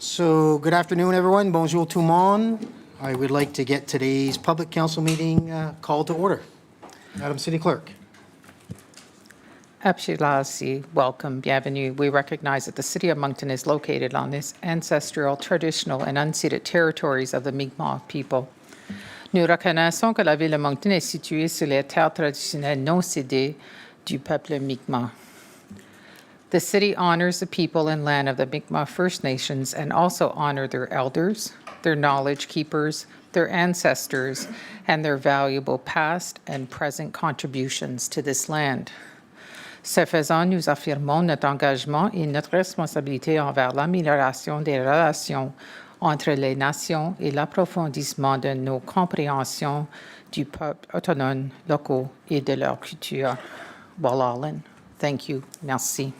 So, good afternoon, everyone. Bonjour tout le monde. I would like to get today's public council meeting called to order. Madam City Clerk. Abshilasi, welcome, bienvenue. We recognize that the city of Moncton is located on this ancestral, traditional, and unceded territories of the Mi'kmaq people. Nous reconnaissons que la ville de Moncton est située sur les terres traditionnelles non cédées du peuple Mi'kmaq. The city honors the people and land of the Mi'kmaq First Nations and also honor their elders, their knowledge keepers, their ancestors, and their valuable past and present contributions to this land. Ce faisant, nous affirmons notre engagement et notre responsabilité envers l'amélioration des relations entre les nations et l'approfondissement de nos compréhensions du peuple autonome locaux et de leur culture. Walalan. Thank you. Merci.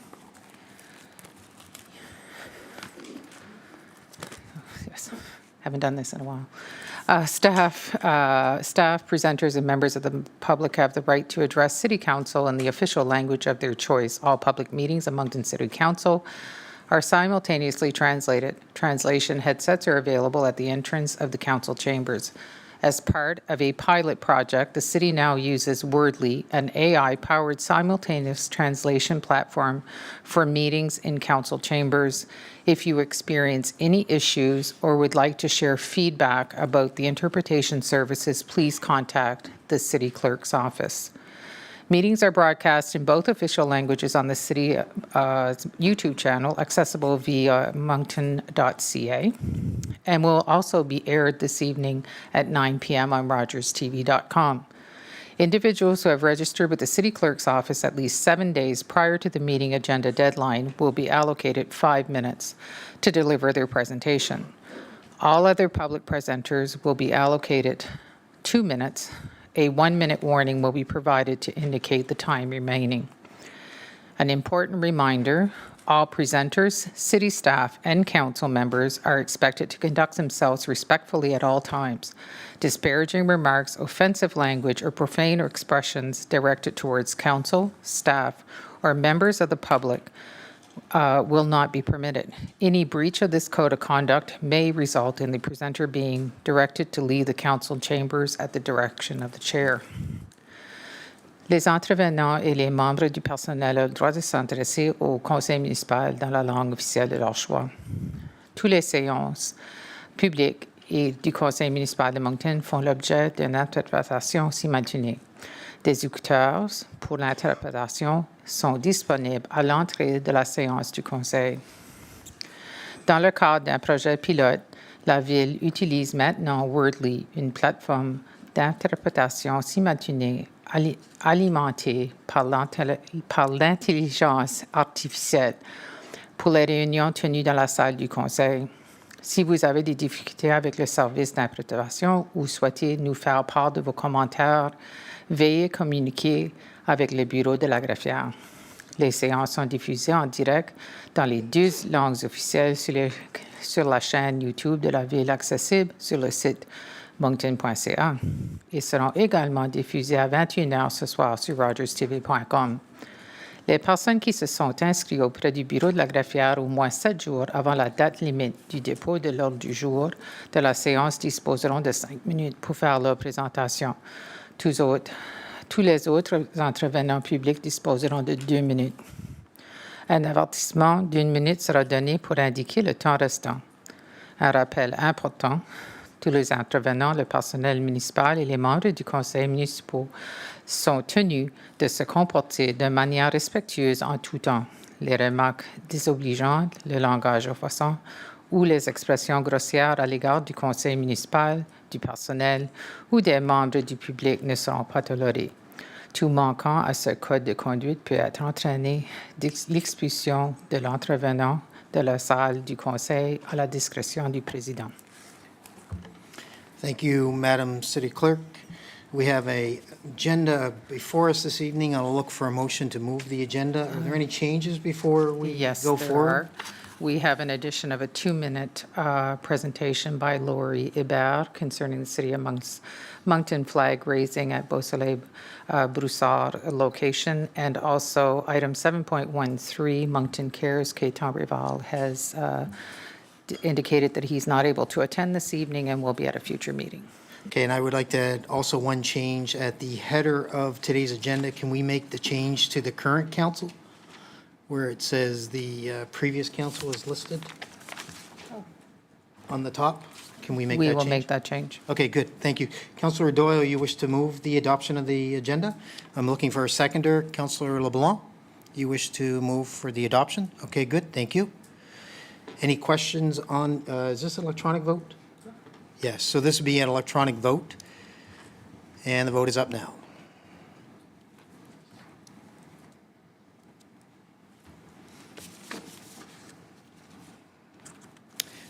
Yes, haven't done this in a while. Staff, presenters, and members of the public have the right to address City Council in the official language of their choice. All public meetings of Moncton City Council are simultaneously translated. Translation headsets are available at the entrance of the council chambers. As part of a pilot project, the city now uses Wordly, an AI-powered simultaneous translation platform for meetings in council chambers. If you experience any issues or would like to share feedback about the interpretation services, please contact the city clerk's office. Meetings are broadcast in both official languages on the city YouTube channel, accessible via moncton.ca, and will also be aired this evening at 9 p.m. on rogerstv.com. Individuals who have registered with the city clerk's office at least 7 days prior to the meeting agenda deadline will be allocated 5 minutes to deliver their presentation. All other public presenters will be allocated 2 minutes. A 1-minute warning will be provided to indicate the time remaining. An important reminder, all presenters, city staff, and council members are expected to conduct themselves respectfully at all times. Disparaging remarks, offensive language, or profane expressions directed towards council, staff, or members of the public will not be permitted. Any breach of this code of conduct may result in the presenter being directed to leave the council chambers at the direction of the chair. Les intervenants et les membres du personnel ont le droit de s'adresser au conseil municipal dans la langue officielle de leur choix. Toutes les séances publiques et du conseil municipal de Moncton font l'objet d'une interprétation simultanée. Des écouteurs pour l'interprétation sont disponibles à l'entrée de la séance du Conseil. Dans le cadre d'un projet pilote, la Ville utilise maintenant Wordly, une plateforme d'interprétation simultanée alimentée par l'intelligence artificielle pour les réunions tenues dans la salle du Conseil. Si vous avez des difficultés avec le service d'interprétation ou souhaitez nous faire part de vos commentaires, veuillez communiquer avec le bureau de la greffière. Les séances sont diffusées en direct dans les 2 langues officielles sur la chaîne YouTube de la Ville accessible sur le site moncton.ca et seront également diffusées à 21h ce soir sur rogerstv.com. Les personnes qui se sont inscrites auprès du bureau de la greffière au moins 7 jours avant la date limite du dépôt de l'ordre du jour de la séance disposeront de 5 minutes pour faire leur présentation. Tous les autres intervenants publics disposeront de 2 minutes. Un avertissement d'1 minute sera donné pour indiquer le temps restant. Un rappel important, tous les intervenants, le personnel municipal et les membres du conseil municipal sont tenus de se comporter de manière respectueuse en tout temps. Les remarques désobligeantes, le langage offensant ou les expressions grossières à l'égard du conseil municipal, du personnel ou des membres du public ne seront pas tolérés. Tout manquant à ce code de conduite peut être entraîné l'expulsion de l'intervenant de la salle du conseil à la discrétion du président. Thank you, Madam City Clerk. We have an agenda before us this evening. I'll look for a motion to move the agenda. Are there any changes before we Yes, go there forward? are. We have an addition of a 2-minute presentation by Laurie Hébert concerning the city of Moncton flag raising at Beausoleil Broussard location, and also item 7.13, Moncton Cares. Kétan Rival has indicated that he's not able to attend this evening and will be at a future meeting. Okay, and I would like to add also one change at the header of today's agenda. Can we make the change to the current council where it says the previous council is listed on the top? Can we make that We change? will make that change. Okay, good, thank you. Councillor Doyle, you wish to move the adoption of the agenda? I'm looking for a seconder. Councillor LeBlanc, you wish to move for the adoption? Okay, good, thank you. Any questions on, is this an electronic vote? Yes, so this would be an electronic vote, and the vote is up now.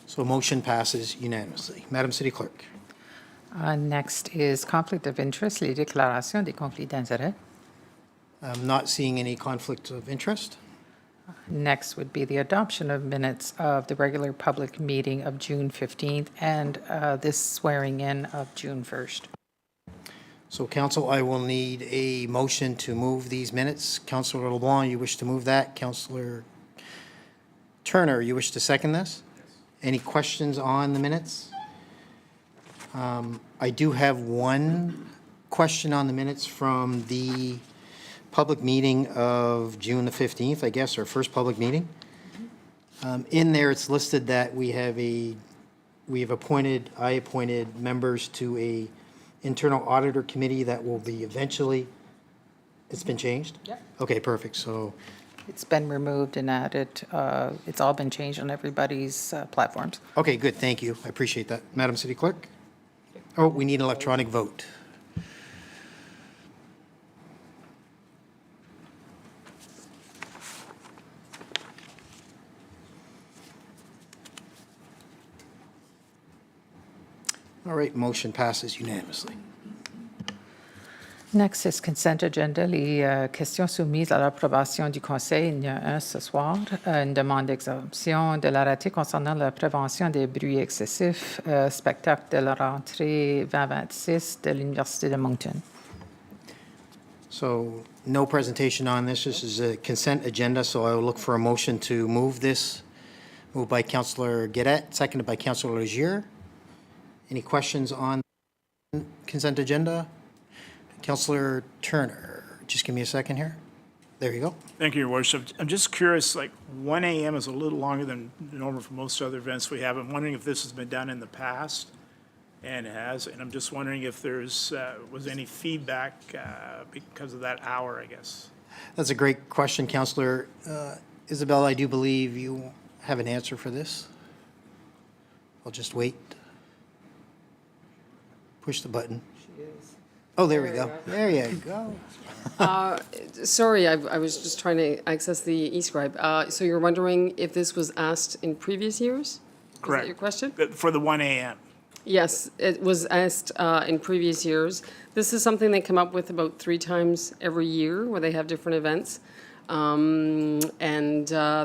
So motion passes unanimously. Madam City Clerk. Next is conflict of interest, les déclarations des conflits d'intérêts. I'm not seeing any conflict of interest. Next would be the adoption of minutes of the regular public meeting of June 15th and this swearing in of June 1st. So council, I will need a motion to move these minutes. Councillor LeBlanc, you wish to move that. Councillor Turner, you wish to second this? Any questions on the minutes? I do have one question on the minutes from the public meeting of June the 15th, I guess, our first public meeting. In there, it's listed that I appointed members to a internal auditor committee that will be eventually, it's been changed? Yep. Okay, perfect. So, It's been removed and added. It's all been changed on everybody's platforms. okay, good, thank you. I appreciate that. Madam City Clerk? Oh, we need an electronic vote. All right, motion passes unanimously. Next is consent agenda, les questions soumises à l'approbation du Conseil. Il y en a un ce soir, une demande d'exemption de l'arrêté concernant la prévention des bruits excessifs, spectacle de la rentrée 2026 de l'Université de Moncton. So no presentation on this. This is a consent agenda, so I will look for a motion to move this. Moved by Councillor Guéret, seconded by Councillor Legier. Any questions on consent agenda? Councillor Turner, just give me a second here. There you go. Thank you, Your Worship. I'm just curious, like, 1 a.m. is a little longer than normal for most other events we have. I'm wondering if this has been done in the past, and it has, and I'm just wondering if there's, was any feedback because of that hour, I guess. That's a great question, Councillor. Isabel, I do believe you have an answer for this. I'll just wait. Push the button. Oh, there we go. There you go. Sorry, I was just trying to access the e-scribe. So you're wondering if this was asked in previous years? Correct. Is that your question? For the 1 a.m. Yes, it was asked in previous years. This is something they come up with about 3 times every year where they have different events.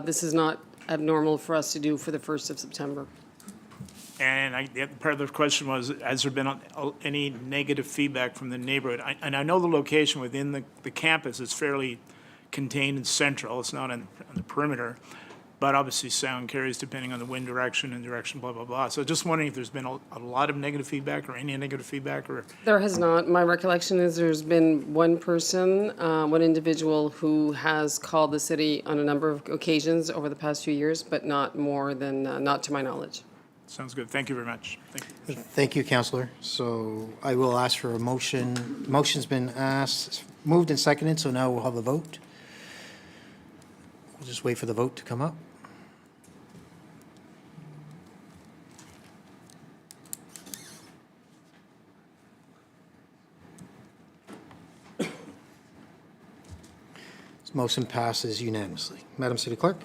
This is not abnormal for us to do for the 1st of September. And the other part of the question was, has there been any negative feedback from the neighborhood? And I know the location within the campus is fairly contained and central. It's not on the perimeter. But obviously sound carries depending on the wind direction and direction, blah, blah, blah. So just wondering if there's been a lot of negative feedback or any negative feedback or? There has not. My recollection is there's been one person, one individual who has called the city on a number of occasions over the past few years, but not more than, not to my knowledge. Sounds good. Thank you very much. Thank you. Thank you, Councillor. So I will ask for a motion. Motion's been asked, moved and seconded, so now we'll have a vote. We'll just wait for the vote to come up. This motion passes unanimously. Madam City Clerk?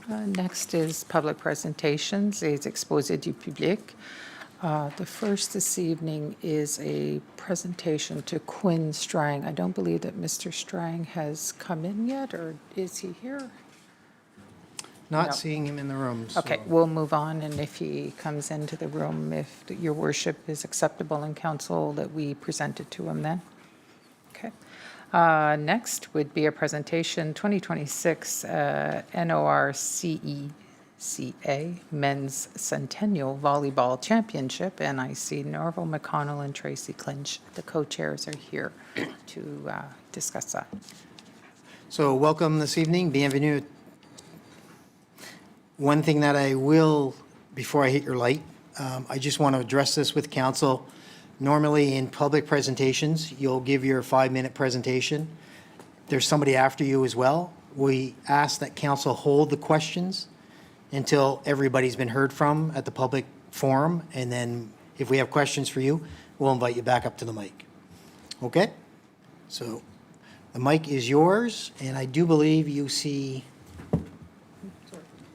Next is public presentations, les exposés du public. The first this evening is a presentation to Quinn Strang. I don't believe that Mr. Strang has come in yet, or is he here? Not No. seeing him in the room. so- Okay, we'll move on, and if he comes into the room, if your worship is acceptable in council, that we present it to him then. Okay. Next would be a presentation, 2026 NORCE Men's Centennial Volleyball Championship, and I see Norval McConnell and Tracy Clinch, the co-chairs, are here to discuss that. So welcome this evening, bienvenue. One thing that I will, before I hit your light, I just want to address this with council. Normally in public presentations, you'll give your 5-minute presentation. There's somebody after you as well. We ask that council hold the questions until everybody's been heard from at the public forum, and then if we have questions for you, we'll invite you back up to the mic. Okay? So the mic is yours, and I do believe you see a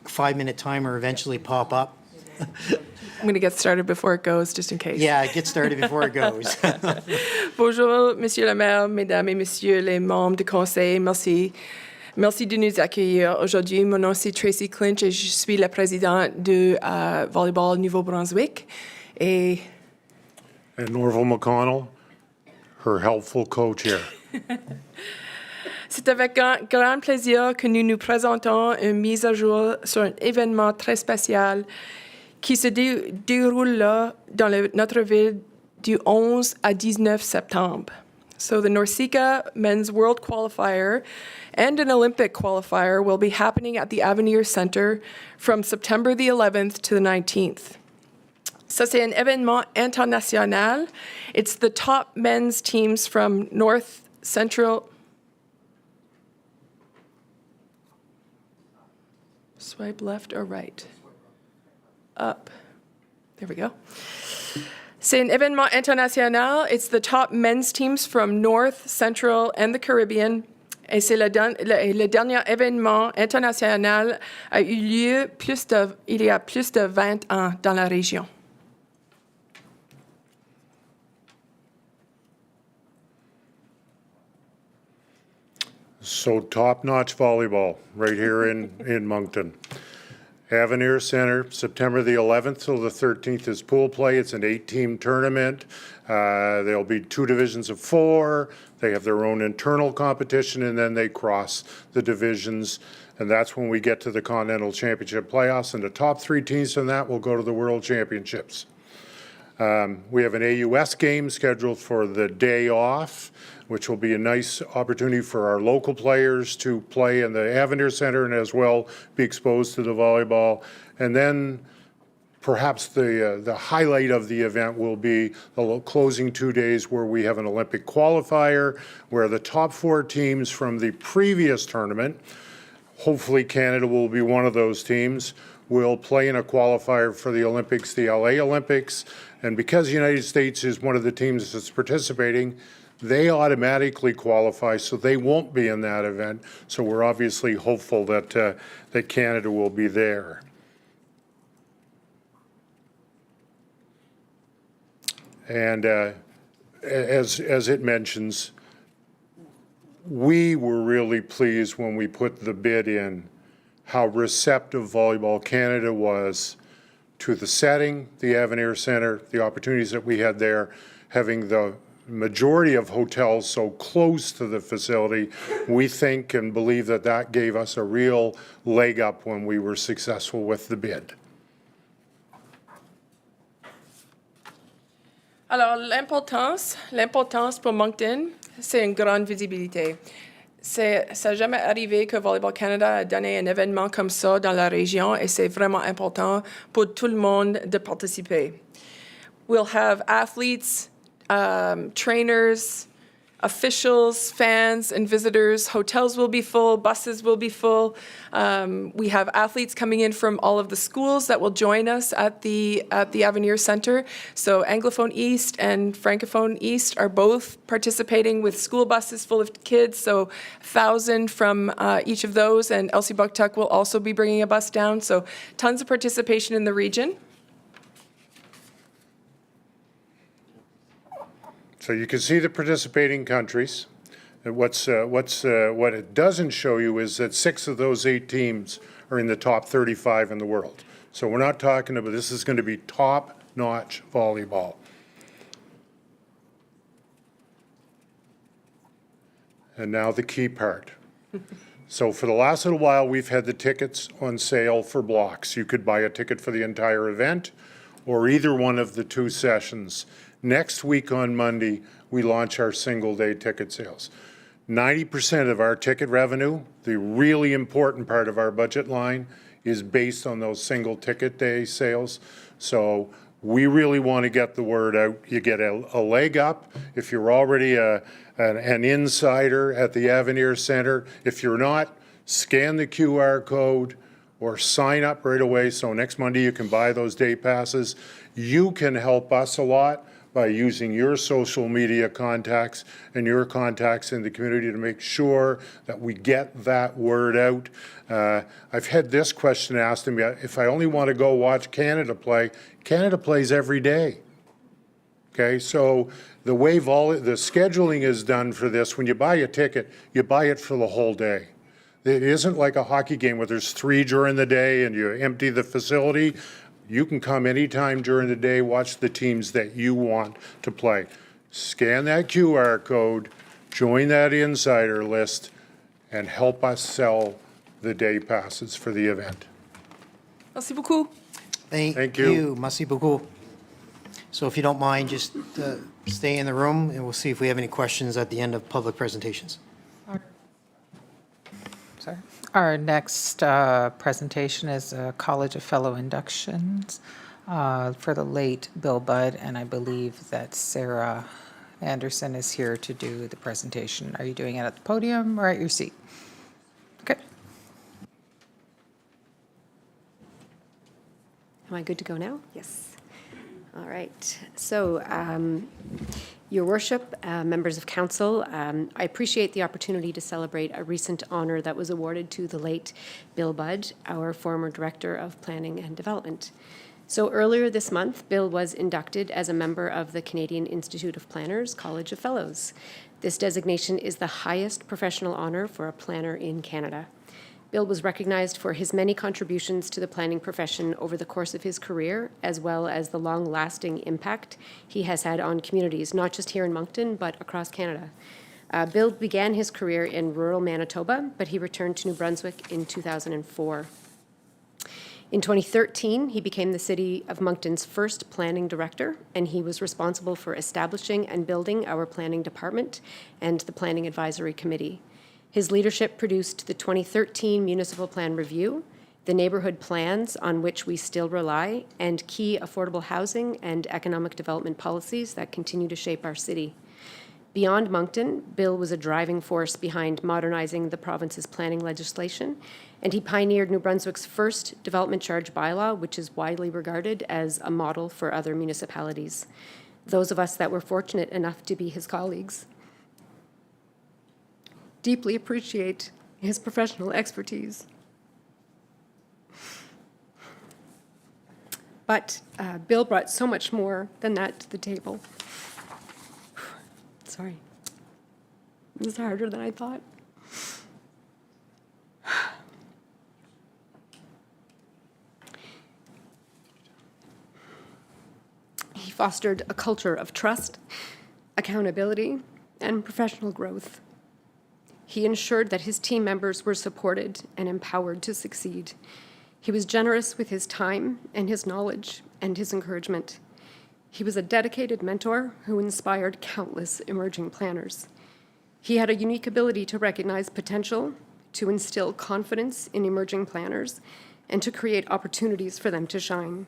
5-minute timer eventually pop up. I'm going to get started before it goes, just in case. Yeah, get started before it goes. Bonjour, Monsieur le maire, Mesdames et Messieurs les membres du Conseil. Merci. Merci de nous accueillir aujourd'hui. Mon nom, c'est Tracy Clinch et je suis la présidente de Volleyball Nouveau-Brunswick. Et Norval McConnell, her helpful co-chair. c'est avec grand plaisir que nous nous présentons une mise à jour sur un événement très spécial qui se déroule là dans notre ville du 11 à 19 septembre. So the NORCECA Men's World Qualifier and an Olympic qualifier will be happening at the Avenir Center from September the 11th to the 19th. Ça, c'est un événement international. It's the top men's teams from North, Central. Swipe left or right? Up. There we go. C'est un événement international. It's the top men's teams from North, Central, and the Caribbean. Et c'est le dernier événement international a eu lieu il y a plus de 20 ans dans la région. So top-notch volleyball right here in Moncton. Avenir Center, September the 11th till the 13th is pool play. It's an 8-team tournament. There'll be 2 divisions of 4. They have their own internal competition, and then they cross the divisions. And that's when we get to the Continental Championship playoffs. And the top 3 teams from that will go to the World Championships. We have an AUS game scheduled for the day off, which will be a nice opportunity for our local players to play in the Avenir Center and as well be exposed to the volleyball. And then perhaps the highlight of the event will be the closing 2 days where we have an Olympic qualifier where the top 4 teams from the previous tournament, hopefully Canada will be one of those teams, will play in a qualifier for the Olympics, the LA Olympics. And because the United States is one of the teams that's participating, they automatically qualify, so they won't be in that event. So we're obviously hopeful that that Canada will be there. And as it mentions, we were really pleased when we put the bid in how receptive Volleyball Canada was to the setting, the Avenir Center, the opportunities that we had there, having the majority of hotels so close to the facility. We think and believe that that gave us a real leg up when we were successful with the bid. Alors, l'importance pour Moncton, c'est une grande visibilité. Ça n'a jamais arrivé que Volleyball Canada a donné un événement comme ça dans la région et c'est vraiment important pour tout le monde de participer. We'll have athletes, trainers, officials, fans, and visitors. Hotels will be full, buses will be full. We have athletes coming in from all of the schools that will join us at the Avenir Center. So Anglophone East and Francophone East are both participating with school buses full of kids. So 1,000 from each of those, and Elsie Bucktuck will also be bringing a bus down. So tons of participation in the region. So you can see the participating countries. And what it doesn't show you is that 6 of those 8 teams are in the top 35 in the world. So we're not talking about, this is going to be top-notch volleyball. And now the key part. So for the last little while, we've had the tickets on sale for blocks. You could buy a ticket for the entire event or either one of the two sessions. Next week on Monday, we launch our single-day ticket sales. 90% of our ticket revenue, the really important part of our budget line, is based on those single ticket day sales. So we really want to get the word out. You get a leg up if you're already an insider at the Avenir Center. If you're not, scan the QR code or sign up right away. So next Monday you can buy those day passes. You can help us a lot by using your social media contacts and your contacts in the community to make sure that we get that word out. I've had this question asked of me, if I only want to go watch Canada play, Canada plays every day. Okay, so the way the scheduling is done for this, when you buy a ticket, you buy it for the whole day. It isn't like a hockey game where there's 3 during the day and you empty the facility. You can come anytime during the day, watch the teams that you want to play. Scan that QR code, join that insider list, and help us sell the day passes for the event. Merci beaucoup. Thank you. Merci beaucoup. So if you don't mind, just stay in the room, and we'll see if we have any questions at the end of public presentations. Sorry. Our next presentation is College of Fellow inductions for the late Bill Budd, and I believe that Sarah Anderson is here to do the presentation. Are you doing it at the podium or at your seat? Okay. Am I good to go now? Yes. All right. So, Your Worship, members of council, I appreciate the opportunity to celebrate a recent honor that was awarded to the late Bill Budd, our former Director of Planning and Development. So earlier this month, Bill was inducted as a member of the Canadian Institute of Planners College of Fellows. This designation is the highest professional honor for a planner in Canada. Bill was recognized for his many contributions to the planning profession over the course of his career, as well as the long-lasting impact he has had on communities, not just here in Moncton, but across Canada. Bill began his career in rural Manitoba, but he returned to New Brunswick in 2004. In 2013, he became the City of Moncton's first planning director, and he was responsible for establishing and building our planning department and the Planning Advisory Committee. His leadership produced the 2013 Municipal Plan Review, the neighborhood plans on which we still rely, and key affordable housing and economic development policies that continue to shape our city. Beyond Moncton, Bill was a driving force behind modernizing the province's planning legislation, and he pioneered New Brunswick's first development charge bylaw, which is widely regarded as a model for other municipalities. Those of us that were fortunate enough to be his colleagues deeply appreciate his professional expertise. But Bill brought so much more than that to the table. Sorry. It was harder than I thought. He fostered a culture of trust, accountability, and professional growth. He ensured that his team members were supported and empowered to succeed. He was generous with his time and his knowledge and his encouragement. He was a dedicated mentor who inspired countless emerging planners. He had a unique ability to recognize potential, to instill confidence in emerging planners, and to create opportunities for them to shine.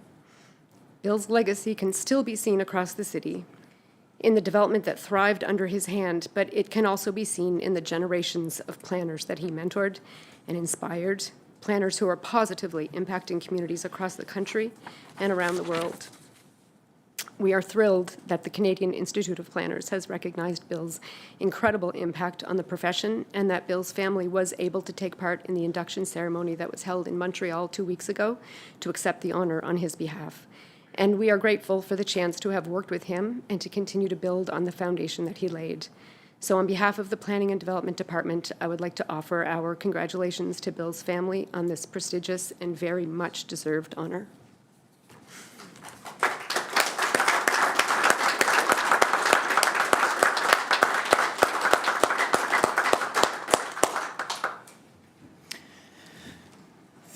Bill's legacy can still be seen across the city in the development that thrived under his hand, but it can also be seen in the generations of planners that he mentored and inspired, planners who are positively impacting communities across the country and around the world. We are thrilled that the Canadian Institute of Planners has recognized Bill's incredible impact on the profession and that Bill's family was able to take part in the induction ceremony that was held in Montreal 2 weeks ago to accept the honor on his behalf. And we are grateful for the chance to have worked with him and to continue to build on the foundation that he laid. So on behalf of the Planning and Development Department, I would like to offer our congratulations to Bill's family on this prestigious and very much deserved honor.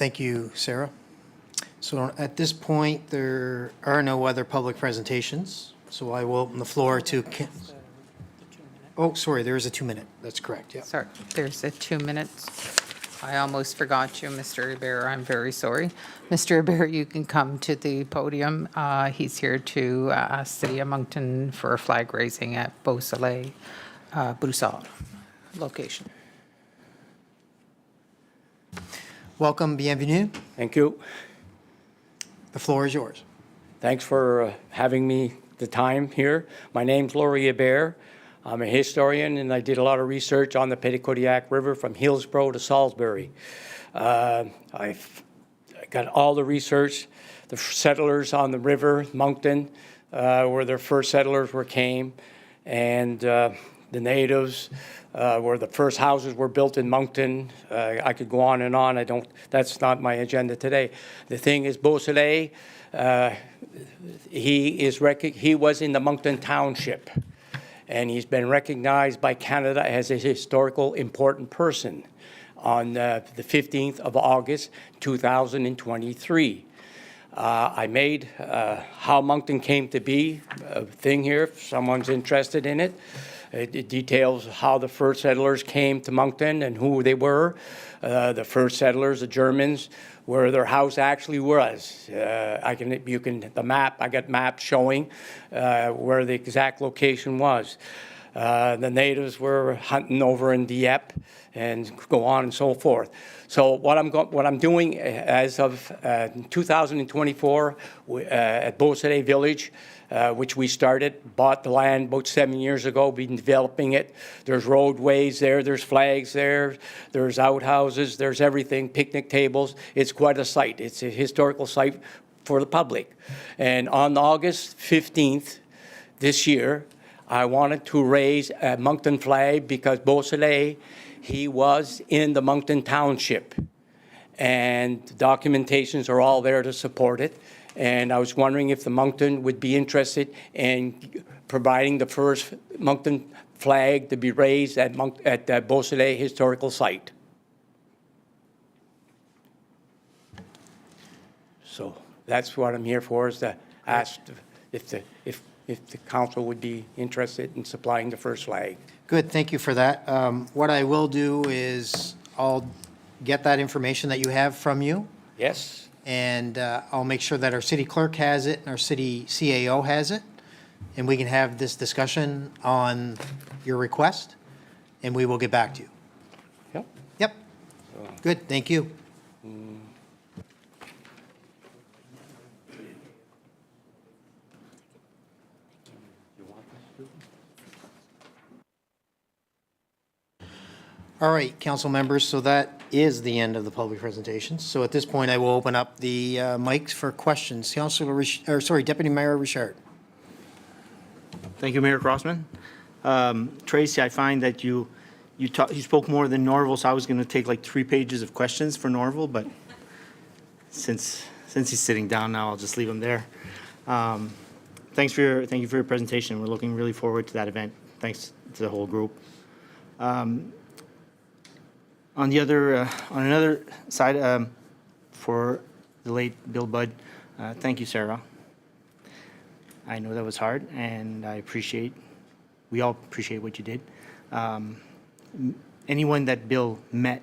Thank you, Sarah. So at this point, there are no other public presentations, so I will open the floor to, oh, sorry, there is a 2-minute. That's correct, yeah. Sorry, there's a 2 minutes. I almost forgot you, Mr. Ibarra. I'm very sorry. Mr. Ibarra, you can come to the podium. He's here to ask City of Moncton for a flag raising at Beausoleil, Broussard location. Welcome, bienvenue. Thank you. The floor is yours. Thanks for having me the time here. My name's Laurie Hebert. I'm a historian, and I did a lot of research on the Petitcodiac River from Hillsborough to Salisbury. I've got all the research. The settlers on the river, Moncton, where their first settlers came, and the natives, where the first houses were built in Moncton. I could go on and on. That's not my agenda today. The thing is, Beausoleil, he was in the Moncton Township, and he's been recognized by Canada as a historical important person on the 15th of August, 2023. I made how Moncton came to be a thing here, if someone's interested in it. It details how the first settlers came to Moncton and who they were. The first settlers, the Germans, where their house actually was. I got maps showing where the exact location was. The natives were hunting over in Dieppe and go on and so forth. So what I'm doing as of 2024 at Beausoleil Village, which we bought the land about 7 years ago, been developing it. There's roadways there, there's flags there, there's outhouses, there's everything, picnic tables. It's quite a site. It's a historical site for the public. And on August 15th this year, I wanted to raise a Moncton flag because Beausoleil, he was in the Moncton Township. And documentations are all there to support it. And I was wondering if the Moncton would be interested in providing the first Moncton flag to be raised at the Beausoleil Historical Site. So that's what I'm here for, is to ask if the council would be interested in supplying the first flag. Good, thank you for that. What I will do is I'll get that information that you have from you, Yes? and I'll make sure that our city clerk has it and our city CAO has it, and we can have this discussion on your request, and we will get back to you. Yep. Yep. Good, thank you. All right, council members, so that is the end of the public presentations. So at this point, I will open up the mics for questions. Deputy Mayor Richard. Thank you, Mayor Crossman. Tracy, I find that you spoke more than Norval, so I was going to take like 3 pages of questions for Norval, but since he's sitting down now, I'll just leave him there. Thank you for your presentation. We're looking really forward to that event. Thanks to the whole group. On another side, for the late Bill Budd, thank you, Sarah. I know that was hard, and we all appreciate what you did. Anyone that Bill met,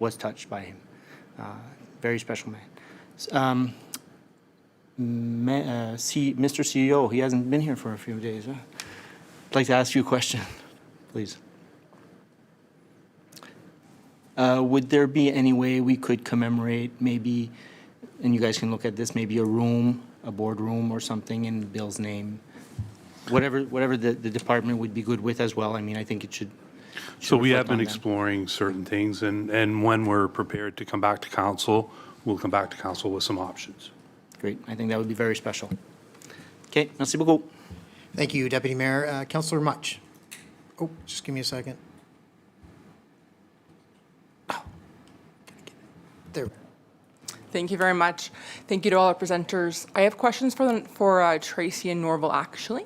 was touched by him. Very special man. Mr. CEO, he hasn't been here for a few days. I'd like to ask you a question, please. Would there be any way we could commemorate maybe, and you guys can look at this, maybe a boardroom or something in Bill's name? Whatever the department would be good with as well. I mean, I think it should. So we have been reflect on them. exploring certain things, and when we're prepared to come back to council, we'll come back to council with some options. Great. I think that would be very special. Okay, merci beaucoup. Thank you, Deputy Mayor. Councillor Much. Oh, just give me a second. Oh. There. Thank you very much. Thank you to all our presenters. I have questions for Tracy and Norval, actually.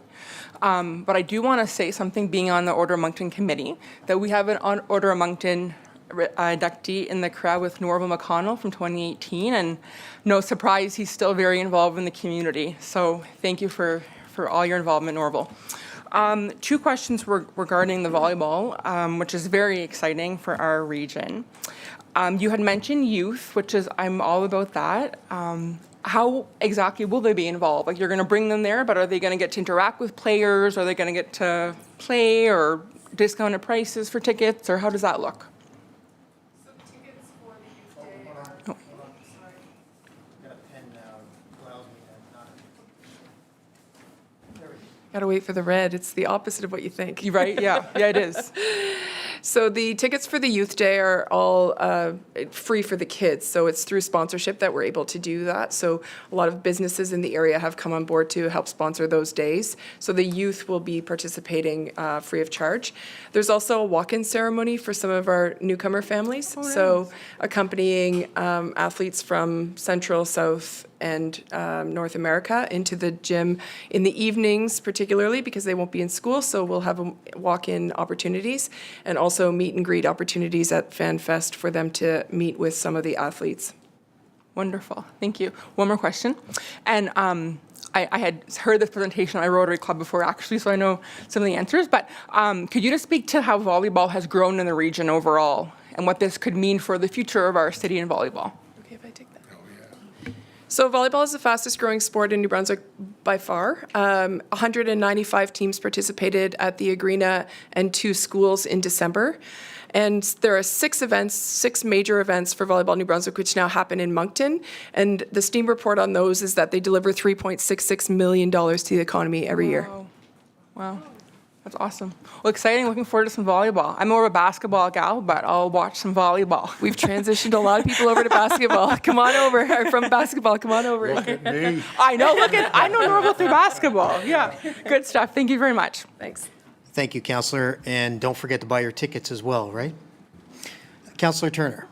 But I do want to say something, being on the Order of Moncton committee, that we have an Order of Moncton inductee in the crowd with Norval McConnell from 2018, and no surprise, he's still very involved in the community. So thank you for all your involvement, Norval. Two questions regarding the volleyball, which is very exciting for our region. You had mentioned youth, which is, I'm all about that. How exactly will they be involved? Like, you're going to bring them there, but are they going to get to interact with players? Are they going to get to play, or discounted prices for tickets, or how does that look? Gotta wait for the red. It's the opposite of what you think. You right? Yeah, yeah, it is. So the tickets for the Youth Day are all free for the kids. So it's through sponsorship that we're able to do that. So a lot of businesses in the area have come on board to help sponsor those days. So the youth will be participating free of charge. There's also a walk-in ceremony for some of our newcomer families. So accompanying athletes from Central, South, and North America into the gym in the evenings, particularly because they won't be in school. So we'll have walk-in opportunities and also meet and greet opportunities at FanFest for them to meet with some of the athletes. Wonderful. Thank you. One more question. And I had heard this presentation at my Rotary Club before, actually, so I know some of the answers. But could you just speak to how volleyball has grown in the region overall and what this could mean for the future of our city in volleyball? Okay, if I take that. So volleyball is the fastest growing sport in New Brunswick by far. 195 teams participated at the Agrina and 2 schools in December. And there are 6 major events for Volleyball New Brunswick, which now happen in Moncton. And the STEAM report on those is that they deliver $3.66 million to the economy every year. Wow. That's awesome. Well, exciting. Looking forward to some volleyball. I'm more of a basketball gal, but I'll watch some volleyball. We've transitioned a lot of people over to basketball. Come on over. From basketball, come on over. Look at me. I know. I know Norval through basketball. Yeah. Good stuff. Thank you very much. Thanks. Thank you, Councillor, and don't forget to buy your tickets as well, right? Councillor Turner.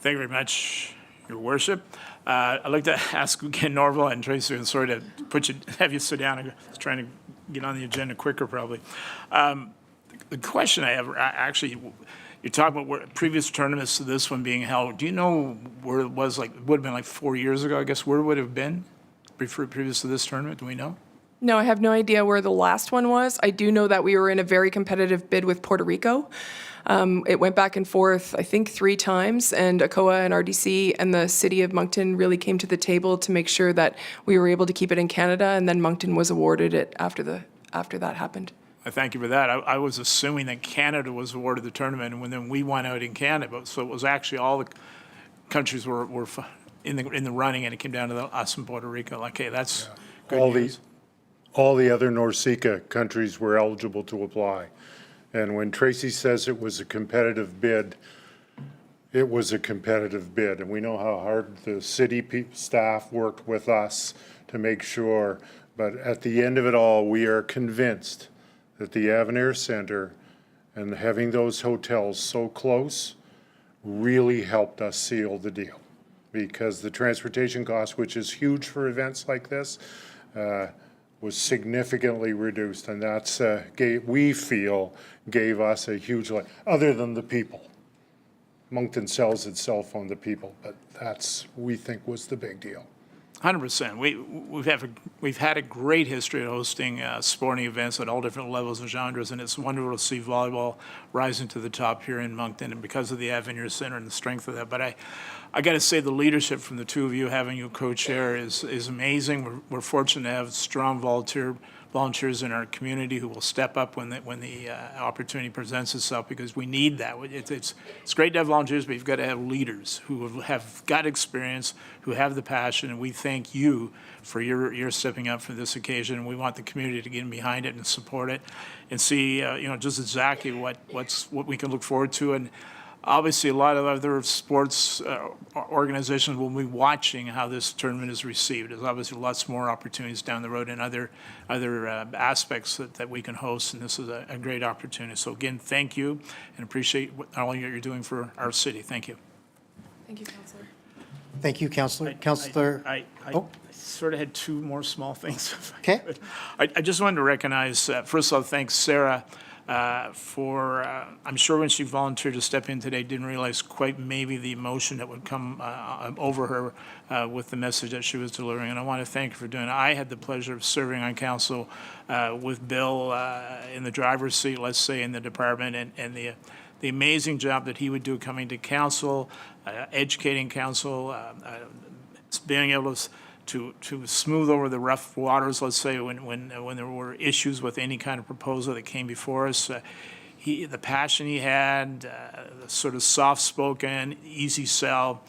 Thank you very much, Your Worship. I'd like to ask again, Norval and Tracy, and sorry to have you sit down. I was trying to get on the agenda quicker, probably. The question I have, actually, you're talking about previous tournaments to this one being held. Do you know where it was? Like, it would have been like 4 years ago, I guess. Where would it have been previous to this tournament? Do we know? No, I have no idea where the last one was. I do know that we were in a very competitive bid with Puerto Rico. It went back and forth, I think, 3 times, and ACOA and RDC and the City of Moncton really came to the table to make sure that we were able to keep it in Canada, and then Moncton was awarded it after that happened. I thank you for that. I was assuming that Canada was awarded the tournament, and then we went out in Canada. So it was actually all the countries were in the running, and it came down to us in Puerto Rico. Okay, that's good news. All the other NORCECA countries were eligible to apply. And when Tracy says it was a competitive bid, it was a competitive bid. And we know how hard the city staff worked with us to make sure. But at the end of it all, we are convinced that the Avenir Center and having those hotels so close really helped us seal the deal. Because the transportation cost, which is huge for events like this, was significantly reduced, and that's, we feel, gave us a huge, other than the people. Moncton sells itself on the people, but that's, we think, was the big deal. 100%. We've had a great history of hosting sporting events at all different levels and genres, and it's wonderful to see volleyball rising to the top here in Moncton, and because of the Avenir Center and the strength of that. But I got to say, the leadership from the two of you, having you co-chair, is amazing. We're fortunate to have strong volunteers in our community who will step up when the opportunity presents itself, because we need that. It's great to have volunteers, but you've got to have leaders who have got experience, who have the passion, and we thank you for your stepping up for this occasion. And we want the community to get behind it and support it, and see just exactly what we can look forward to. And obviously, a lot of other sports organizations will be watching how this tournament is received. There's obviously lots more opportunities down the road in other aspects that we can host, and this is a great opportunity. So again, thank you, and appreciate all you're doing for our city. Thank you. Thank you, Councillor. Thank you, Councillor. Councillor. I sort of had 2 more small things. Okay. I just wanted to recognize, first of all, thanks Sarah I'm sure when she volunteered to step in today, didn't realize quite maybe the emotion that would come over her with the message that she was delivering. And I want to thank her for doing it. I had the pleasure of serving on council with Bill in the driver's seat, let's say, in the department, and the amazing job that he would do coming to council, educating council, being able to smooth over the rough waters, let's say, when there were issues with any kind of proposal that came before us. The passion he had, the sort of soft-spoken, easy sell,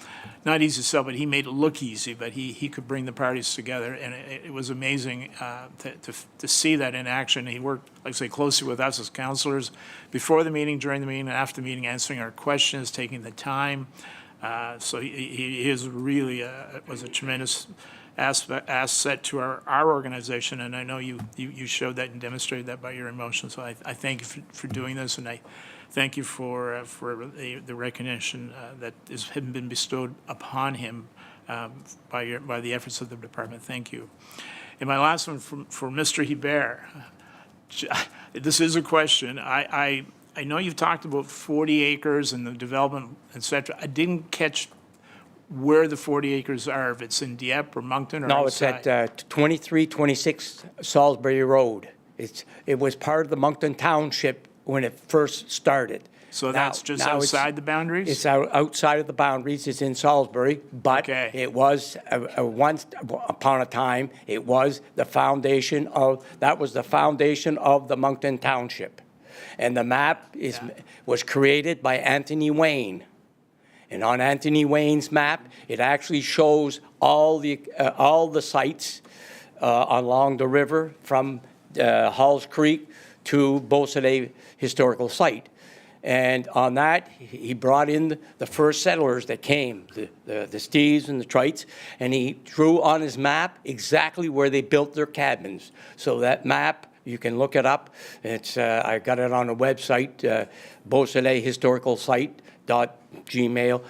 not easy sell, but he made it look easy, but he could bring the parties together, and it was amazing to see that in action. He worked, like I say, closely with us as councilors before the meeting, during the meeting, and after the meeting, answering our questions, taking the time. So he is really was a tremendous asset to our organization, and I know you showed that and demonstrated that by your emotions. So I thank you for doing this, and I thank you for the recognition that has been bestowed upon him by the efforts of the department. Thank you. And my last one for Mr. Hebert. This is a question. I know you've talked about 40 acres and the development, et cetera. I didn't catch where the 40 acres are, if it's in Dieppe or Moncton or No, it's outside. at 2326 Salisbury Road. It was part of the Moncton Township when it first started. So that's just outside the boundaries? It's outside of the boundaries. It's in Salisbury, but Okay. it was once upon a time. It was the foundation of the Moncton Township, and the map was created by Anthony Wayne. And on Anthony Wayne's map, it actually shows all the sites along the river from Halls Creek to Beausoleil Historical Site. And on that, he brought in the first settlers that came, the Steves and the Trites, and he drew on his map exactly where they built their cabins. So that map, you can look it up. It's I got it on a website, Beausoleil Historical Site. .gmail,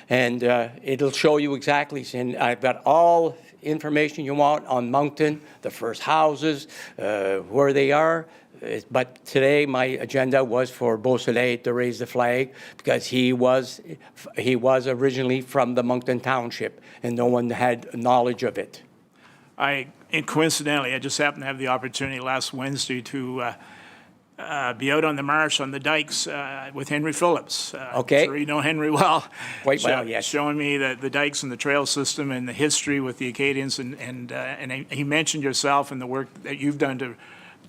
and it'll show you exactly. And I've got all information you want on Moncton, the first houses, where they are. But today my agenda was for Beausoleil to raise the flag because he was originally from the Moncton Township, and no one had knowledge of it. And coincidentally, I just happened to have the opportunity last Wednesday to be out on the marsh on the dikes with Henry Phillips. Okay. I'm sure you know Henry well. Quite well, yes. Showing me the dikes and the trail system and the history with the Acadians, and he mentioned yourself and the work that you've done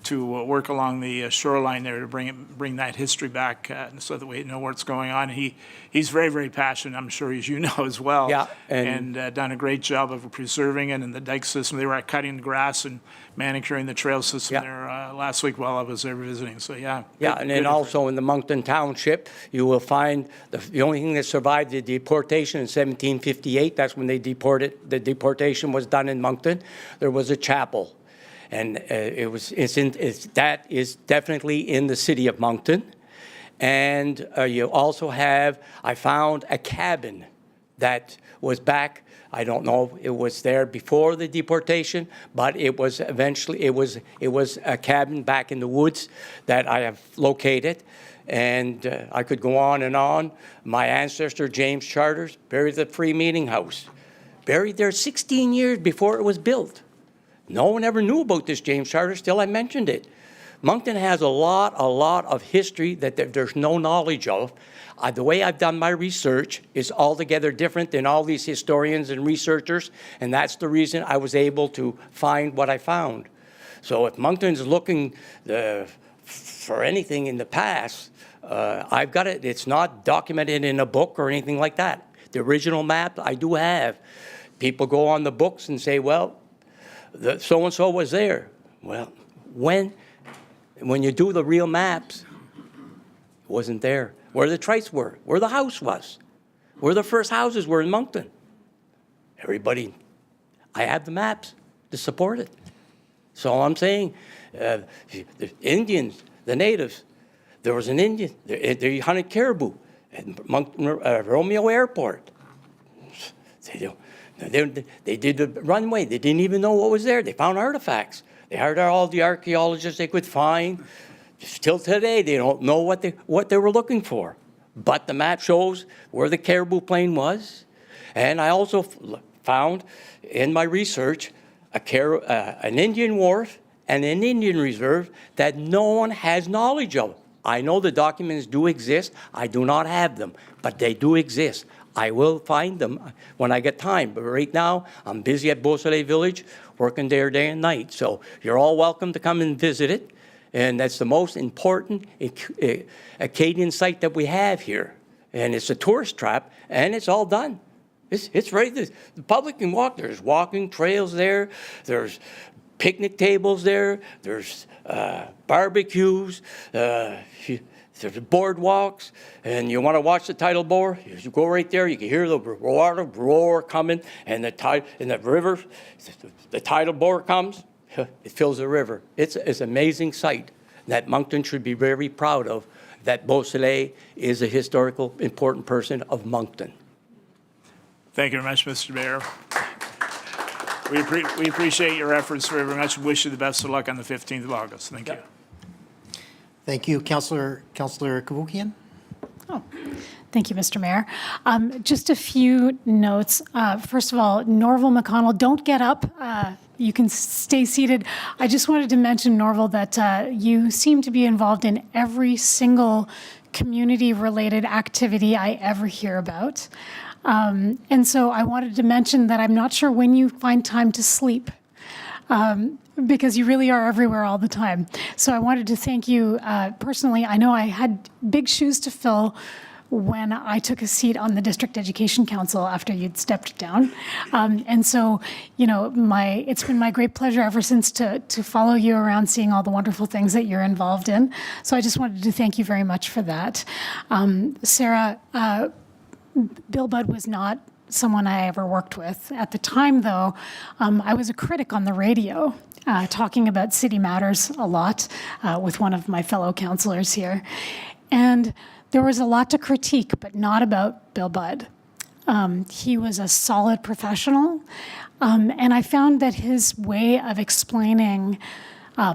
to work along the shoreline there to bring that history back so that we know what's going on. He's very, very passionate, I'm sure, as you know as well. Yeah, and done a great job of preserving it and the dike system. They were cutting the grass and manicuring the trail system there last week while I was there visiting. So yeah. Yeah, and then also in the Moncton Township, you will find the only thing that survived the deportation in 1758. That's when they deported. The deportation was done in Moncton. There was a chapel. And that is definitely in the city of Moncton. And you also have, I found a cabin that was back, I don't know, it was there before the deportation, but it was eventually, it was a cabin back in the woods that I have located. And I could go on and on. My ancestor, James Charters, buried at the Free Meeting House. Buried there 16 years before it was built. No one ever knew about this James Charters till I mentioned it. Moncton has a lot of history that there's no knowledge of. The way I've done my research is altogether different than all these historians and researchers, and that's the reason I was able to find what I found. So if Moncton's looking for anything in the past, I've got it. It's not documented in a book or anything like that. The original map I do have. People go on the books and say, well, so-and-so was there. Well, when you do the real maps, it wasn't there. Where the Trites were, where the house was, where the first houses were in Moncton. Everybody, I have the maps to support it. So I'm saying, the Indians, the natives, there was an Indian, they hunted caribou at Romeo Airport. They did the runway. They didn't even know what was there. They found artifacts. They hired all the archaeologists they could find. Till today, they don't know what they were looking for. But the map shows where the Caribou Plain was. And I also found in my research an Indian wharf and an Indian reserve that no one has knowledge of. I know the documents do exist. I do not have them, but they do exist. I will find them when I get time. But right now, I'm busy at Beausoleil Village, working there day and night. So you're all welcome to come and visit it. And that's the most important Acadian site that we have here. And it's a tourist trap, and it's all done. It's right there. The public can walk. There's walking trails there. There's picnic tables there. There's barbecues. There's boardwalks. And you want to watch the tidal bore? You go right there. You can hear the water roar coming, and the river, the tidal bore comes. It fills the river. It's an amazing sight that Moncton should be very proud of, that Beausoleil is a historical important person of Moncton. Thank you very much, Mr. Mayor. We appreciate your efforts very much and wish you the best of luck on the 15th of August. Thank you. Thank you, Councillor Kavukian. Thank you, Mr. Mayor. Just a few notes. First of all, Norval McConnell, don't get up. You can stay seated. I just wanted to mention, Norval, that you seem to be involved in every single community-related activity I ever hear about. And so I wanted to mention that I'm not sure when you find time to sleep, because you really are everywhere all the time. So I wanted to thank you personally. I know I had big shoes to fill when I took a seat on the District Education Council after you'd stepped down. And so, you know, it's been my great pleasure ever since to follow you around, seeing all the wonderful things that you're involved in. So I just wanted to thank you very much for that. Sarah, Bill Budd was not someone I ever worked with. At the time, though, I was a critic on the radio, talking about city matters a lot with one of my fellow councillors here. And there was a lot to critique, but not about Bill Budd. He was a solid professional, and I found that his way of explaining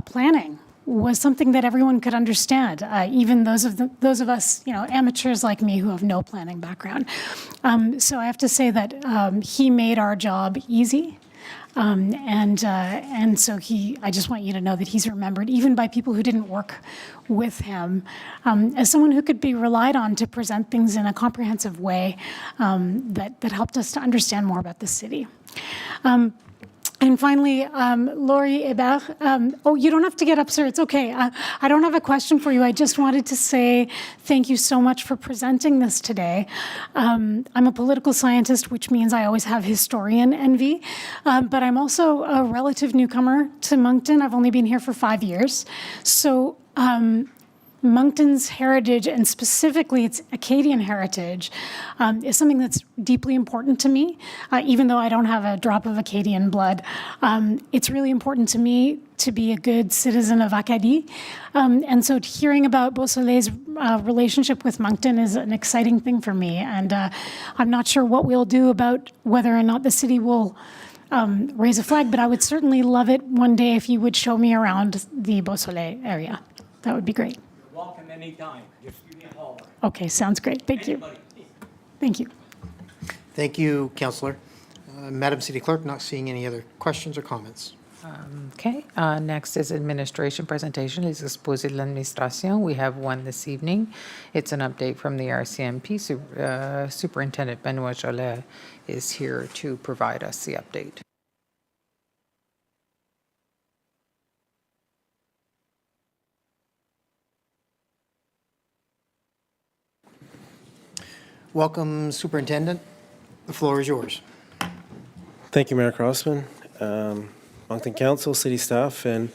planning was something that everyone could understand, even those of us, you know, amateurs like me who have no planning background. So I have to say that he made our job easy. And so I just want you to know that he's remembered, even by people who didn't work with him, as someone who could be relied on to present things in a comprehensive way that helped us to understand more about the city. And finally, Laurie Hébert, oh, you don't have to get up, sir. It's okay. I don't have a question for you. I just wanted to say thank you so much for presenting this today. I'm a political scientist, which means I always have historian envy, but I'm also a relative newcomer to Moncton. I've only been here for 5 years. So Moncton's heritage, and specifically its Acadian heritage, is something that's deeply important to me, even though I don't have a drop of Acadian blood. It's really important to me to be a good citizen of Acadie. And so hearing about Beausoleil's relationship with Moncton is an exciting thing for me. And I'm not sure what we'll do about whether or not the city will raise a flag, but I would certainly love it one day if you would show me around the Beausoleil area. That would be great. Welcome anytime. Just give me a holler. Okay, sounds great. Thank you. Thank you. Thank you, Councillor. Madam City Clerk, not seeing any other questions or comments. Okay, next is administration presentation, les exposés de l'administration. We have one this evening. It's an update from the RCMP. Superintendent Benoit Jolet is here to provide us the update. Welcome, Superintendent. The floor is yours. Thank you, Mayor Crossman, Moncton Council, city staff, and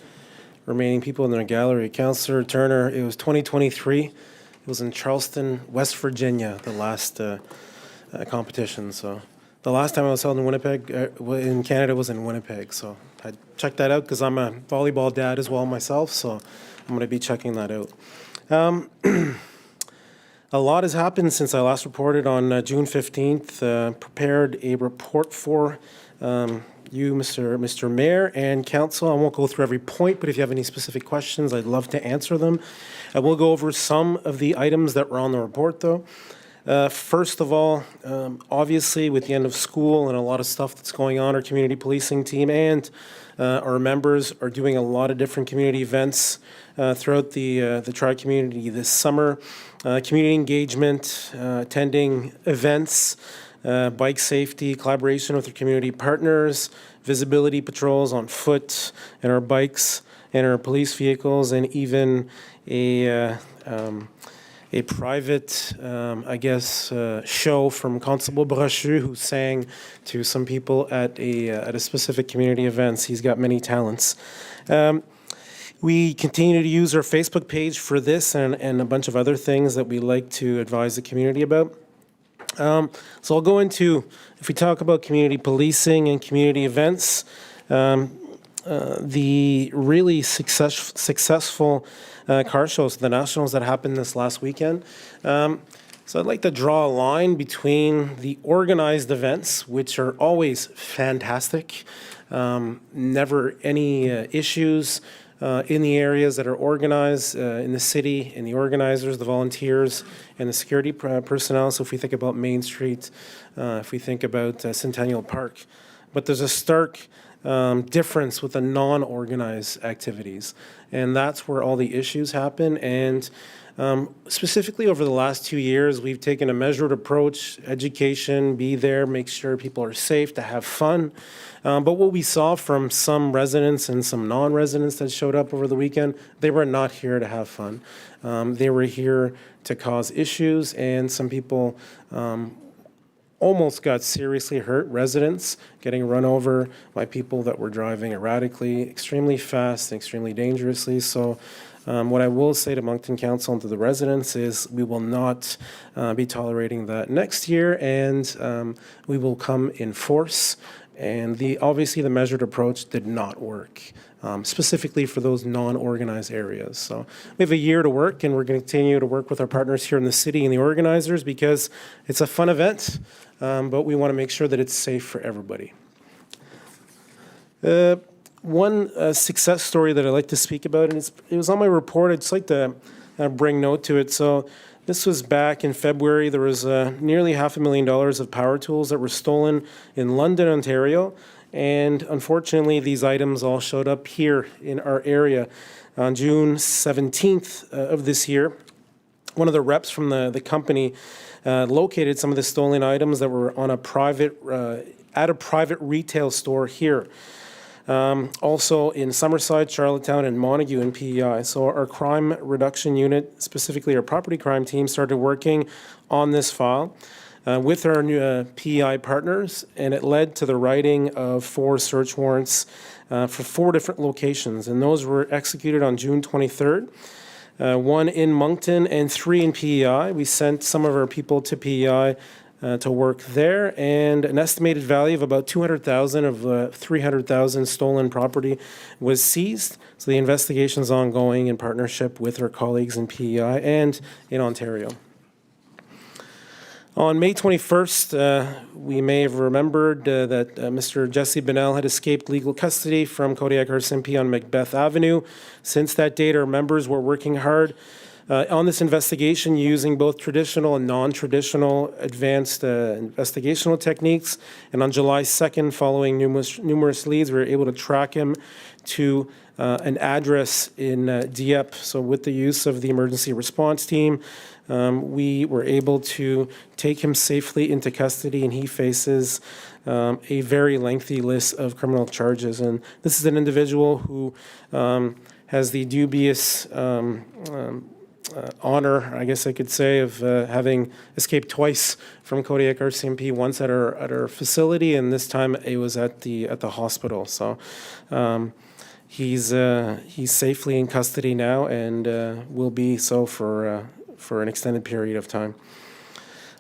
remaining people in the gallery. Councillor Turner, it was 2023. It was in Charleston, West Virginia, the last competition. So the last time I was held in Winnipeg, in Canada, was in Winnipeg. So I checked that out because I'm a volleyball dad as well myself. So I'm going to be checking that out. A lot has happened since I last reported on June 15th, prepared a report for you, Mr. Mayor, and council. I won't go through every point, but if you have any specific questions, I'd love to answer them. I will go over some of the items that were on the report, though. First of all, obviously, with the end of school and a lot of stuff that's going on, our community policing team and our members are doing a lot of different community events throughout the tri-community this summer. Community engagement, attending events, bike safety, collaboration with our community partners, visibility patrols on foot and our bikes and our police vehicles, and even a private, show from Constable Brochu, who sang to some people at a specific community events. He's got many talents. We continue to use our Facebook page for this and a bunch of other things that we like to advise the community about. So I'll go into, if we talk about community policing and community events, the really successful car shows, the nationals that happened this last weekend. So I'd like to draw a line between the organized events, which are always fantastic, never any issues in the areas that are organized in the city, and the organizers, the volunteers, and the security personnel. So if we think about Main Street, if we think about Centennial Park. But there's a stark difference with the non-organized activities. And that's where all the issues happen. And specifically over the last 2 years, we've taken a measured approach, education, be there, make sure people are safe, to have fun. But what we saw from some residents and some non-residents that showed up over the weekend, they were not here to have fun. They were here to cause issues, and some people almost got seriously hurt, residents getting run over by people that were driving erratically, extremely fast, and extremely dangerously. So what I will say to Moncton Council and to the residents is we will not be tolerating that next year, and we will come in force. And obviously the measured approach did not work, specifically for those non-organized areas. So we have a year to work, and we're going to continue to work with our partners here in the city and the organizers, because it's a fun event, but we want to make sure that it's safe for everybody. One success story that I'd like to speak about, and it was on my report, I'd just like to bring note to it. So this was back in February. There was nearly $500,000 of power tools that were stolen in London, Ontario. And unfortunately, these items all showed up here in our area on June 17th of this year. One of the reps from the company located some of the stolen items that were on at a private retail store here. Also in Summerside, Charlottetown, and Montague in PEI. So our crime reduction unit, specifically our property crime team, started working on this file with our new PEI partners, and it led to the writing of 4 search warrants for 4 different locations, and those were executed on June 23rd. 1 in Moncton and 3 in PEI. We sent some of our people to PEI to work there, and an estimated value of about $200,000 of $300,000 stolen property was seized. So the investigation is ongoing in partnership with our colleagues in PEI and in Ontario. On May 21st, we may have remembered that Mr. Jesse Bennell had escaped legal custody from Kodiak RCMP on Macbeth Avenue. Since that date, our members were working hard on this investigation using both traditional and non-traditional advanced investigational techniques. And on July 2nd, following numerous leads, we were able to track him to an address in Dieppe. So with the use of the emergency response team, we were able to take him safely into custody, and he faces a very lengthy list of criminal charges. And this is an individual who has the dubious honor, I guess I could say, of having escaped twice from Kodiak RCMP, once at our facility, and this time it was at the hospital. So he's safely in custody now, and will be so for an extended period of time.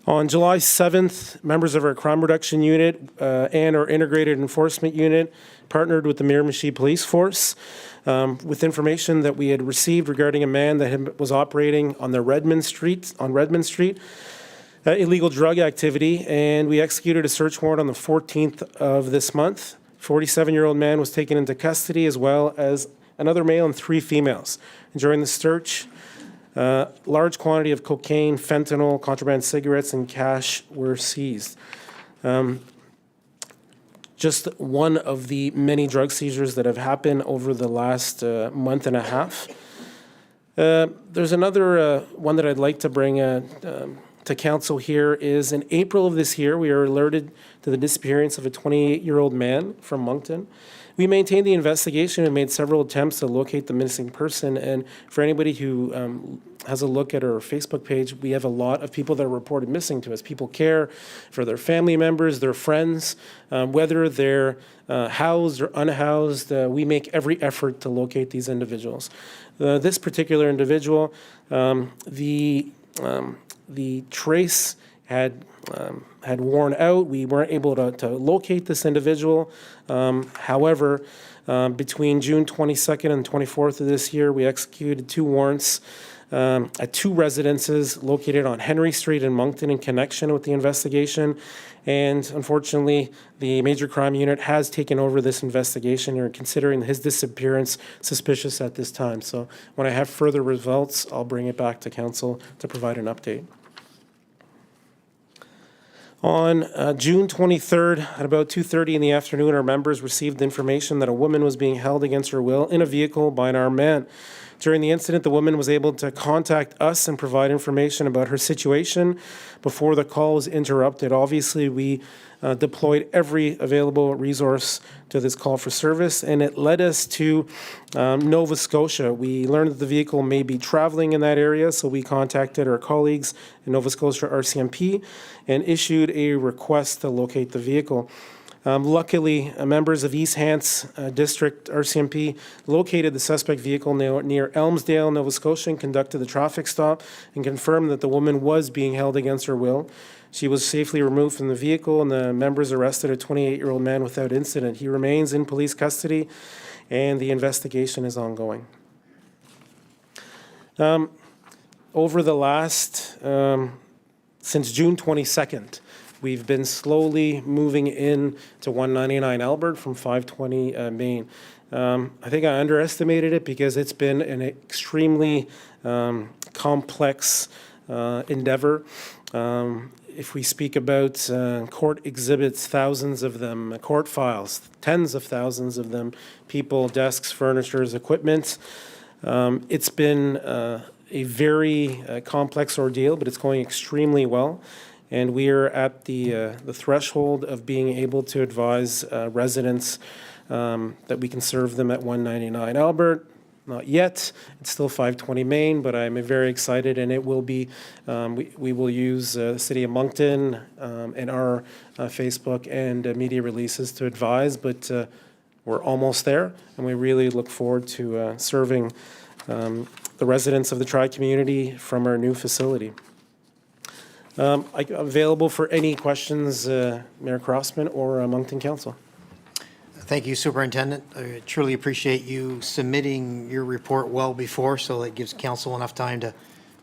On July 7th, members of our crime reduction unit and our integrated enforcement unit partnered with the Miramichi Police Force with information that we had received regarding a man that was operating on Redmond Street. illegal drug activity, and we executed a search warrant on the 14th of this month. 47-year-old man was taken into custody, as well as another male and 3 females. And during the search, large quantity of cocaine, fentanyl, contraband cigarettes, and cash were seized. Just one of the many drug seizures that have happened over the last month and a half. There's another one that I'd like to bring to council here is in April of this year, we are alerted to the disappearance of a 28-year-old man from Moncton. We maintained the investigation and made several attempts to locate the missing person. And for anybody who has a look at our Facebook page, we have a lot of people that are reported missing to us. People care for their family members, their friends, whether they're housed or unhoused. We make every effort to locate these individuals. This particular individual, the trace had worn out. We weren't able to locate this individual. However, between June 22nd and 24th of this year, we executed 2 warrants at 2 residences located on Henry Street in Moncton in connection with the investigation. And unfortunately, the Major Crime Unit has taken over this investigation and are considering his disappearance suspicious at this time. So when I have further results, I'll bring it back to council to provide an update. On June 23rd, at about 2:30 in the afternoon, our members received information that a woman was being held against her will in a vehicle by an armed man. During the incident, the woman was able to contact us and provide information about her situation before the call was interrupted. Obviously, we deployed every available resource to this call for service, and it led us to Nova Scotia. We learned that the vehicle may be traveling in that area, so we contacted our colleagues in Nova Scotia RCMP and issued a request to locate the vehicle. Luckily, members of East Hants District RCMP located the suspect vehicle near Elmsdale, Nova Scotia, and conducted the traffic stop and confirmed that the woman was being held against her will. She was safely removed from the vehicle, and the members arrested a 28-year-old man without incident. He remains in police custody, and the investigation is ongoing. Over the last, since June 22nd, we've been slowly moving in to 199 Albert from 520 Main. I think I underestimated it because it's been an extremely complex endeavor. If we speak about court exhibits, thousands of them, court files, tens of thousands of them, people, desks, furnitures, equipment. It's been a very complex ordeal, but it's going extremely well. And we are at the threshold of being able to advise residents that we can serve them at 199 Albert. Not yet. It's still 520 Main, but I'm very excited, and it will be. We will use the City of Moncton and our Facebook and media releases to advise, but we're almost there, and we really look forward to serving the residents of the tri-community from our new facility. I'm available for any questions, Mayor Crossman or Moncton Council. Thank you, Superintendent. I truly appreciate you submitting your report well before, so it gives council enough time to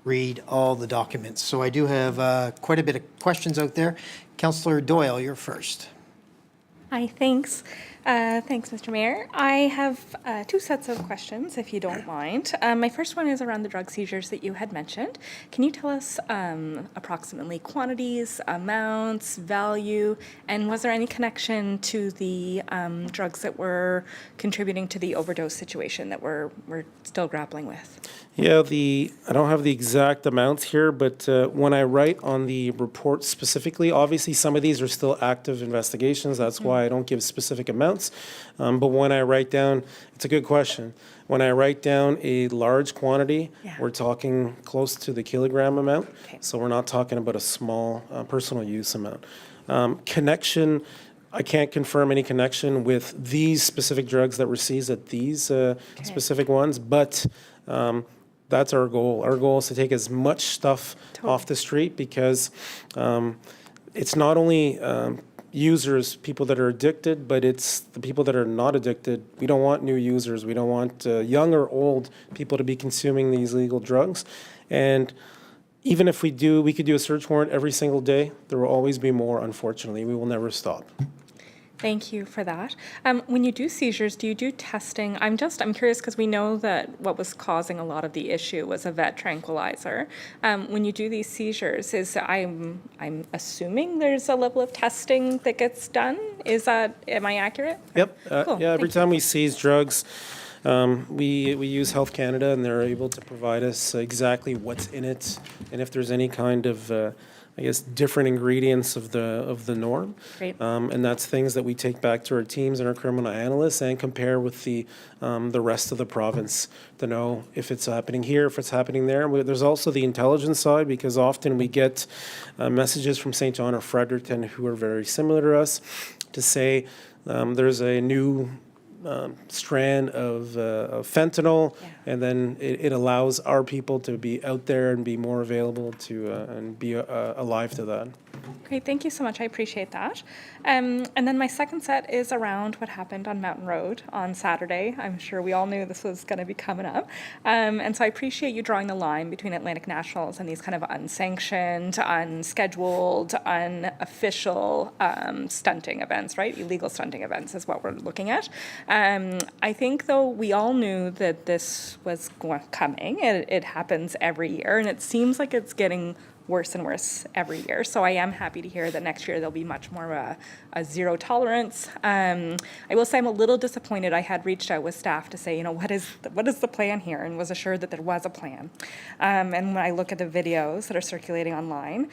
read all the documents. So I do have quite a bit of questions out there. Councillor Doyle, you're first. Hi, thanks. Thanks, Mr. Mayor. I have 2 sets of questions, if you don't mind. My first one is around the drug seizures that you had mentioned. Can you tell us approximately quantities, amounts, value, and was there any connection to the drugs that were contributing to the overdose situation that we're still grappling with? Yeah, I don't have the exact amounts here, but when I write on the report specifically, obviously some of these are still active investigations. That's why I don't give specific amounts. But when I write down, it's a good question. When I write down a large quantity, we're talking close to the kilogram amount. Okay. So we're not talking about a small personal use amount. Connection, I can't confirm any connection with these specific drugs that were seized at these specific ones, but that's our goal. Our goal is to take as much stuff off the street because it's not only users, people that are addicted, but it's the people that are not addicted. We don't want new users. We don't want young or old people to be consuming these illegal drugs. And even if we could do a search warrant every single day. There will always be more, unfortunately. We will never stop. Thank you for that. When you do seizures, do you do testing? I'm curious because we know that what was causing a lot of the issue was a vet tranquilizer. When you do these seizures, I'm assuming there's a level of testing that gets done. Am I accurate? Yep. Cool. Yeah, every Thank you. time we seize drugs, we use Health Canada, and they're able to provide us exactly what's in it, and if there's any kind of, I guess, different ingredients of the norm. Great. And that's things that we take back to our teams and our criminal analysts and compare with the rest of the province to know if it's happening here, if it's happening there. There's also the intelligence side, because often we get messages from St. John or Fredericton who are very similar to us to say there's a new strand of fentanyl, and then it allows our people to be out there and be more available to and be alive to that. Great, thank you so much. I appreciate that. And then my second set is around what happened on Mountain Road on Saturday. I'm sure we all knew this was going to be coming up. And so I appreciate you drawing the line between Atlantic Nationals and these kind of unsanctioned, unscheduled, unofficial stunting events, right? Illegal stunting events is what we're looking at. I think, though, we all knew that this was coming. It happens every year, and it seems like it's getting worse and worse every year. So I am happy to hear that next year there'll be much more a zero tolerance. I will say I'm a little disappointed. I had reached out with staff to say, what is the plan here, and was assured that there was a plan. And when I look at the videos that are circulating online,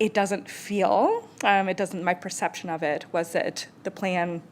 it doesn't feel, my perception of it was that the plan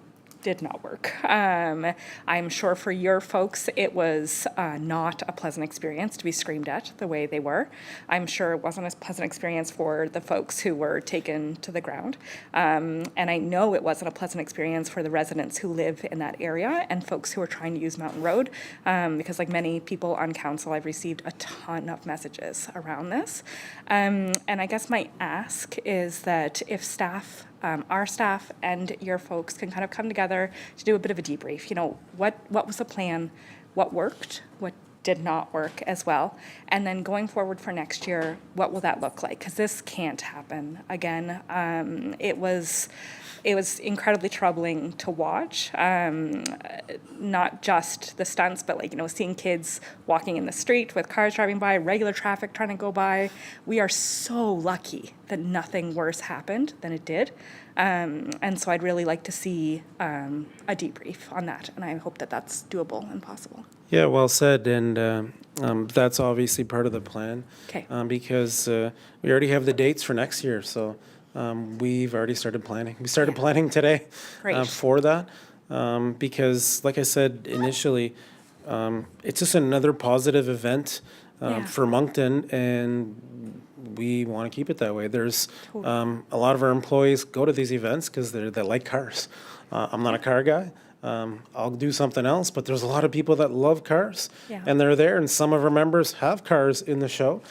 did not work. I'm sure for your folks, it was not a pleasant experience to be screamed at the way they were. I'm sure it wasn't a pleasant experience for the folks who were taken to the ground. And I know it wasn't a pleasant experience for the residents who live in that area and folks who are trying to use Mountain Road, because like many people on council, I've received a ton of messages around this. And I guess my ask is that if staff, our staff and your folks can kind of come together to do a bit of a debrief. What was the plan? What worked? What did not work as well? And then going forward for next year, what will that look like? Because this can't happen again. It was incredibly troubling to watch, not just the stunts, but seeing kids walking in the street with cars driving by, regular traffic trying to go by. We are so lucky that nothing worse happened than it did. And so I'd really like to see a debrief on that, and I hope that that's doable and possible. Yeah, well said, and that's obviously part of the plan. Okay. Because we already have the dates for next year, so we've already started planning. We started planning today Great. for that, because, like I said initially, it's just another positive event for Moncton, and we want to keep it that way. There's a lot of our employees go to these events because they like cars. I'm not a car guy. I'll do something else, but there's a lot of people that love cars, and they're there, and some of our members have cars in the show.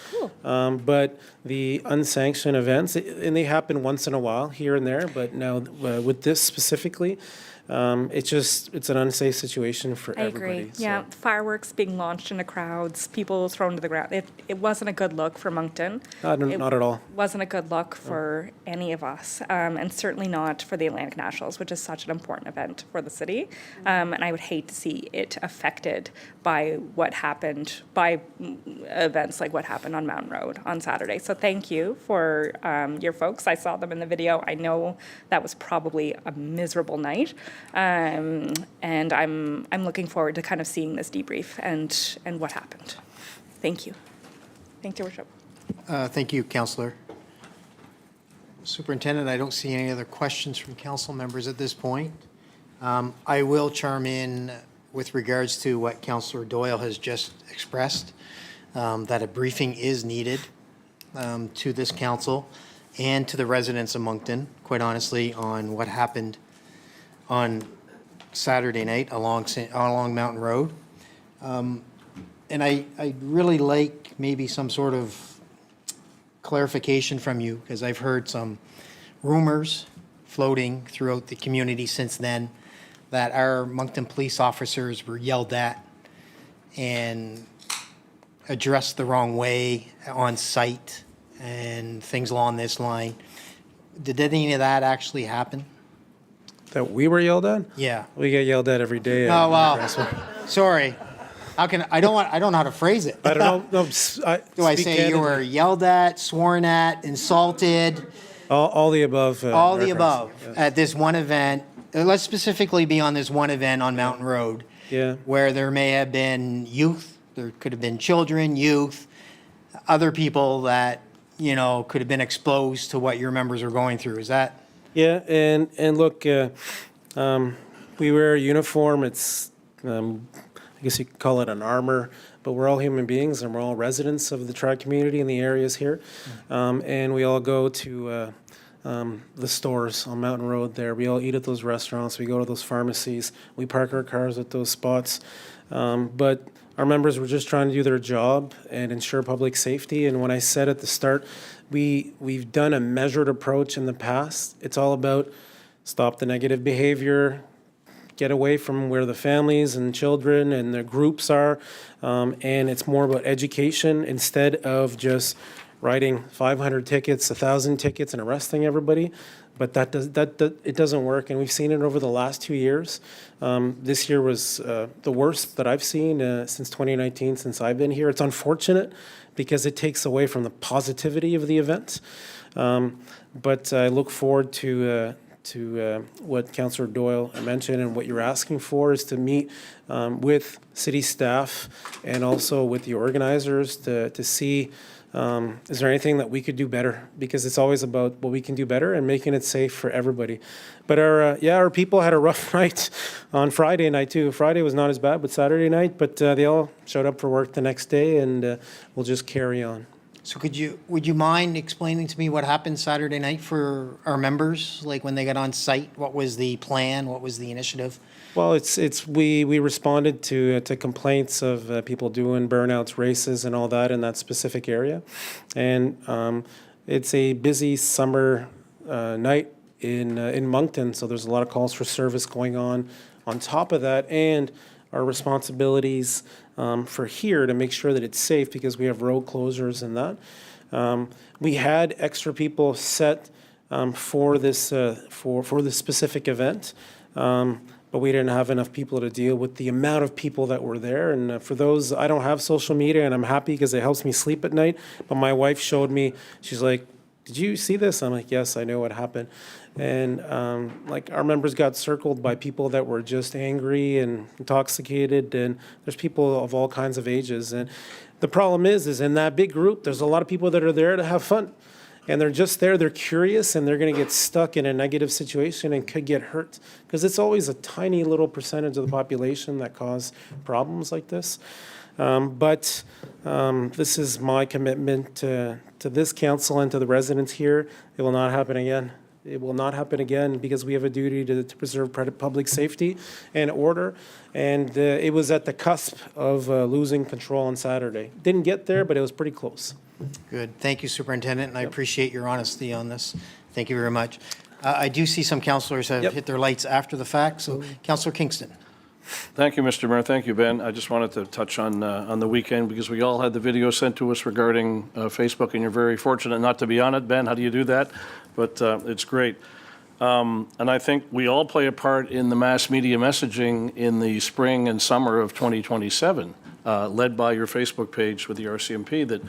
But the unsanctioned events, and they happen once in a while here and there, but now with this specifically, it's an unsafe situation for I everybody. agree. Yeah, fireworks being launched into crowds, people thrown to the ground. It wasn't a good look for Moncton. Not at all. Wasn't a good look for any of us, and certainly not for the Atlantic Nationals, which is such an important event for the city. And I would hate to see it affected by what happened, by events like what happened on Mountain Road on Saturday. So thank you for your folks. I saw them in the video. I know that was probably a miserable night. And I'm looking forward to kind of seeing this debrief and what happened. Thank you. Thank you, Worship. Thank you, Councillor. Superintendent, I don't see any other questions from council members at this point. I will chime in with regards to what Councillor Doyle has just expressed, that a briefing is needed to this council and to the residents of Moncton, quite honestly, on what happened on Saturday night along Mountain Road. And I'd really like maybe some sort of clarification from you, because I've heard some rumors floating throughout the community since then that our Moncton police officers were yelled at and addressed the wrong way on site and things along this line. Did any of that actually happen? That we were yelled at? Yeah. We get yelled at every day. Oh, wow. Sorry. How can, I don't know how to phrase it. I don't know. No, Do I speak say you candidly. were yelled at, sworn at, insulted? All the above. All the Mayor above Crossan, at this one event. Let's specifically be on this one event on Mountain Road Yeah. where there may have been youth, there could have been children, youth, other people that, you know, could have been exposed to what your members are going through. Is that? Yeah, and look, we wear a uniform. It's, I guess you could call it an armor, but we're all human beings and we're all residents of the tri community in the areas here. And we all go to the stores on Mountain Road there. We all eat at those restaurants. We go to those pharmacies. We park our cars at those spots. But our members were just trying to do their job and ensure public safety. And when I said at the start, we've done a measured approach in the past. It's all about stop the negative behavior, get away from where the families and children and the groups are. And it's more about education instead of just writing 500 tickets, 1,000 tickets and arresting everybody. But it doesn't work, and we've seen it over the last 2 years. This year was the worst that I've seen since 2019, since I've been here. It's unfortunate because it takes away from the positivity of the event. But I look forward to what Councillor Doyle mentioned, and what you're asking for is to meet with city staff and also with the organizers to see is there anything that we could do better? Because it's always about what we can do better and making it safe for everybody. But our people had a rough night on Friday night too. Friday was not as bad, but Saturday night. But they all showed up for work the next day, and we'll just carry on. So would you mind explaining to me what happened Saturday night for our members? Like when they got on site, what was the plan? What was the initiative? Well, we responded to complaints of people doing burnouts, races, and all that in that specific area, and it's a busy summer night in Moncton, so there's a lot of calls for service going on. On top of that, and our responsibilities for here to make sure that it's safe because we have road closures and that. We had extra people set for this for this specific event. But we didn't have enough people to deal with the amount of people that were there. And for those, I don't have social media, and I'm happy because it helps me sleep at night. But my wife showed me, she's like, "Did you see this?" I'm like, "Yes, I know what happened." And like our members got circled by people that were just angry and intoxicated, and there's people of all kinds of ages. And the problem is in that big group, there's a lot of people that are there to have fun. And they're just there, they're curious, and they're going to get stuck in a negative situation and could get hurt. Because it's always a tiny little percentage of the population that cause problems like this. But this is my commitment to this council and to the residents here. It will not happen again. It will not happen again because we have a duty to preserve public safety and order. And it was at the cusp of losing control on Saturday. Didn't get there, but it was pretty close. Good. Thank you, Superintendent, and I appreciate your honesty on this. Thank you very much. I do see some councillors have hit their lights after the fact, so Councillor Kingston. Thank you, Mr. Mayor. Thank you, Ben. I just wanted to touch on the weekend because we all had the video sent to us regarding Facebook, and you're very fortunate not to be on it. Ben, how do you do that? But it's great. And I think we all play a part in the mass media messaging in the spring and summer of 2027, led by your Facebook page with the RCMP, that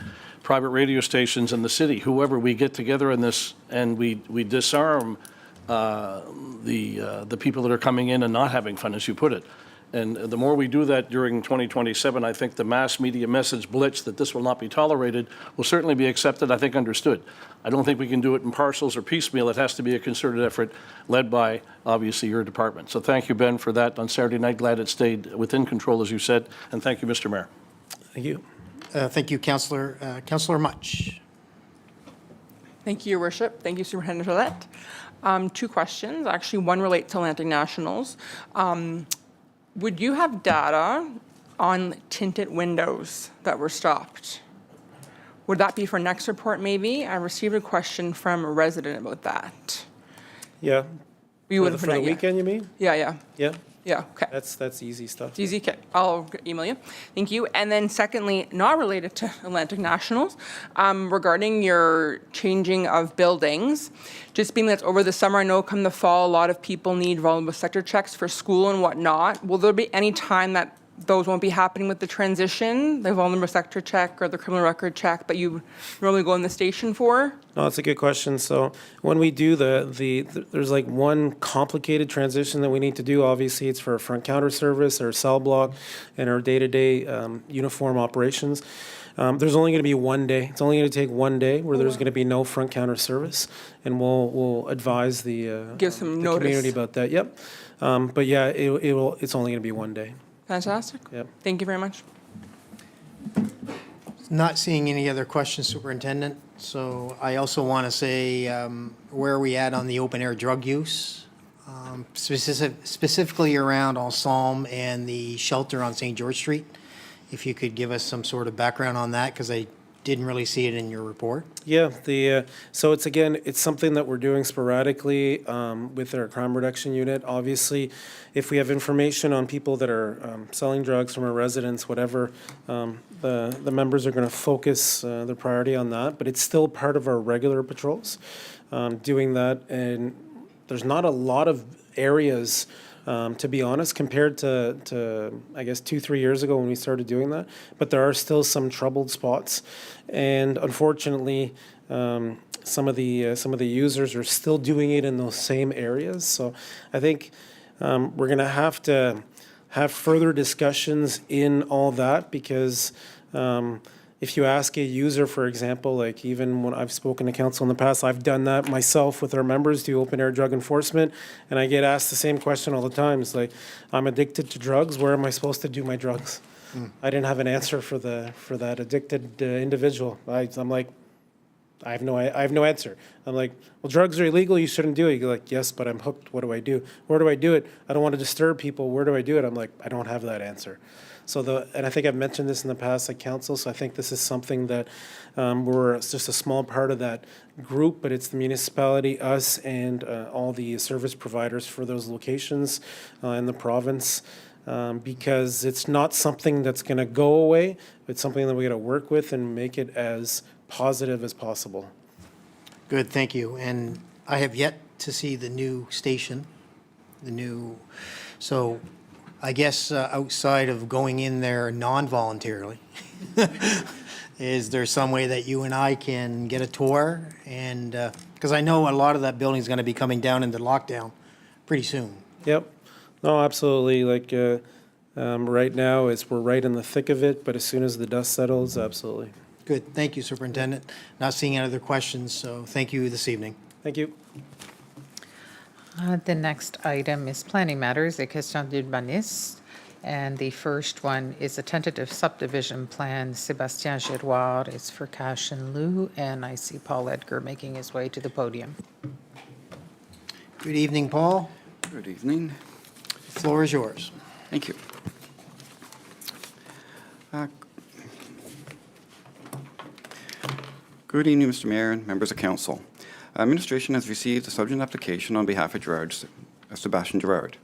private radio stations in the city, whoever, we get together in this and we disarm the people that are coming in and not having fun, as you put it. And the more we do that during 2027, I think the mass media message blitz that this will not be tolerated will certainly be accepted, I think understood. I don't think we can do it in parcels or piecemeal. It has to be a concerted effort led by, obviously, your department. So thank you, Ben, for that on Saturday night. Glad it stayed within control, as you said. And thank you, Mr. Mayor. Thank you. Thank you, Councillor. Councillor Much. Thank you, Your Worship. Thank you, Superintendent Gillette. 2 questions. Actually, one relates to Atlantic Nationals. Would you have data on tinted windows that were stopped? Would that be for next report, maybe? I received a question from a resident about that. Yeah. You For wouldn't the put it, yeah. weekend, you mean? Yeah, yeah. Yeah. Yeah, okay. That's easy stuff. It's easy, okay. I'll email you. Thank you. And then secondly, not related to Atlantic Nationals, regarding your changing of buildings, just being that over the summer, I know come the fall, a lot of people need vulnerable sector checks for school and whatnot. Will there be any time that those won't be happening with the transition, the vulnerable sector check or the criminal record check, but you normally go in the station for? No, it's a good question. So when we do there's like one complicated transition that we need to do. Obviously, it's for our front counter service, our cell block, and our day-to-day uniform operations. There's only going to be one day. It's only going to take one day where there's going to be no front counter service, and we'll advise the Give some the notice. community about that. Yep. But yeah, it's only going to be one day. Fantastic. Yep. Thank you very much. Not seeing any other questions, Superintendent. So I also want to say, where are we at on the open-air drug use? Specifically around Ensemble and the shelter on St. George Street? If you could give us some sort of background on that, because I didn't really see it in your report. Yeah, so it's something that we're doing sporadically with our crime reduction unit. Obviously, if we have information on people that are selling drugs from our residents, whatever, the members are going to focus their priority on that. But it's still part of our regular patrols, doing that. And there's not a lot of areas, to be honest, compared to I guess 2-3 years ago when we started doing that. But there are still some troubled spots, and unfortunately, some of the users are still doing it in those same areas. So I think we're going to have further discussions in all that, because if you ask a user, for example, like even when I've spoken to council in the past, I've done that myself with our members, do open air drug enforcement, and I get asked the same question all the time. It's like, I'm addicted to drugs, where am I supposed to do my drugs? I didn't have an answer for that addicted individual. I'm like, I have no answer. I'm like, well, drugs are illegal, you shouldn't do it. You're like, yes, but I'm hooked, what do I do? Where do I do it? I don't want to disturb people, where do I do it? I'm like, I don't have that answer. And I think I've mentioned this in the past at council, so I think this is something that we're just a small part of that group, but it's the municipality, us, and all the service providers for those locations in the province, because it's not something that's going to go away. It's something that we got to work with and make it as positive as possible. Good, thank you. And I have yet to see the new station, so I guess outside of going in there non-voluntarily, is there some way that you and I can get a tour? And, because I know a lot of that building is going to be coming down into lockdown pretty soon. Yep. No, absolutely. Like right now, we're right in the thick of it, but as soon as the dust settles, absolutely. Good, thank you, Superintendent. Not seeing any other questions, so thank you this evening. Thank you. The next item is planning matters, a question d'urbanisme. And the first one is a tentative subdivision plan. Sébastien Giroir is for cash in lieu, and I see Paul Edgar making his way to the podium. Good evening, Paul. Good evening. The floor is yours. Thank you. Good evening, Mr. Mayor and members of council. Administration has received a subject application on behalf of Sébastien Girard.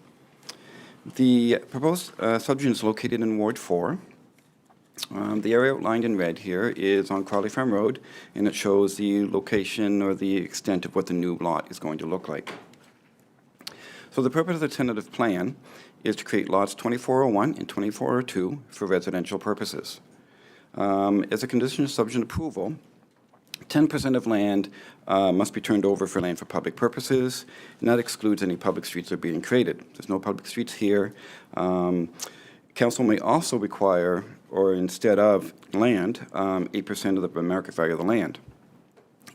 The proposed subdivision is located in Ward 4. The area outlined in red here is on Crawley Farm Road, and it shows the location or the extent of what the new lot is going to look like. So the purpose of the tentative plan is to create lots 2401 and 2402 for residential purposes. As a condition of subdivision approval, 10% of land must be turned over for land for public purposes, and that excludes any public streets that are being created. There's no public streets here. Council may also require, or instead of land, 8% of the market value of the land.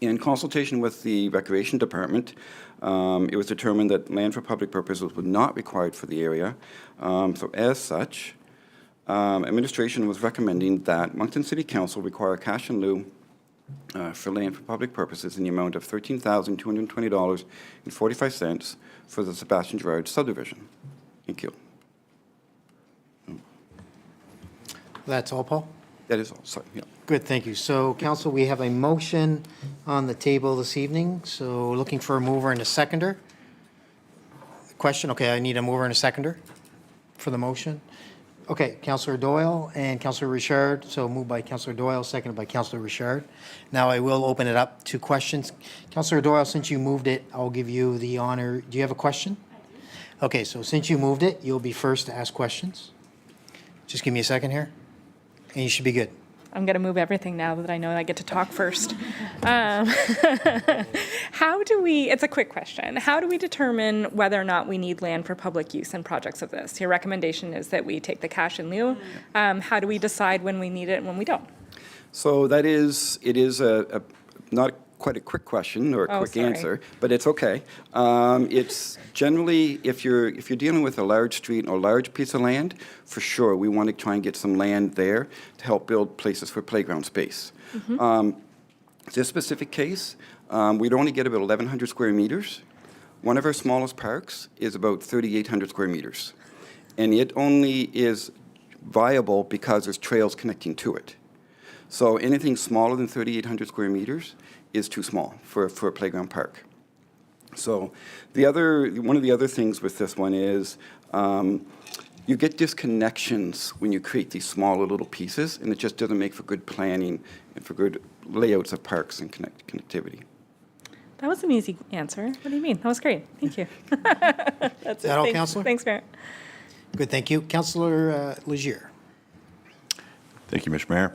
In consultation with the Recreation Department, it was determined that land for public purposes was not required for the area. So as such, administration was recommending that Moncton City Council require cash in lieu for land for public purposes in the amount of $13,220.45 for the Sébastien Girard subdivision. Thank you. That's all, Paul? That is all, sorry, yeah. Good, thank you. So, council, we have a motion on the table this evening, so looking for a mover and a seconder. Question, okay, I need a mover and a seconder. for the motion? Okay, Councillor Doyle and Councillor Richard, so moved by Councillor Doyle, seconded by Councillor Richard. Now I will open it up to questions. Councillor Doyle, since you moved it, I'll give you the honor. Do you have a question? Okay, so since you moved it, you'll be first to ask questions. Just give me a second here, and you should be good. I'm going to move everything now that I know I get to talk first. It's a quick question. How do we determine whether or not we need land for public use in projects of this? Your recommendation is that we take the cash in lieu. How do we decide when we need it and when we don't? So it is a not quite a quick question or a quick sorry. answer, but it's okay. It's generally, if you're dealing with a large street or a large piece of land, for sure, we want to try and get some land there to help build places for playground space. This specific case, we'd only get about 1,100 square meters. One of our smallest parks is about 3,800 square meters. And it only is viable because there's trails connecting to it. So anything smaller than 3,800 square meters is too small for a playground park. So one of the other things with this one is you get disconnections when you create these smaller little pieces, and it just doesn't make for good planning and for good layouts of parks and connectivity. That was an easy answer. What do you mean? That was great. Thank you. That's Is that all, Councillor? Thanks, Mayor. Good, thank you. Councillor Legier. Thank you, Mr. Mayor.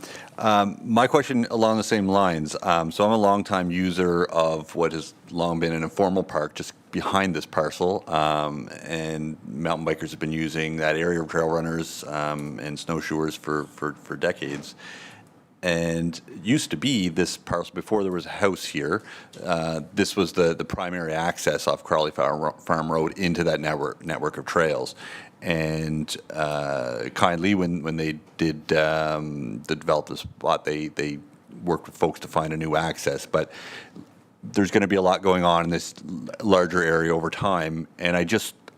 My question along the same lines. So I'm a longtime user of what has long been an informal park just behind this parcel, and mountain bikers have been using that area, trail runners and snowshoers for decades. And it used to be this parcel, before there was a house here, this was the primary access off Crowley Farm Road into that network of trails. And kindly, when they did develop the spot, they worked with folks to find a new access. But there's going to be a lot going on in this larger area over time, and I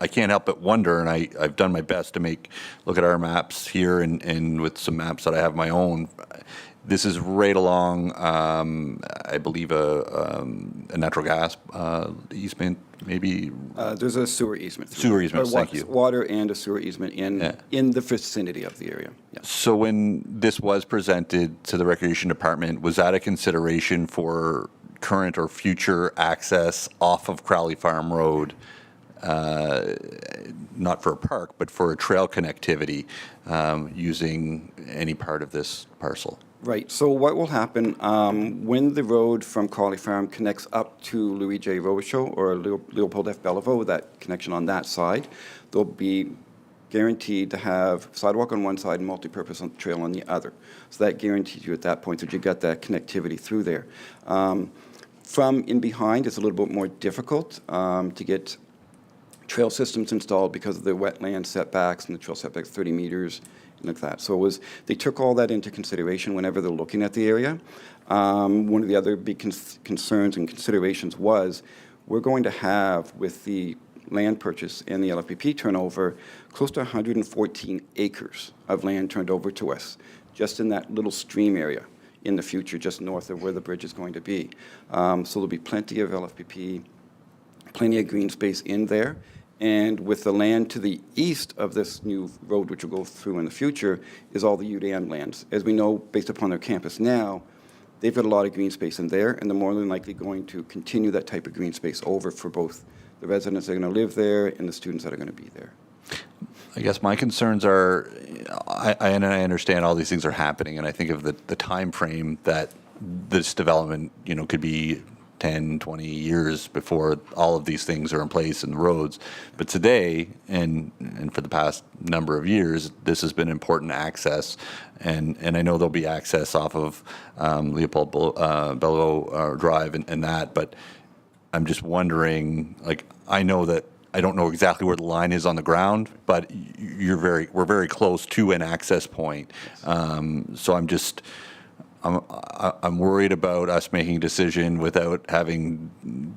can't help but wonder, and I've done my best to look at our maps here and with some maps that I have of my own. This is right along, I believe, a natural gas easement, maybe. There's a sewer easement. Sewer easement, thank you. Water and a sewer easement in the vicinity of the area. Yeah. So when this was presented to the Recreation Department, was that a consideration for current or future access off of Crowley Farm Road? Not for a park, but for a trail connectivity using any part of this parcel? Right. So what will happen when the road from Crowley Farm connects up to Louis J. Robichaud or Leopold F. Bellevaux, that connection on that side, they'll be guaranteed to have sidewalk on one side and multipurpose trail on the other. So that guarantees you at that point that you got that connectivity through there. From in behind, it's a little bit more difficult to get trail systems installed because of the wetland setbacks and the trail setbacks 30 meters. Like that. So they took all that into consideration whenever they're looking at the area. One of the other big concerns and considerations was we're going to have, with the land purchase and the LFPP turnover, close to 114 acres of land turned over to us, just in that little stream area in the future, just north of where the bridge is going to be. So there'll be plenty of LFPP, plenty of green space in there. And with the land to the east of this new road, which will go through in the future, is all the UDM lands. As we know, based upon their campus now, they've got a lot of green space in there, and they're more than likely going to continue that type of green space over for both the residents that are going to live there and the students that are going to be there. I guess my concerns are, I understand all these things are happening, and I think of the time frame that this development, could be 10, 20 years before all of these things are in place in the roads. But today, and for the past number of years, this has been important access. And I know there'll be access off of Leopold Bellevaux Drive and that, but I'm just wondering, I know that I don't know exactly where the line is on the ground, but we're very close to an access point. So I'm worried about us making a decision without having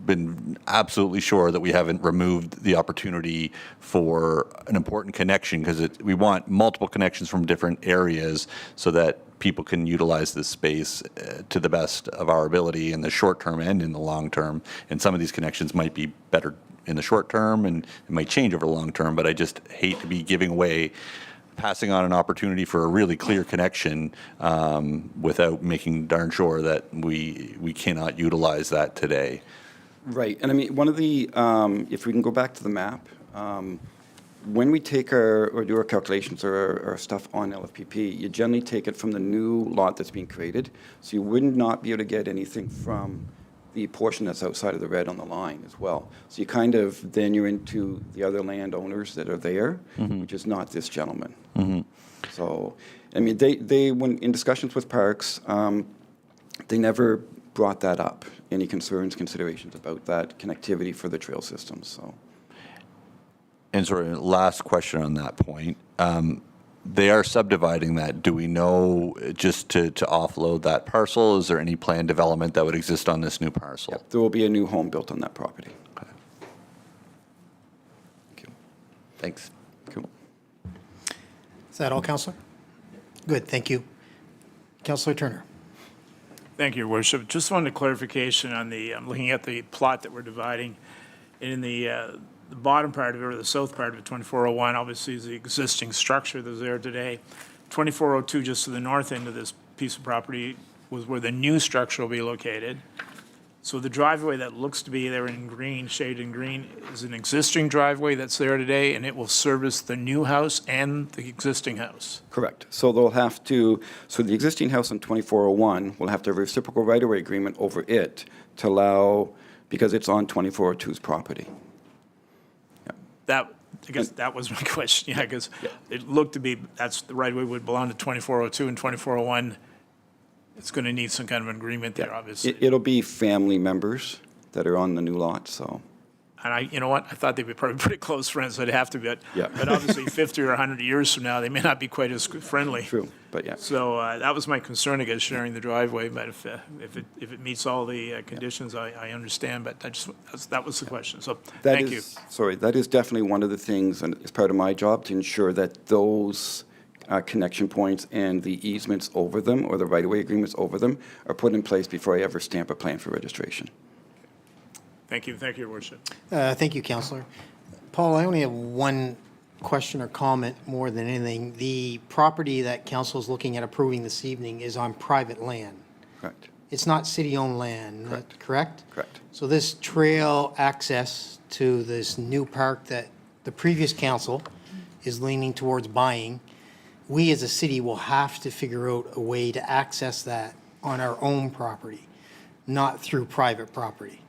been absolutely sure that we haven't removed the opportunity for an important connection, because we want multiple connections from different areas so that people can utilize this space to the best of our ability in the short term and in the long term. And some of these connections might be better in the short term, and it might change over the long term, but I just hate to be giving away, passing on an opportunity for a really clear connection without making darn sure that we cannot utilize that today. Right, and I mean, one of the, if we can go back to the map, when we take or do our calculations or our stuff on LFPP, you generally take it from the new lot that's being created, so you would not be able to get anything from the portion that's outside of the red on the line as well. So you kind of, then you're into the other landowners that are there, which is not this gentleman. So, I mean, they when in discussions with Parks, they never brought that up, any concerns, considerations about that connectivity for the trail systems, so. And sort of last question on that point. They are subdividing that. Do we know, just to offload that parcel, is there any planned development that would exist on this new parcel? Yep, there will be a new home built on that property. Okay. Thank you. Thanks. Cool. Is that all, Councillor? Good, thank you. Councillor Turner. Thank you, Your Worship. Just wanted clarification on I'm looking at the plot that we're dividing. In the bottom part of it, or the south part of it, 2401, obviously is the existing structure that's there today. 2402, just to the north end of this piece of property, was where the new structure will be located. So the driveway that looks to be there in green, shaded in green, is an existing driveway that's there today, and it will service the new house and the existing house. Correct. So they'll have to, so the existing house on 2401 will have to have a reciprocal right-of-way agreement over it to allow, because it's on 2402's property. I guess that was my question, yeah, because it looked to be, that's the right way would belong to 2402 and 2401. It's going to need some kind of an agreement there, obviously. It'll be family members that are on the new lot, so. And you know what, I thought they'd be probably pretty close friends, so it'd have to be, Yeah. but obviously 50 or 100 years from now, they may not be quite as friendly. True, but yeah. So that was my concern, I guess, sharing the driveway, but if it meets all the conditions, I understand, but that was the question, so thank you. Sorry, that is definitely one of the things, and it's part of my job to ensure that those connection points and the easements over them, or the right-of-way agreements over them, are put in place before I ever stamp a plan for registration. Thank you, Your Worship. Thank you, Councillor. Paul, I only have one question or comment more than anything. The property that council is looking at approving this evening is on private land. Correct. It's not city-owned land, correct? Correct. So this trail access to this new park that the previous council is leaning towards buying, we as a city will have to figure out a way to access that on our own property, not through private property.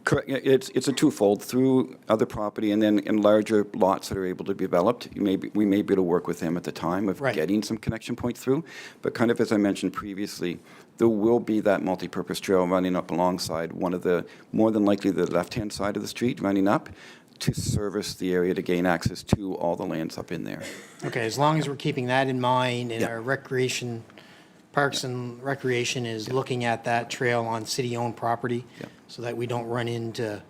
Correct. It's a twofold, through other property and then in larger lots that are able to be developed. We may be able to work with them at the time of getting some connection point through. But kind of as I mentioned previously, there will be that multi-purpose trail running up alongside one of the, more than likely the left-hand side of the street running up to service the area to gain access to all the lands up in there. Okay, as long as we're keeping that in mind and Yeah. our recreation, Parks and Recreation is looking at that trail on city-owned property so that we don't run into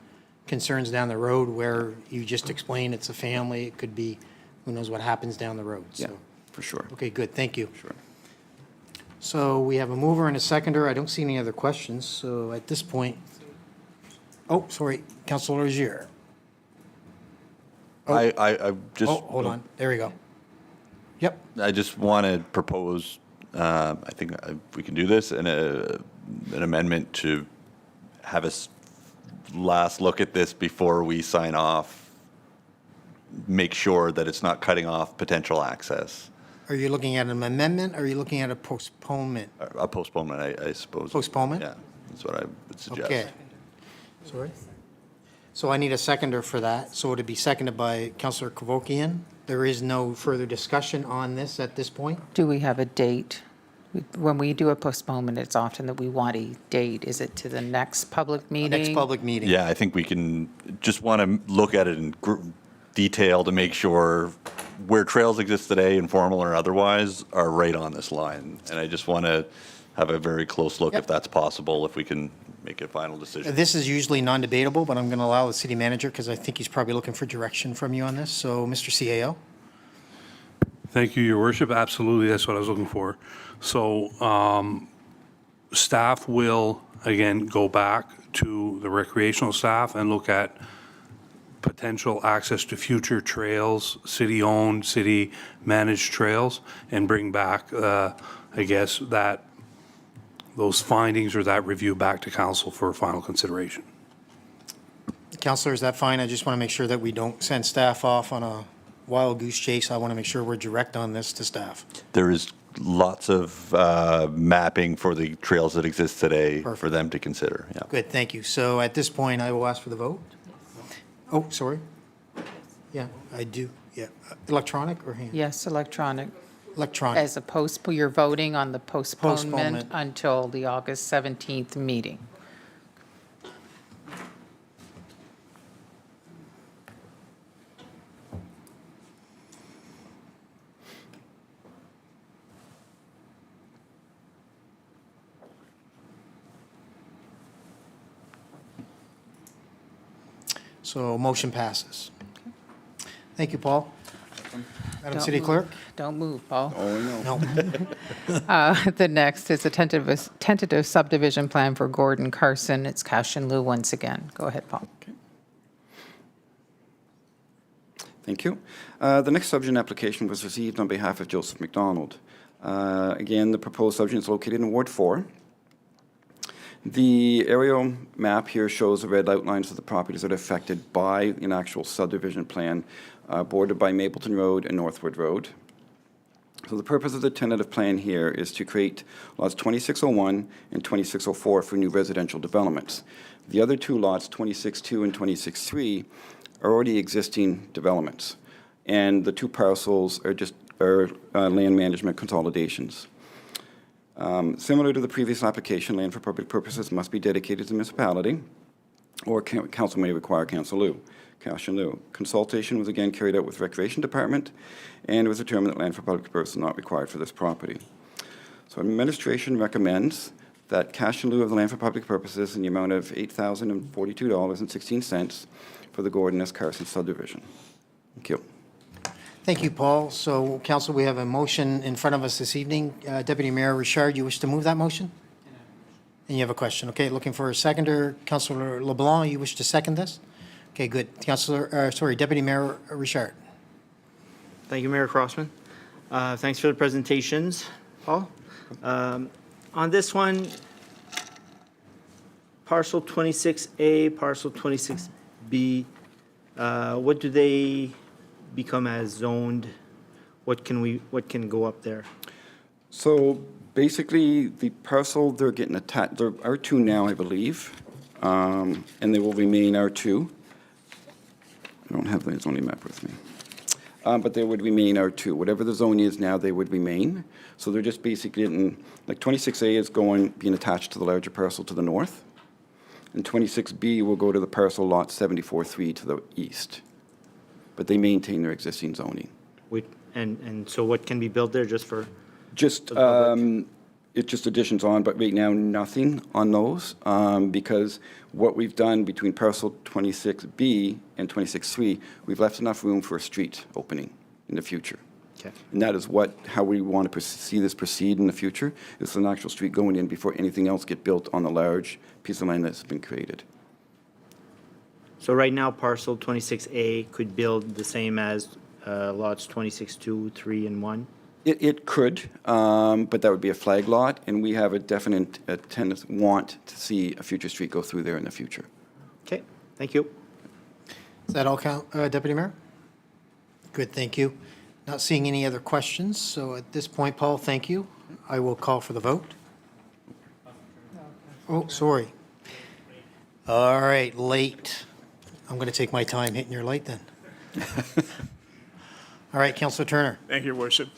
concerns down the road where you just explained it's a family, it could be, who knows what happens down the road. Yeah, So, for sure. okay, good, thank you. Sure. So we have a mover and a seconder. I don't see any other questions, so at this point, oh, sorry, Councilor Rozier. I just. Oh, hold on, there we go. Yep. I just want to propose, I think we can do this, an amendment to have us last look at this before we sign off, make sure that it's not cutting off potential access. Are you looking at an amendment, or are you looking at a postponement? A postponement, I suppose. Postponement? Yeah, that's what I would suggest. Okay. Sorry? So I need a seconder for that. So it'd be seconded by Councillor Kavokian. There is no further discussion on this at this point? Do we have a date? When we do a postponement, it's often that we want a date. Is it to the next public meeting? Next public meeting. Yeah, I think we can, just want to look at it in detail to make sure where trails exist today, informal or otherwise, are right on this line. And I just want to have a very close look, if that's possible, if we can make a final decision. This is usually non-debatable, but I'm going to allow the city manager because I think he's probably looking for direction from you on this. So, Mr. CAO? Thank you, Your Worship. Absolutely, that's what I was looking for. So staff will, again, go back to the recreational staff and look at potential access to future trails, city-owned, city-managed trails, and bring back, I guess, those findings or that review back to council for final consideration. Counselor, is that fine? I just want to make sure that we don't send staff off on a wild goose chase. I want to make sure we're direct on this to staff. There is lots of mapping for the trails that exist today for them to consider. Yeah. Good, thank you. So at this point, I will ask for the vote. Oh, sorry. Yeah, I do. Yeah. Electronic or hand? Yes, electronic. Electronic. As opposed, you're voting on the postponement Postponement. until the August 17th meeting. So motion passes. Thank you, Paul. Madam Don't City move. Clerk? Don't move, Paul. Oh, no. No. The next is a tentative subdivision plan for Gordon Carson. It's cash in lieu once again. Go ahead, Paul. Thank you. The next subdivision application was received on behalf of Joseph McDonald. Again, the proposed subdivision is located in Ward 4. The aerial map here shows the red outlines of the properties that are affected by an actual subdivision plan bordered by Mapleton Road and Northwood Road. So the purpose of the tentative plan here is to create lots 2601 and 2604 for new residential developments. The other two lots, 262 and 263, are already existing developments, and the two parcels are land management consolidations. Similar to the previous application, land for public purposes must be dedicated to the municipality, or council may require cash in lieu. Consultation was again carried out with the Recreation Department, and it was determined that land for public purposes is not required for this property. So administration recommends that cash in lieu of the land for public purposes in the amount of $8,042.16 for the Gordon S. Carson subdivision. Thank you. Thank you, Paul. So, council, we have a motion in front of us this evening. Deputy Mayor Richard, you wish to move that motion? And you have a question. Okay, looking for a seconder. Councilor LeBlanc, you wish to second this? Okay, good. Deputy Mayor Richard. Thank you, Mayor Crossman. Thanks for the presentations, Paul. On this one, parcel 26A, parcel 26B, what do they become as zoned? What can go up there? So basically, the parcel, they're getting attached, they're R2 now, I believe, and they will remain R2. I don't have the zoning map with me. But they would remain R2. Whatever the zone is now, they would remain. So they're just basically getting, like 26A is being attached to the larger parcel to the north, and 26B will go to the parcel lot 74-3 to the east. But they maintain their existing zoning. And so what can be built there just for? Just, it's just additions on, but right now, nothing on those, because what we've done between parcel 26B and 26-3, we've left enough room for a street opening in the future. Okay. And that is how we want to see this proceed in the future, is an actual street going in before anything else get built on the large piece of land that's been created. So right now, parcel 26A could build the same as lots 26-2, 3, and 1? It could, but that would be a flag lot, and we have a definite want to see a future street go through there in the future. Okay, thank you. Is that all, Deputy Mayor? Good, thank you. Not seeing any other questions, so at this point, Paul, thank you. I will call for the vote. Oh, sorry. All right, late. I'm going to take my time hitting your light then. All right, Councilor Turner. Thank you, Your Worship.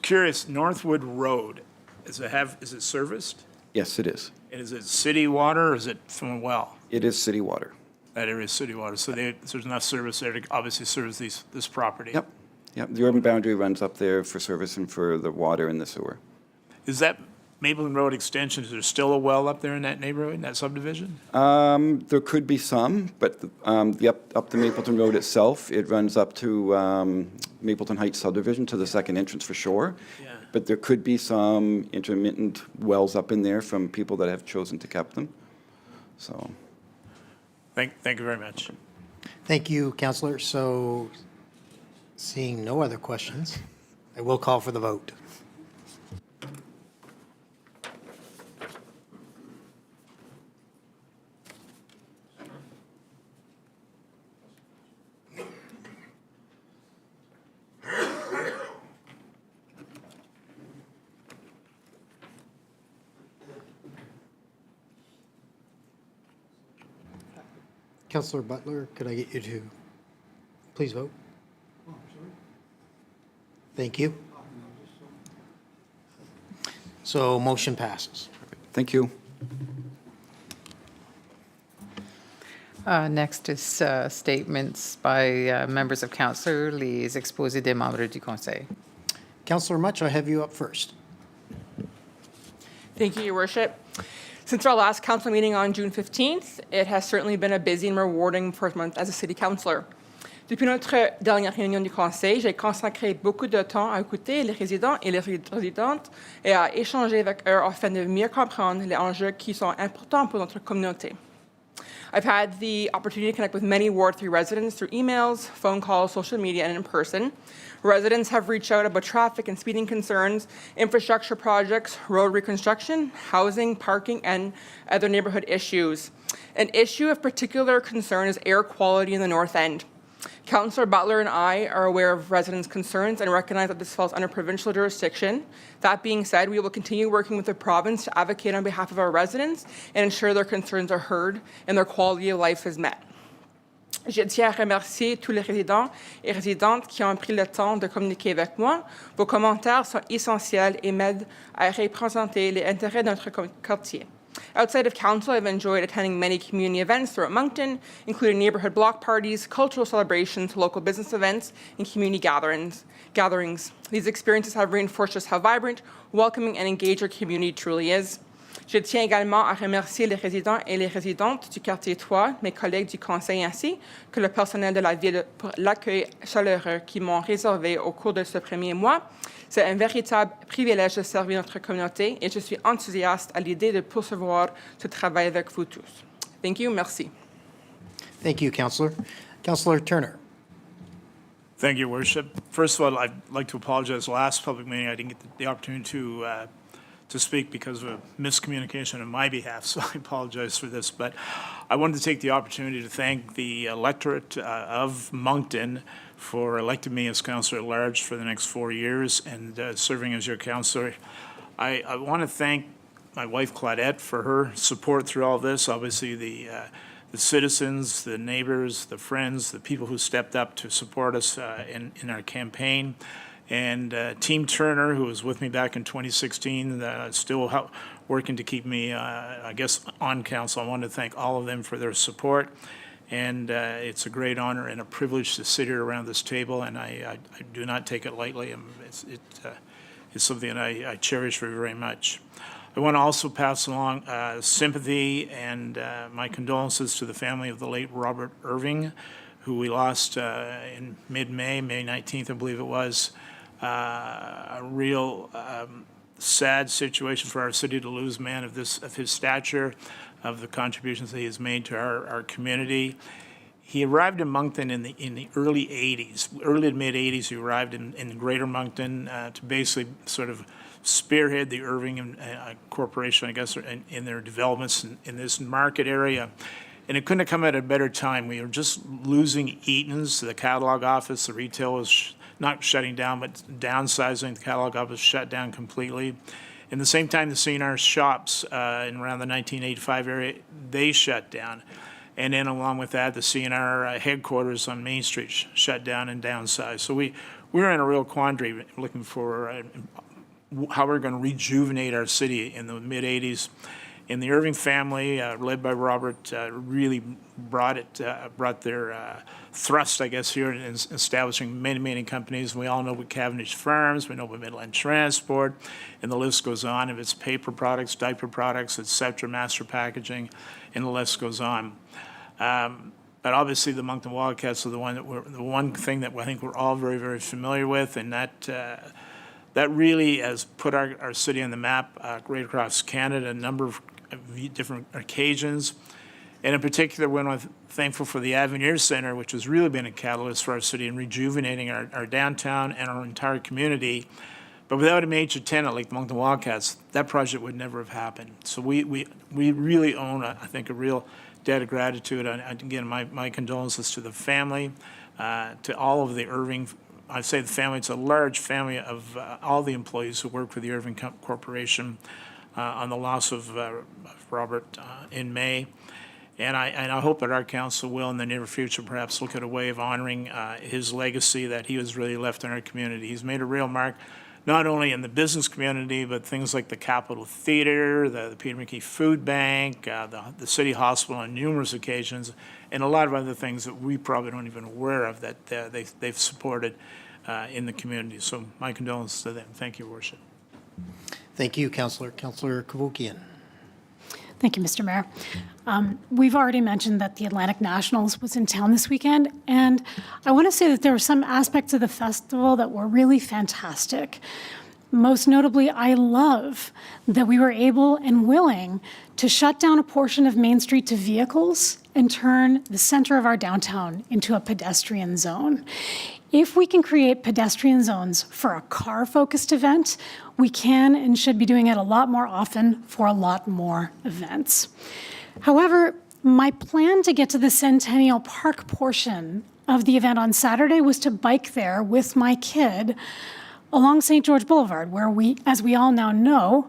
Curious, Northwood Road, is it serviced? Yes, it is. And is it city water or is it from a well? It is city water. That area is city water, so there's enough service there to obviously service this property. Yep. The urban boundary runs up there for service and for the water and the sewer. Is that Mapleton Road extension, is there still a well up there in that neighborhood, in that subdivision? There could be some, but up the Mapleton Road itself, it runs up to Mapleton Heights subdivision to the second entrance for sure. Yeah. But there could be some intermittent wells up in there from people that have chosen to keep them. So. Thank you very much. Thank you, Councillor. So, seeing no other questions, I will call for the vote. Councillor Butler, could I get you to please vote? Thank you. So motion passes. Thank you. Next is statements by members of council, les exposés des membres du conseil. Councillor Mutch, I have you up first. Thank you, Your Worship. Since our last council meeting on June 15th, it has certainly been a busy and rewarding first month as a city councillor. Depuis notre dernière réunion du conseil, j'ai consacré beaucoup de temps à écouter les résidents et les résidentes et à échanger avec eux afin de mieux comprendre les enjeux qui sont importants pour notre communauté. I've had the opportunity to connect with many Ward 3 residents through emails, phone calls, social media, and in person. Residents have reached out about traffic and speeding concerns, infrastructure projects, road reconstruction, housing, parking, and other neighborhood issues. An issue of particular concern is air quality in the North End. Councillor Butler and I are aware of residents' concerns and recognize that this falls under provincial jurisdiction. That being said, we will continue working with the province to advocate on behalf of our residents and ensure their concerns are heard and their quality of life is met. Je tiens à remercier tous les résidents et résidentes qui ont pris le temps de communiquer avec moi. Vos commentaires sont essentiels et m'aident à représenter les intérêts de notre quartier. Outside of council, I've enjoyed attending many community events throughout Moncton, including neighborhood block parties, cultural celebrations, local business events, and community gatherings. These experiences have reinforced just how vibrant, welcoming, and engaged our community truly is. Je tiens également à remercier les résidents et les résidentes du quartier 3, mes collègues du conseil ainsi que le personnel de la ville pour l'accueil chaleureux qu'ils m'ont réservé au cours de ce premier mois. C'est un véritable privilège de servir notre communauté et je suis enthousiaste à l'idée de poursuivre ce travail avec vous tous. Thank you. Merci. Thank you, Councillor. Councillor Turner. Thank you, Worship. First of all, I'd like to apologize. Last public meeting, I didn't get the opportunity to speak because of a miscommunication on my behalf, so I apologize for this. But I wanted to take the opportunity to thank the electorate of Moncton for electing me as councillor at large for the next 4 years and serving as your councillor. I want to thank my wife Claudette for her support through all this. Obviously, the citizens, the neighbors, the friends, the people who stepped up to support us in our campaign. And Team Turner, who was with me back in 2016, still working to keep me, I guess, on council. I want to thank all of them for their support. And it's a great honor and a privilege to sit here around this table, and I do not take it lightly. It's something that I cherish very, very much. I want to also pass along sympathy and my condolences to the family of the late Robert Irving, who we lost in mid-May, May 19th, I believe it was. A real sad situation for our city to lose a man of his stature, of the contributions that he has made to our community. He arrived in Moncton in the early 80s, early to mid 80s. He arrived in Greater Moncton to basically sort of spearhead the Irving Corporation, I guess, in their developments in this market area. And it couldn't have come at a better time. We were just losing Eaton's, the catalog office. The retail was not shutting down, but downsizing. The catalog office shut down completely. In the same time, the CNR shops in around the 1985 area, they shut down. And then along with that, the CNR headquarters on Main Street shut down and downsized. So we were in a real quandary looking for how we're going to rejuvenate our city in the mid-'80s. And the Irving family, led by Robert, really brought their thrust, I guess, here in establishing many, many companies. We all know about Cavendish Farms, we know about Midland Transport, and the list goes on. If it's paper products, diaper products, etc., master packaging, and the list goes on. But obviously, the Moncton Wildcats are the one thing that I think we're all very, very familiar with, and that really has put our city on the map right across Canada, a number of different occasions. And in particular, we're thankful for the Avenir Center, which has really been a catalyst for our city in rejuvenating our downtown and our entire community. But without a major tenant like the Moncton Wildcats, that project would never have happened. So we really own, I think, a real debt of gratitude. And again, my condolences to the family, to all of the Irving. I say the family, it's a large family of all the employees who work for the Irving Corporation on the loss of Robert in May. And I hope that our council will, in the near future, perhaps look at a way of honoring his legacy that he was really left in our community. He's made a real mark, not only in the business community, but things like the Capitol Theater, the Peter McKee Food Bank, the City Hospital on numerous occasions, and a lot of other things that we probably don't even aware of that they've supported in the community. So my condolences to them. Thank you, Worship. Thank you, Councillor. Councillor Kavukian. Thank you, Mr. Mayor. We've already mentioned that the Atlantic Nationals was in town this weekend, and I want to say that there were some aspects of the festival that were really fantastic. Most notably, I love that we were able and willing to shut down a portion of Main Street to vehicles and turn the center of our downtown into a pedestrian zone. If we can create pedestrian zones for a car-focused event, we can and should be doing it a lot more often for a lot more events. However, my plan to get to the Centennial Park portion of the event on Saturday was to bike there with my kid along St. George Boulevard, where we, as we all now know,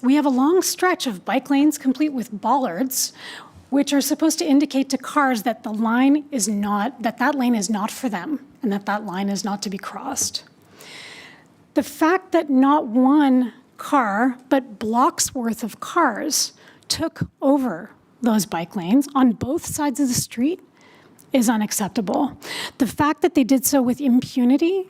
we have a long stretch of bike lanes complete with bollards, which are supposed to indicate to cars that the line is not, that lane is not for them, and that line is not to be crossed. The fact that not one car, but blocks worth of cars took over those bike lanes on both sides of the street is unacceptable. The fact that they did so with impunity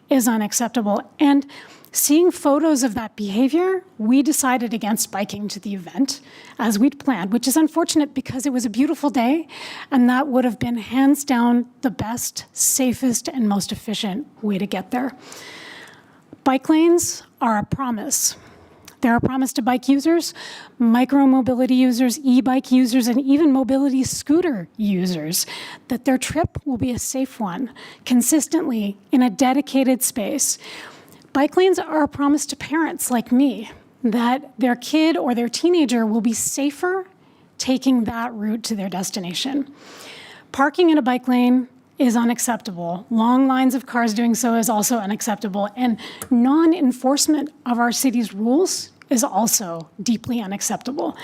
is unacceptable. And seeing photos of that behavior, we decided against biking to the event as we'd planned, which is unfortunate because it was a beautiful day, and that would have been hands down the best, safest, and most efficient way to get there. Bike lanes are a promise. They're a promise to bike users, micro-mobility users, e-bike users, and even mobility scooter users that their trip will be a safe one, consistently in a dedicated space. Bike lanes are a promise to parents like me that their kid or their teenager will be safer taking that route to their destination. Parking in a bike lane is unacceptable. Long lines of cars doing so is also unacceptable. And non-enforcement of our city's rules is also deeply unacceptable.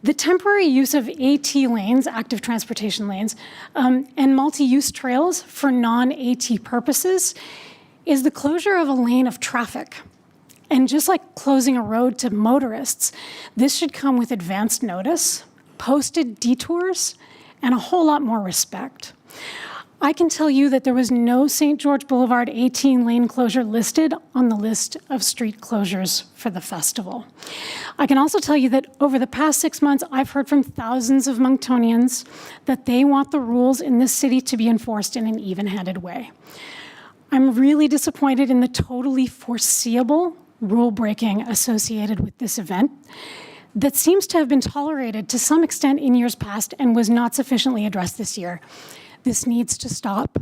The temporary use of AT lanes, active transportation lanes, and multi-use trails for non-AT purposes is the closure of a lane of traffic. And just like closing a road to motorists, this should come with advanced notice, posted detours, and a whole lot more respect. I can tell you that there was no St. George Boulevard 18-lane closure listed on the list of street closures for the festival. I can also tell you that over the past 6 months, I've heard from thousands of Monktonians that they want the rules in this city to be enforced in an even-handed way. I'm really disappointed in the totally foreseeable rule breaking associated with this event that seems to have been tolerated to some extent in years past and was not sufficiently addressed this year. This needs to stop.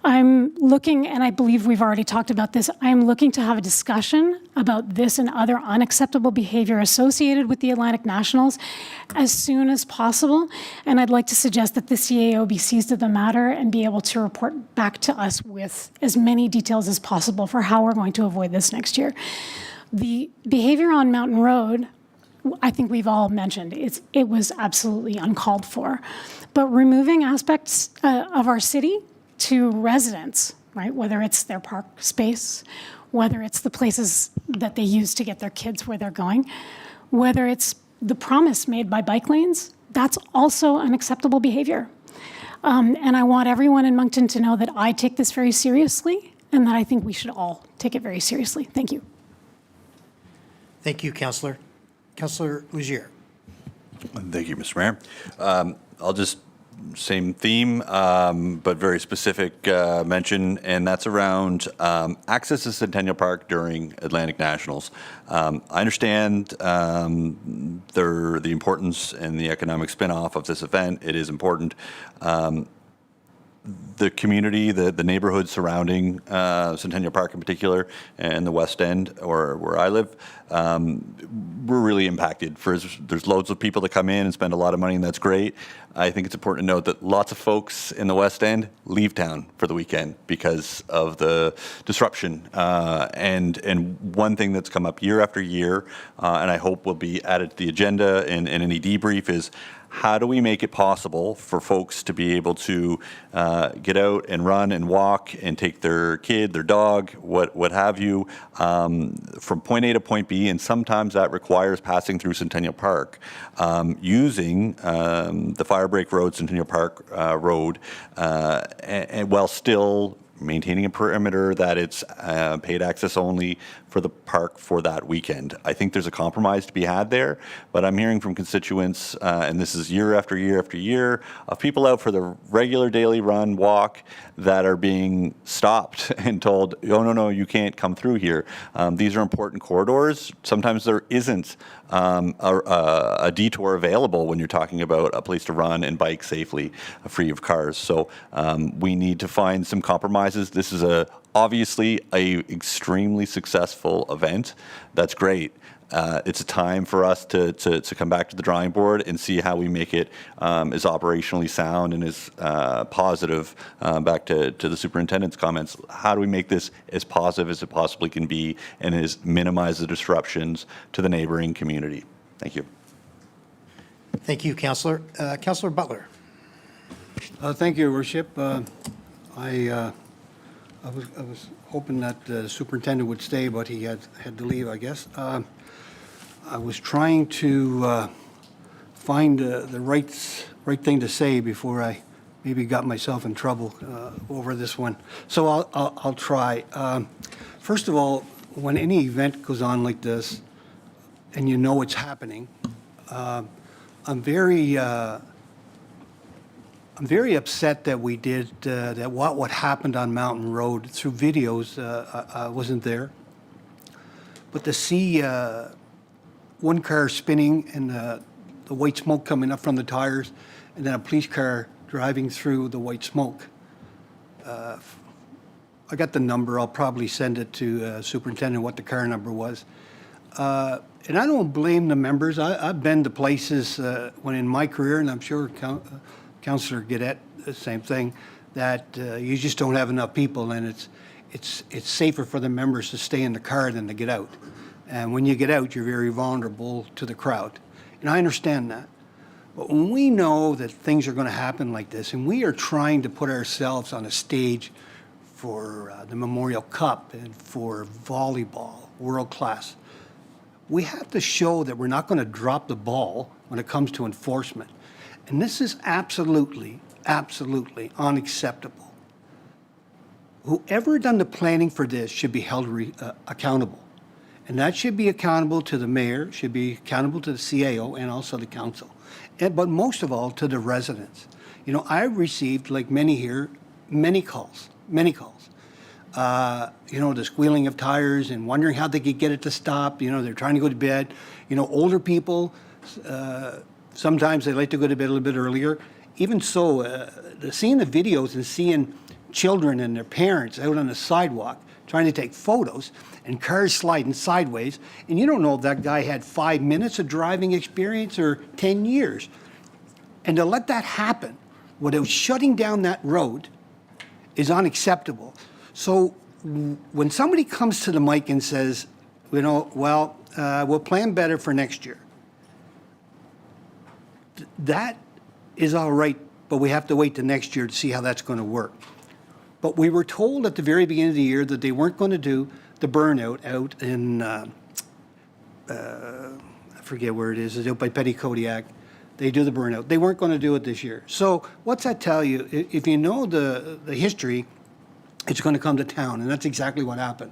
I'm looking, and I believe we've already talked about this, I'm looking to have a discussion about this and other unacceptable behavior associated with the Atlantic Nationals as soon as possible. And I'd like to suggest that the CAO be seized of the matter and be able to report back to us with as many details as possible for how we're going to avoid this next year. The behavior on Mountain Road, I think we've all mentioned, it was absolutely uncalled for. But removing aspects of our city to residents, right, whether it's their park space, whether it's the places that they use to get their kids where they're going, whether it's the promise made by bike lanes, that's also unacceptable behavior. And I want everyone in Moncton to know that I take this very seriously and that I think we should all take it very seriously. Thank you. Thank you, Councillor. Councillor Lugier. Thank you, Mr. Mayor. I'll just same theme, but very specific mention, and that's around access to Centennial Park during Atlantic Nationals. I understand the importance and the economic spin-off of this event. It is important. The community, the neighborhood surrounding Centennial Park in particular, and the West End, or where I live, we're really impacted. There's loads of people that come in and spend a lot of money, and that's great. I think it's important to note that lots of folks in the West End leave town for the weekend because of the disruption. And one thing that's come up year after year, and I hope will be added to the agenda in any debrief, is how do we make it possible for folks to be able to get out and run and walk and take their kid, their dog, what have you, from point A to point B, and sometimes that requires passing through Centennial Park, using the Firebreak Road, Centennial Park Road, and while still maintaining a perimeter that it's paid access only for the park for that weekend. I think there's a compromise to be had there, but I'm hearing from constituents, and this is year after year after year, of people out for the regular daily run, walk, that are being stopped and told, oh, no, you can't come through here. These are important corridors. Sometimes there isn't a detour available when you're talking about a place to run and bike safely, free of cars. So we need to find some compromises. This is obviously a extremely successful event. That's great. It's a time for us to come back to the drawing board and see how we make it as operationally sound and as positive, back to the superintendent's comments. How do we make this as positive as it possibly can be and minimize the disruptions to the neighboring community? Thank you. Thank you, Councillor. Councillor Butler. Thank you, Your Worship. I was hoping that the superintendent would stay, but he had to leave, I guess. I was trying to find the right thing to say before I maybe got myself in trouble over this one. So I'll try. First of all, when any event goes on like this, and you know it's happening, I'm very upset that we did that. What happened on Mountain Road through videos, I wasn't there, but to see one car spinning and the white smoke coming up from the tires, and then a police car driving through the white smoke. I got the number. I'll probably send it to superintendent what the car number was. And I don't blame the members. I've been to places when in my career, and I'm sure Councillor Guedette, the same thing, that you just don't have enough people, and it's safer for the members to stay in the car than to get out. And when you get out, you're very vulnerable to the crowd. And I understand that. But when we know that things are going to happen like this, and we are trying to put ourselves on a stage for the Memorial Cup and for volleyball, world class, we have to show that we're not going to drop the ball when it comes to enforcement. And this is absolutely, absolutely unacceptable. Whoever done the planning for this should be held accountable. And that should be accountable to the mayor, should be accountable to the CAO and also the council. But most of all, to the residents. You know, I received, like many here, many calls. You know, the squealing of tires and wondering how they could get it to stop. You know, they're trying to go to bed. You know, older people, sometimes they like to go to bed a little bit earlier. Even so, seeing the videos and seeing children and their parents out on the sidewalk trying to take photos and cars sliding sideways, and you don't know if that guy had 5 minutes of driving experience or 10 years. And to let that happen without shutting down that road is unacceptable. So when somebody comes to the mic and says, you know, well, we'll plan better for next year, that is all right, but we have to wait till next year to see how that's going to work. But we were told at the very beginning of the year that they weren't going to do the burnout out in, I forget where it is, it's out by Petty Kodiak. They do the burnout. They weren't going to do it this year. So what's that tell you? If you know the history, it's going to come to town, and that's exactly what happened.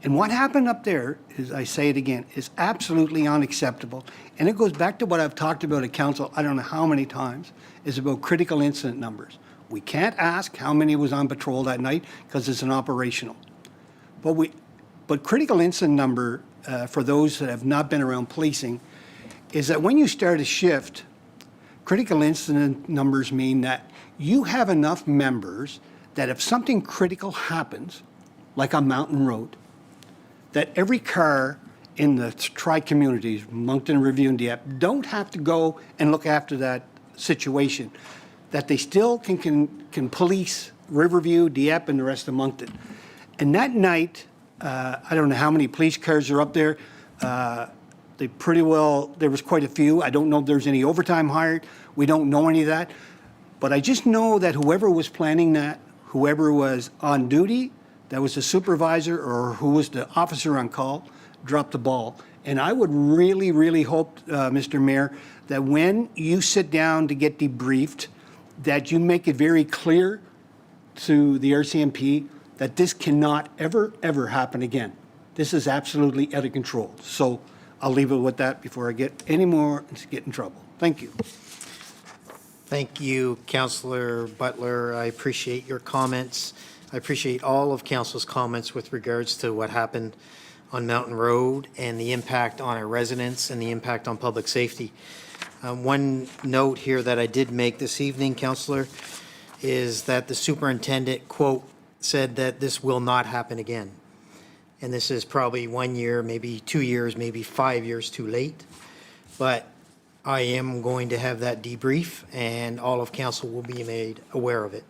And what happened up there, is I say it again, is absolutely unacceptable. And it goes back to what I've talked about at council, I don't know how many times, is about critical incident numbers. We can't ask how many was on patrol that night because it's an operational. But critical incident number, for those that have not been around policing, is that when you start a shift, critical incident numbers mean that you have enough members that if something critical happens, like on Mountain Road, that every car in the tri-communities, Moncton, Riverview, and Dieppe, don't have to go and look after that situation, that they still can police Riverview, Dieppe, and the rest of Moncton. And that night, I don't know how many police cars are up there. They pretty well, there was quite a few. I don't know if there's any overtime hired. We don't know any of that. But I just know that whoever was planning that, whoever was on duty, that was the supervisor or who was the officer on call, dropped the ball. And I would really, really hope, Mr. Mayor, that when you sit down to get debriefed, that you make it very clear to the RCMP that this cannot ever, ever happen again. This is absolutely out of control. So I'll leave it with that before I get any more and get in trouble. Thank you. Thank you, Councillor Butler. I appreciate your comments. I appreciate all of Council's comments with regards to what happened on Mountain Road and the impact on our residents and the impact on public safety. One note here that I did make this evening, Councillor, is that the superintendent, quote, said that this will not happen again. And this is probably 1 year, maybe 2 years, maybe 5 years too late. But I am going to have that debrief, and all of council will be made aware of it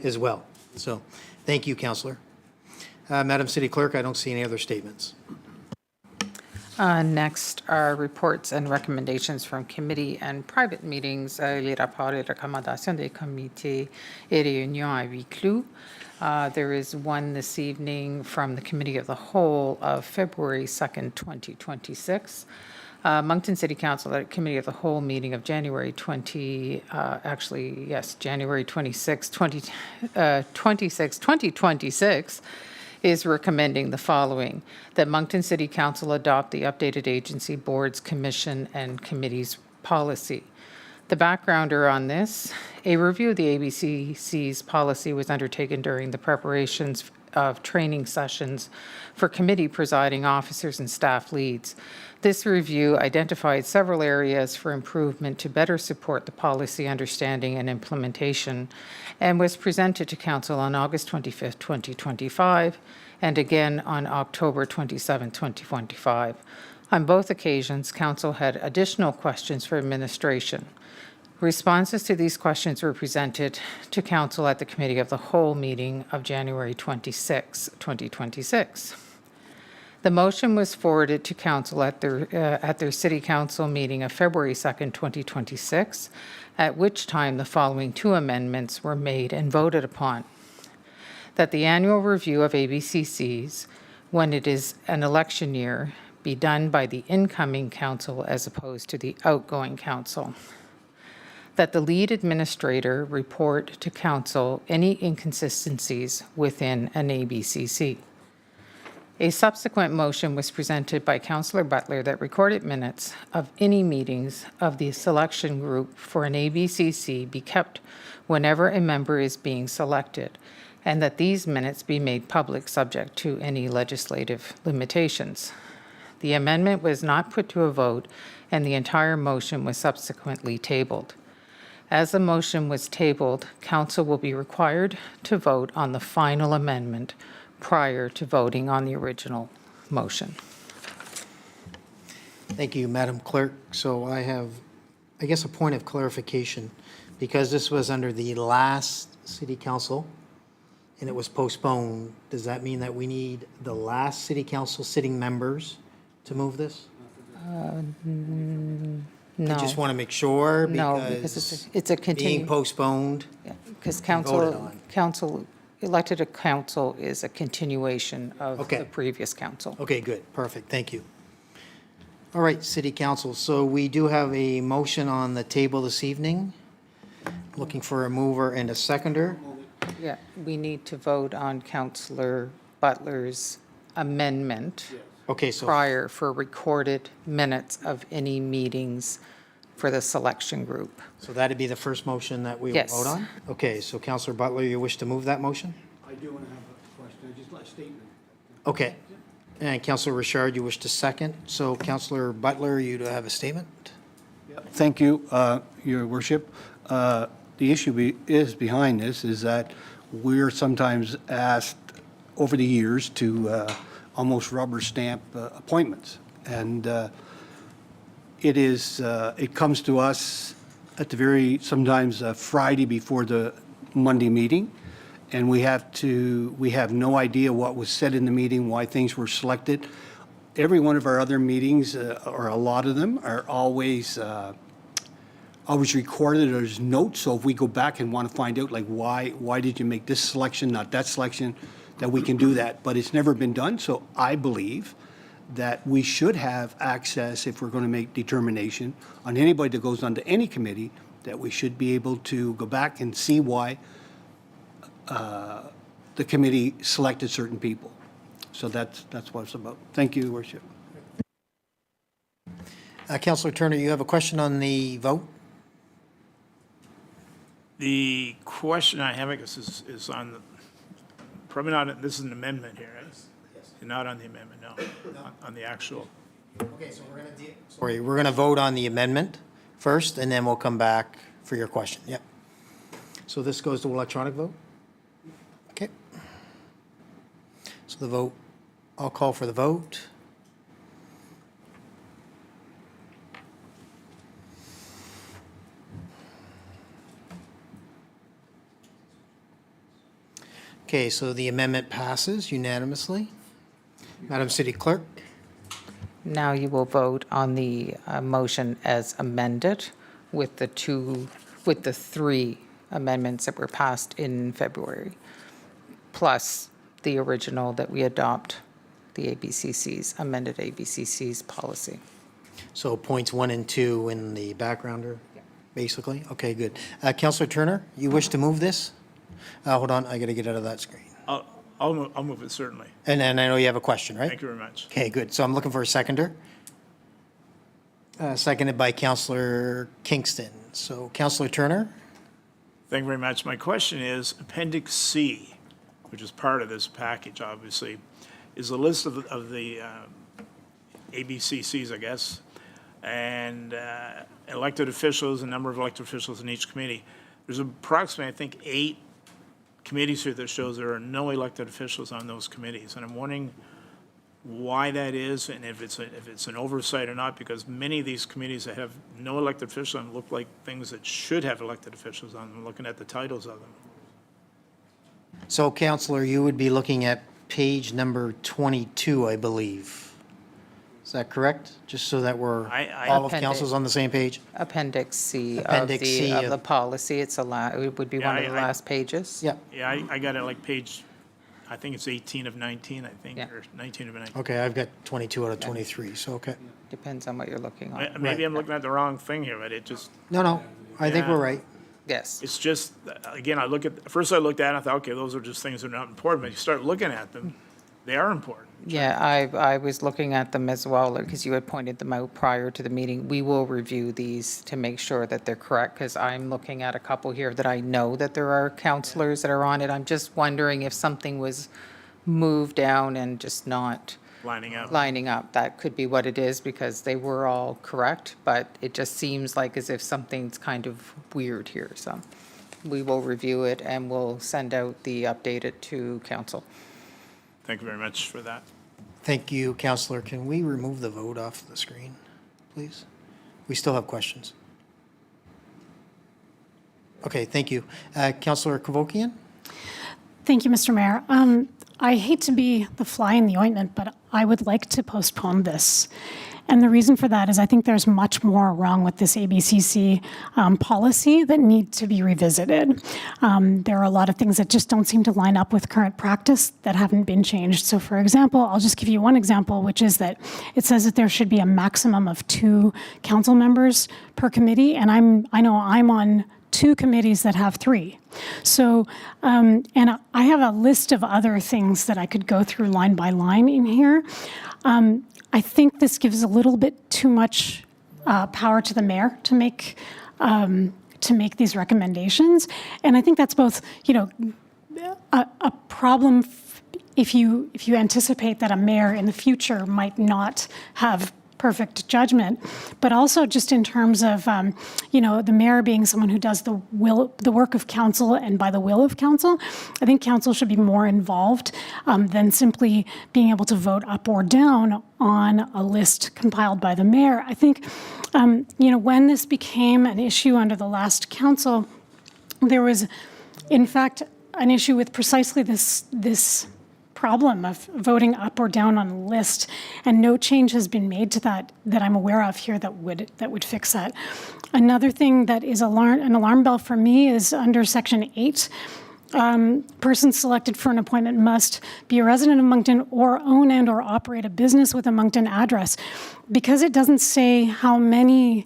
as well. So, thank you, Councillor. Madam City Clerk, I don't see any other statements. Next are reports and recommendations from committee and private meetings, les rapports et recommandations des comités et réunions à huis clos. There is one this evening from the Committee of the Whole of February 2nd, 2026. Moncton City Council at Committee of the Whole meeting of January 26, 2026, is recommending the following: that Moncton City Council adopt the updated agency boards, commission, and committees policy. The backgrounder on this: a review of the ABCC's policy was undertaken during the preparations of training sessions for committee presiding officers and staff leads. This review identified several areas for improvement to better support the policy understanding and implementation, and was presented to Council on August 25th, 2025, and again on October 27th, 2025. On both occasions, Council had additional questions for administration. Responses to these questions were presented to Council at the Committee of the Whole meeting of January 26, 2026. The motion was forwarded to Council at their City Council meeting of February 2nd, 2026, at which time the following two amendments were made and voted upon: that the annual review of ABCCs, when it is an election year, be done by the incoming council as opposed to the outgoing council; that the lead administrator report to council any inconsistencies within an ABCC. A subsequent motion was presented by Councillor Butler that recorded minutes of any meetings of the selection group for an ABCC be kept whenever a member is being selected, and that these minutes be made public subject to any legislative limitations. The amendment was not put to a vote, and the entire motion was subsequently tabled. As the motion was tabled, Council will be required to vote on the final amendment prior to voting on the original motion. Thank you, Madam Clerk. So I have, I guess, a point of clarification. Because this was under the last City Council and it was postponed, does that mean that we need the last City Council sitting members to move this? No. I just want to make sure No, because it's a being continue. postponed. Because and voted on. elected a council is a continuation of Okay. the previous council. Okay, good, perfect, thank you. All right, City Council, so we do have a motion on the table this evening. Looking for a mover and a seconder. Yeah, we need to vote on Councillor Butler's amendment Okay, so, prior for recorded minutes of any meetings for the selection group. so that'd be the first motion that we will Yes. vote on? Okay, so Counselor Butler, you wish to move that motion? I do want to have a question, just a statement. Okay. And Counselor Richard, you wish to second. So Counselor Butler, you have a statement? Thank you, Your Worship. The issue is behind this is that we're sometimes asked over the years to almost rubber stamp appointments. And it comes to us at the sometimes Friday before the Monday meeting. And we have no idea what was said in the meeting, why things were selected. Every one of our other meetings, or a lot of them, are always recorded as notes. So if we go back and want to find out, like, why did you make this selection, not that selection, that we can do that. But it's never been done. So I believe that we should have access, if we're going to make determination on anybody that goes onto any committee, that we should be able to go back and see why the committee selected certain people. So that's what it's about. Thank you, Your Worship. Counselor Turner, you have a question on the vote? The question I have, I guess, is on the, probably not, this is an amendment here, right? Yes. Not on the amendment, no, on the actual. Okay, so we're going to vote on the amendment first, and then we'll come back for your question. Yep. So this goes to electronic vote? Okay. So the vote, I'll call for the vote. Okay, so the amendment passes unanimously. Madam City Clerk? Now you will vote on the motion as amended with the three amendments that were passed in February, plus the original that we adopt, the ABCC's, amended ABCC's policy. So points 1 and 2 in the backgrounder, basically? Okay, good. Counselor Turner, you wish to move this? Hold on, I got to get out of that screen. I'll move it, certainly. And I know you have a question, right? Thank you very much. Okay, good. So I'm looking for a seconder. Seconded by Counselor Kingston. So Counselor Turner? Thank you very much. My question is, Appendix C, which is part of this package, obviously, is a list of the ABCCs, I guess, and elected officials, a number of elected officials in each committee. There's approximately, I think, 8 committees here that shows there are no elected officials on those committees. And I'm wondering why that is and if it's an oversight or not, because many of these committees that have no elected officials look like things that should have elected officials on them, looking at the titles of them. So Counselor, you would be looking at page number 22, I believe. Is that correct? Just so that we're, all of council's on the same page? Appendix C Appendix C of of- the policy. It would be one of the last pages. Yeah. Yeah, I got it like page, I think it's 18 of 19, I think, or 19 of 19. Okay, I've got 22 out of 23, so okay. Depends on what you're looking on. Maybe I'm looking at the wrong thing here, but it just, No, I think Yeah. we're right. Yes. it's just, again, first I looked at it and I thought, okay, those are just things that are not important, but you start looking at them, they are important. Yeah, I was looking at them as well, because you had pointed them out prior to the meeting. We will review these to make sure that they're correct, because I'm looking at a couple here that I know that there are counselors that are on it. I'm just wondering if something was moved down and just not Lining up. lining up. That could be what it is, because they were all correct, but it just seems like as if something's kind of weird here. So we will review it and we'll send out the updated to council. Thank you very much for that. Thank you, Counselor. Can we remove the vote off the screen, please? We still have questions. Okay, thank you. Counselor Kavokian? Thank you, Mr. Mayor. I hate to be the fly in the ointment, but I would like to postpone this. And the reason for that is I think there's much more wrong with this ABCC policy that need to be revisited. There are a lot of things that just don't seem to line up with current practice that haven't been changed. So for example, I'll just give you one example, which is that it says that there should be a maximum of 2 council members per committee. And I know I'm on 2 committees that have 3. So, and I have a list of other things that I could go through line by line in here. I think this gives a little bit too much power to the mayor to make these recommendations. And I think that's both, a problem if you anticipate that a mayor in the future might not have perfect judgment, but also just in terms of, the mayor being someone who does the work of council and by the will of council. I think council should be more involved than simply being able to vote up or down on a list compiled by the mayor. I think, when this became an issue under the last council, there was, in fact, an issue with precisely this problem of voting up or down on a list, and no change has been made to that I'm aware of here that would fix that. Another thing that is an alarm bell for me is under Section 8. Persons selected for an appointment must be a resident of Moncton or own and or operate a business with a Moncton address. Because it doesn't say how many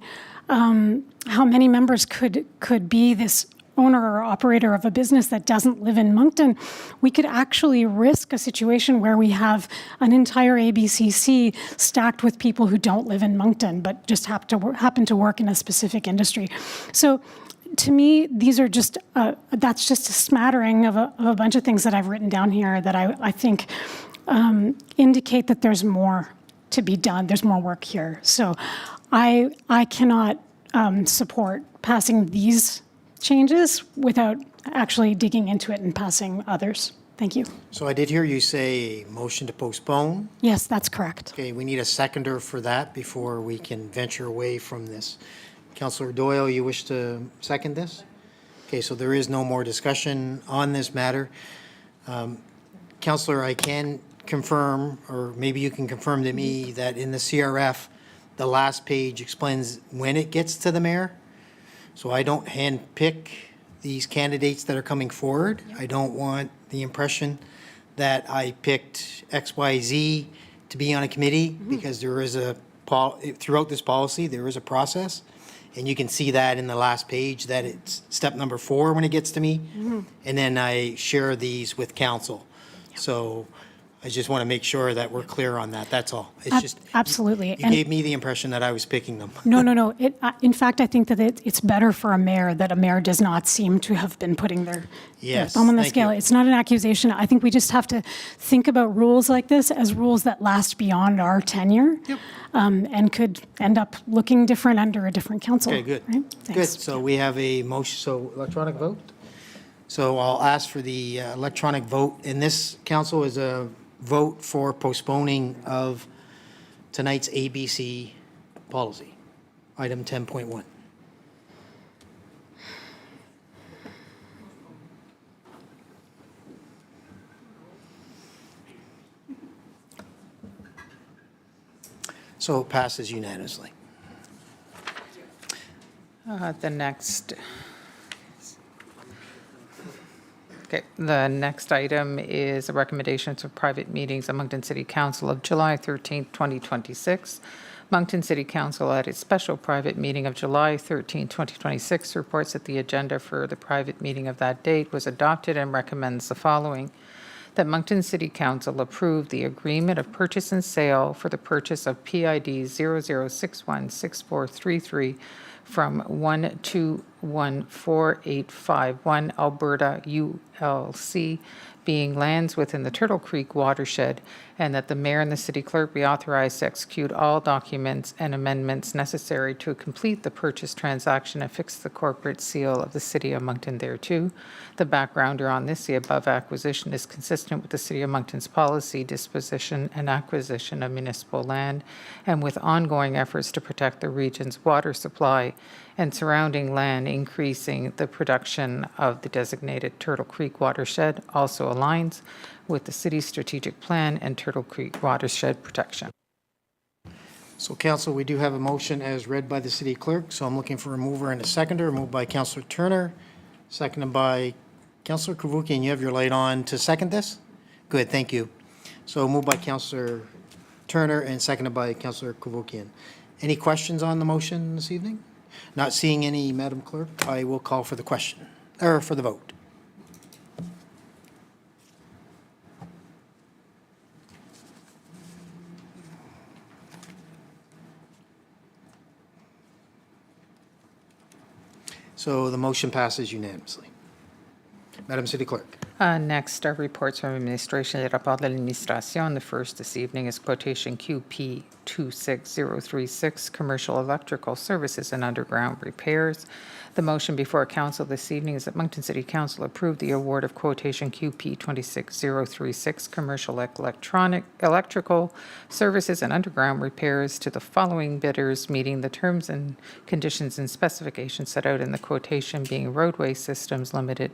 members could be this owner or operator of a business that doesn't live in Moncton, we could actually risk a situation where we have an entire ABCC stacked with people who don't live in Moncton but just happen to work in a specific industry. So to me, these are just, that's just a smattering of a bunch of things that I've written down here that I think indicate that there's more to be done. There's more work here. So I cannot support passing these changes without actually digging into it and passing others. Thank you. So I did hear you say motion to postpone. Yes, that's correct. Okay, we need a seconder for that before we can venture away from this. Councillor Doyle, you wish to second this? Okay, so there is no more discussion on this matter. Councillor, I can confirm, or maybe you can confirm to me, that in the CRF, the last page explains when it gets to the mayor. So I don't handpick these candidates that are coming forward. I don't want the impression that I picked XYZ to be on a committee, because there is throughout this policy, there is a process. And you can see that in the last page, that it's step number 4 when it gets to me. And then I share these with council. So I just want to make sure that we're clear on that. That's all. It's just, absolutely. you gave me the impression that I was picking them. No. In fact, I think that it's better for a mayor that a mayor does not seem to have been putting their thumb on the scale. It's not an accusation. I think we just have to think about rules like this as rules that last beyond our tenure, and could end up looking different under a different council. Okay, good. Right? Good. Thanks. So we have a motion, so electronic vote? So I'll ask for the electronic vote. And this, council, is a vote for postponing of tonight's ABC policy, item 10.1. So it passes unanimously. The next item is a recommendation for private meetings of Moncton City Council of July 13th, 2026. Moncton City Council, at its special private meeting of July 13, 2026, reports that the agenda for the private meeting of that date was adopted and recommends the following: that Moncton City Council approve the agreement of purchase and sale for the purchase of PID 00616433 from 1214851 Alberta ULC, being lands within the Turtle Creek watershed, and that the mayor and the city clerk be authorized to execute all documents and amendments necessary to complete the purchase transaction and fix the corporate seal of the city of Moncton thereto. The backgrounder on this, the above acquisition is consistent with the city of Moncton's policy, disposition, and acquisition of municipal land, and with ongoing efforts to protect the region's water supply and surrounding land, increasing the production of the designated Turtle Creek watershed, also aligns with the city's strategic plan and Turtle Creek watershed protection. So council, we do have a motion as read by the city clerk, so I'm looking for a mover and a seconder. Moved by Councillor Turner, seconded by Councillor Kavukian. You have your light on to second this? Good, thank you. So moved by Councillor Turner and seconded by Councillor Kavukian. Any questions on the motion this evening? Not seeing any, Madam Clerk, I will call for the question, or for the vote. So the motion passes unanimously. Madam City Clerk. Next are reports from administration. Les rapports de l'administration. The first this evening is quotation QP 26036, Commercial Electrical Services and Underground Repairs. The motion before council this evening is that Moncton City Council approve the award of quotation QP 26036, Commercial Electrical Services and Underground Repairs to the following bidders, meeting the terms and conditions and specifications set out in the quotation, being Roadway Systems Limited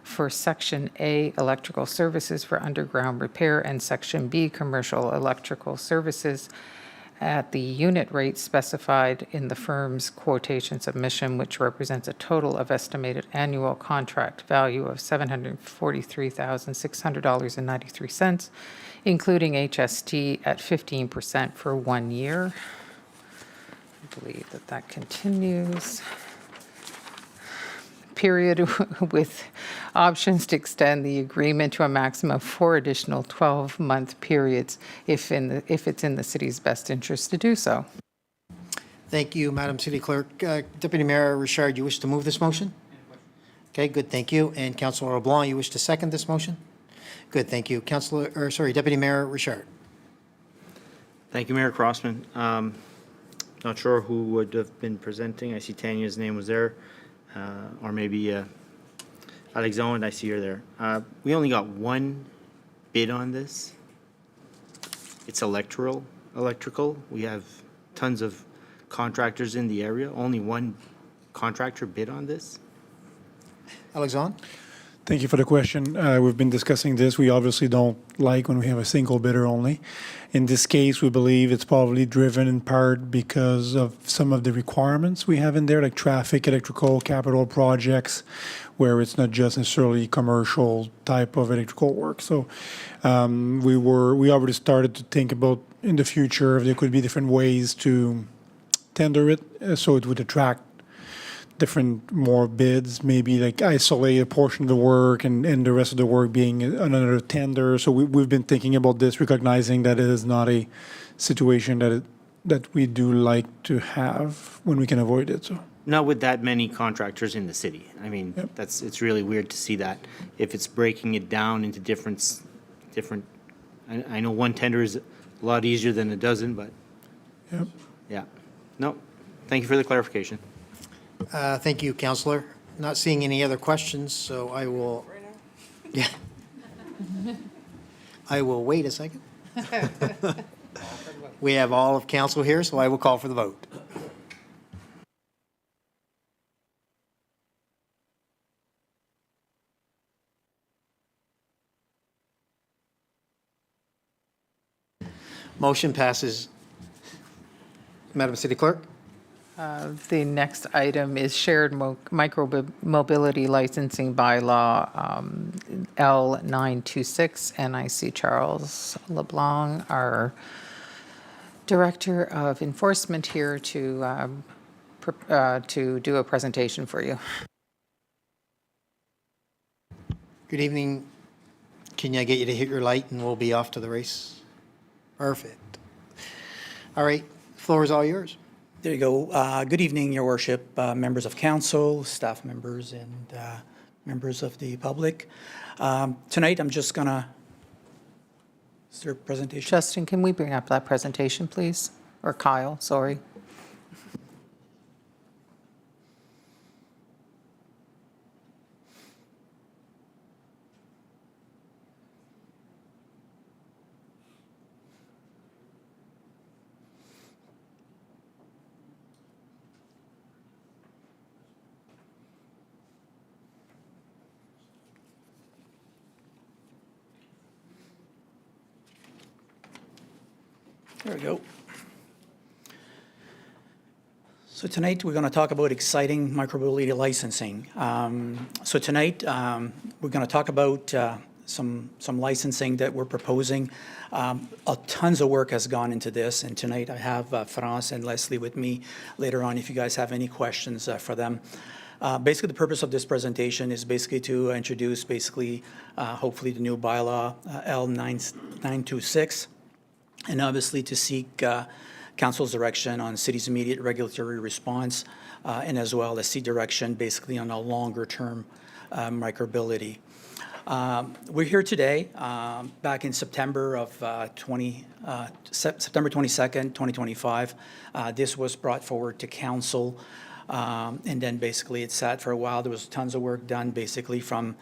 for Section A, Electrical Services for Underground Repair, and Section B, Commercial Electrical Services at the unit rate specified in the firm's quotation submission, which represents a total of estimated annual contract value of $743,600.93, including HST at 15% for 1 year. I believe that continues. Period with options to extend the agreement to a maximum of 4 additional 12-month periods if it's in the city's best interest to do so. Thank you, Madam City Clerk. Deputy Mayor Richard, you wish to move this motion? Okay, good, thank you. And Councilor LeBlanc, you wish to second this motion? Good, thank you. Deputy Mayor Richard. Thank you, Mayor Crossman. Not sure who would have been presenting. I see Tanya's name was there. Or maybe Alexandre, I see her there. We only got one bid on this. It's electrical. We have tons of contractors in the area. Only one contractor bid on this. Alexandre? Thank you for the question. We've been discussing this. We obviously don't like when we have a single bidder only. In this case, we believe it's probably driven in part because of some of the requirements we have in there, like traffic, electrical, capital projects, where it's not just necessarily commercial type of electrical work. So we already started to think about in the future if there could be different ways to tender it so it would attract more bids, maybe like isolate a portion of the work and the rest of the work being another tender. So we've been thinking about this, recognizing that it is not a situation that we do like to have when we can avoid it. So Not with that many contractors in the city. I mean, it's really weird to see that. If it's breaking it down into different, I know one tender is a lot easier than a dozen, but yeah. No, thank you for the clarification. Thank you, Councillor. Not seeing any other questions, so I will. Yeah. I will wait a second. We have all of council here, so I will call for the vote. Motion passes. Madam City Clerk? The next item is shared micro-mobility licensing bylaw, L926, and I see Charles LeBlanc, our Director of Enforcement, here to do a presentation for you. Good evening. Can I get you to hit your light and we'll be off to the race? Perfect. All right, floor is all yours. There you go. Good evening, Your Worship, members of council, staff members, and members of the public. Tonight, I'm just going to, is there a presentation? Justin, can we bring up that presentation, please? Or Kyle, sorry. There we go. So tonight, we're going to talk about exciting micromobility licensing. So tonight, we're going to talk about some licensing that we're proposing. Tons of work has gone into this, and tonight I have France and Leslie with me later on if you guys have any questions for them. Basically, the purpose of this presentation is basically to introduce hopefully the new bylaw, L926, and obviously to seek council's direction on city's immediate regulatory response, and as well as seek direction basically on a longer-term microbility. We're here today, back in September of September 22nd, 2025. This was brought forward to council, and then basically it sat for a while. There was tons of work done basically from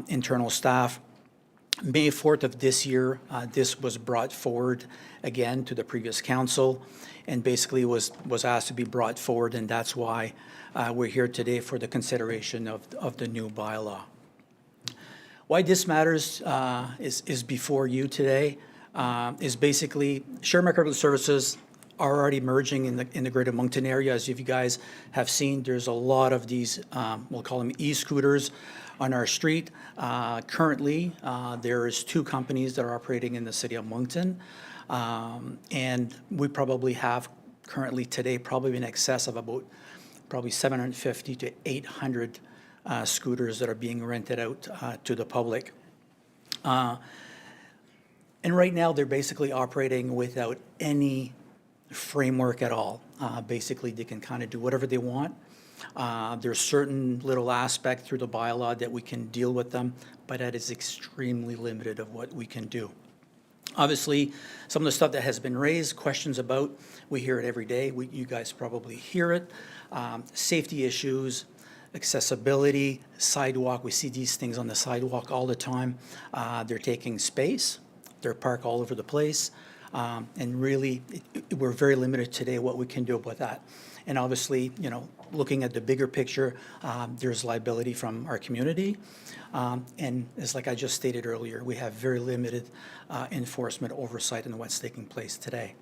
internal staff. May 4th of this year, this was brought forward again to the previous council and basically was asked to be brought forward, and that's why we're here today for the consideration of the new bylaw. Why this matters is before you today, is basically shared microbial services are already emerging in the greater Moncton area. As if you guys have seen, there's a lot of these, we'll call them e-scooters on our street. Currently, there's 2 companies that are operating in the city of Moncton. And we probably have currently today probably in excess of about 750 to 800 scooters that are being rented out to the public. And right now, they're basically operating without any framework at all. Basically, they can kind of do whatever they want. There's certain little aspect through the bylaw that we can deal with them, but that is extremely limited of what we can do. Obviously, some of the stuff that has been raised, questions about, we hear it every day. You guys probably hear it. Safety issues, accessibility, sidewalk. We see these things on the sidewalk all the time. They're taking space. They're parked all over the place. And really, we're very limited today what we can do about that. And obviously, looking at the bigger picture, there's liability from our community. And it's like I just stated earlier, we have very limited enforcement oversight in what's taking place today.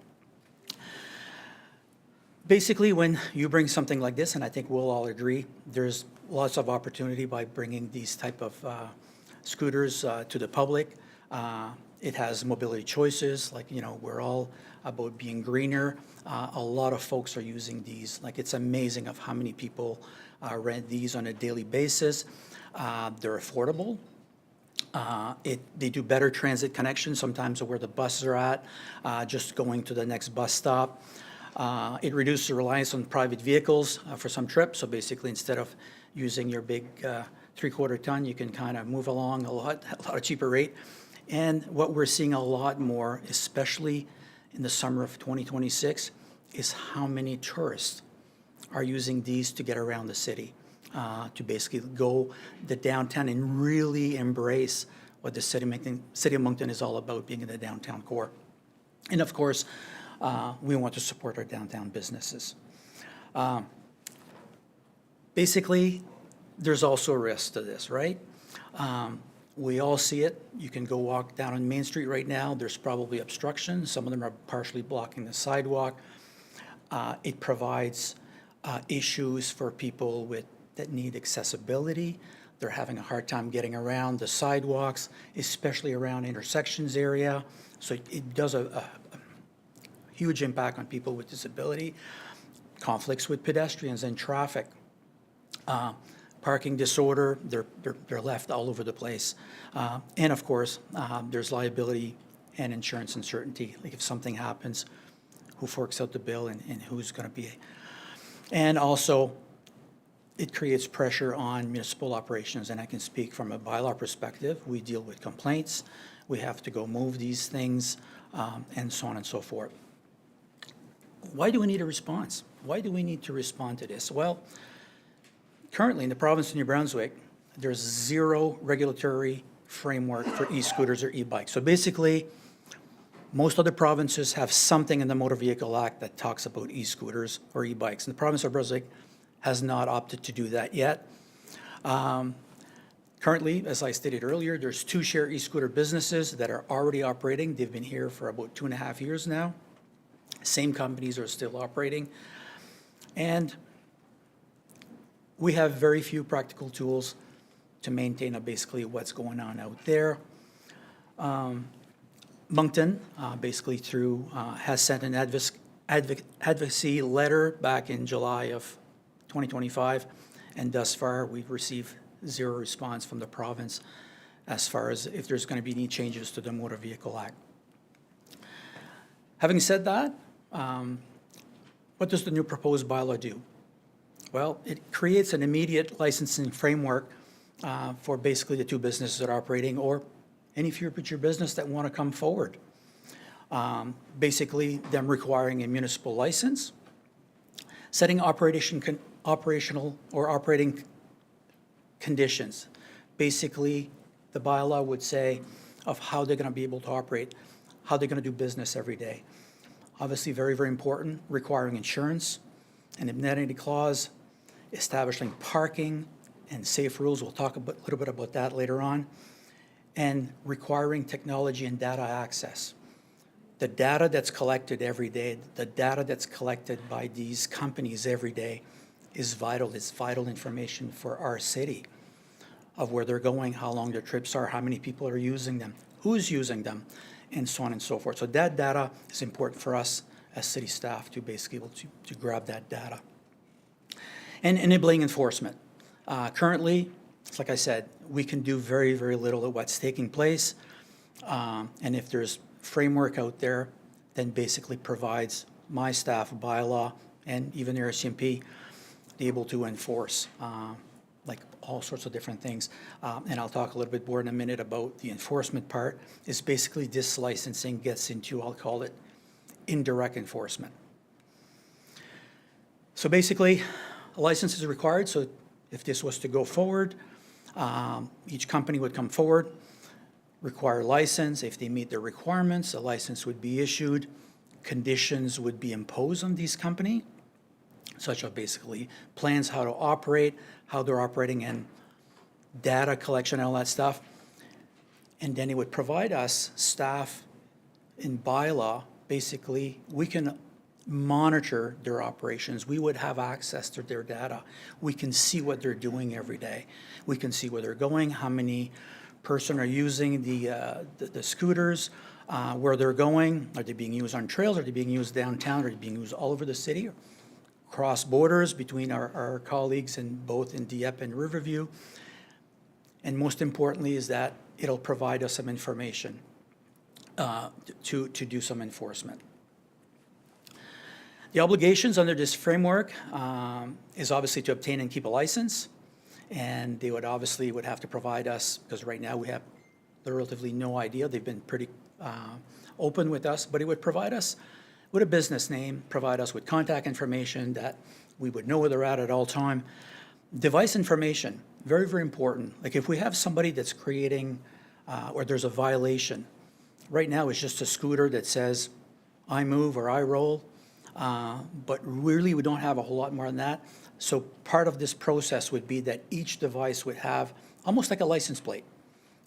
Basically, when you bring something like this, and I think we'll all agree, there's lots of opportunity by bringing these type of scooters to the public. It has mobility choices, like, we're all about being greener. A lot of folks are using these. Like, it's amazing of how many people rent these on a daily basis. They're affordable. They do better transit connections sometimes where the buses are at, just going to the next bus stop. It reduces the reliance on private vehicles for some trips. So basically, instead of using your big 3/4 ton, you can kind of move along a lot cheaper rate. And what we're seeing a lot more, especially in the summer of 2026, is how many tourists are using these to get around the city, to basically go the downtown and really embrace what the city of Moncton is all about, being in the downtown core. And of course, we want to support our downtown businesses. Basically, there's also a risk to this, right? We all see it. You can go walk down on Main Street right now. There's probably obstruction. Some of them are partially blocking the sidewalk. It provides issues for people that need accessibility. They're having a hard time getting around the sidewalks, especially around intersections area. So it does a huge impact on people with disability, conflicts with pedestrians and traffic. Parking disorder, they're left all over the place. And of course, there's liability and insurance uncertainty. Like if something happens, who forks out the bill and who's going to be. And also, it creates pressure on municipal operations. And I can speak from a bylaw perspective. We deal with complaints. We have to go move these things, and so on and so forth. Why do we need a response? Why do we need to respond to this? Well, currently, in the province of New Brunswick, there's zero regulatory framework for e-scooters or e-bikes. So basically, most other provinces have something in the Motor Vehicle Act that talks about e-scooters or e-bikes. And the province of Brunswick has not opted to do that yet. Currently, as I stated earlier, there's 2 share e-scooter businesses that are already operating. They've been here for about 2.5 years now. Same companies are still operating. And we have very few practical tools to maintain basically what's going on out there. Moncton, basically through, has sent an advocacy letter back in July of 2025, and thus far, we've received zero response from the province as far as if there's going to be any changes to the Motor Vehicle Act. Having said that, what does the new proposed bylaw do? Well, it creates an immediate licensing framework for basically the two businesses that are operating or any future business that want to come forward. Basically, them requiring a municipal license, setting operational or operating conditions. Basically, the bylaw would say of how they're going to be able to operate, how they're going to do business every day. Obviously, very, very important, requiring insurance, an indemnity clause, establishing parking and safe rules. We'll talk a little bit about that later on. And requiring technology and data access. The data that's collected every day, the data that's collected by these companies every day is vital. It's vital information for our city of where they're going, how long their trips are, how many people are using them, who's using them, and so on and so forth. So that data is important for us as city staff to basically able to grab that data. And enabling enforcement. Currently, like I said, we can do very, very little at what's taking place. And if there's framework out there, then basically provides my staff, bylaw, and even the RCMP, be able to enforce like all sorts of different things. And I'll talk a little bit more in a minute about the enforcement part. Is basically this licensing gets into, I'll call it, indirect enforcement. So basically, a license is required. So if this was to go forward, each company would come forward, require a license. If they meet their requirements, a license would be issued. Conditions would be imposed on these companies, such as basically plans how to operate, how they're operating, and data collection and all that stuff. And then it would provide us staff in bylaw. Basically, we can monitor their operations. We would have access to their data. We can see what they're doing every day. We can see where they're going, how many person are using the scooters, where they're going. Are they being used on trails? Are they being used downtown? Are they being used all over the city? Cross borders between our colleagues in both in Dieppe and Riverview. And most importantly is that it'll provide us some information to do some enforcement. The obligations under this framework is obviously to obtain and keep a license. And they would obviously would have to provide us, because right now we have relatively no idea. They've been pretty open with us, but it would provide us with a business name, provide us with contact information that we would know where they're at all time. Device information, very, very important. Like if we have somebody that's creating or there's a violation, right now it's just a scooter that says I move or I roll, but really we don't have a whole lot more than that. So part of this process would be that each device would have almost like a license plate.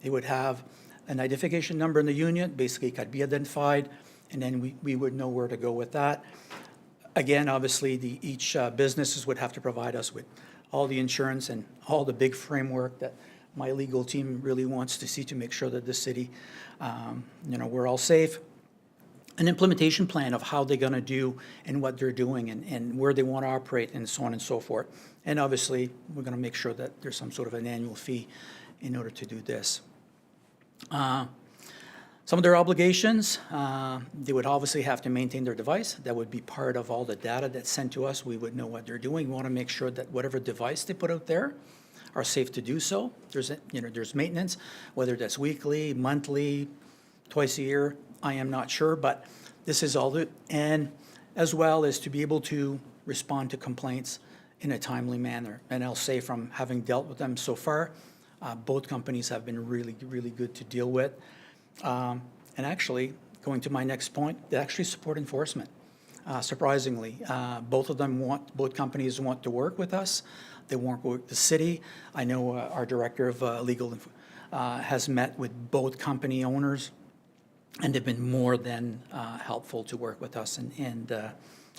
It would have an identification number in the unit, basically it could be identified, and then we would know where to go with that. Again, obviously, each businesses would have to provide us with all the insurance and all the big framework that my legal team really wants to see to make sure that the city, we're all safe. An implementation plan of how they're going to do and what they're doing and where they want to operate and so on and so forth. And obviously, we're going to make sure that there's some sort of an annual fee in order to do this. Some of their obligations, they would obviously have to maintain their device. That would be part of all the data that's sent to us. We would know what they're doing. We want to make sure that whatever device they put out there are safe to do so. There's maintenance, whether that's weekly, monthly, twice a year. I am not sure, but this is all it, and as well as to be able to respond to complaints in a timely manner. And I'll say from having dealt with them so far, both companies have been really, really good to deal with. And actually, going to my next point, they actually support enforcement. Surprisingly, both companies want to work with us. They want to work with the city. I know our director of legal has met with both company owners, and they've been more than helpful to work with us and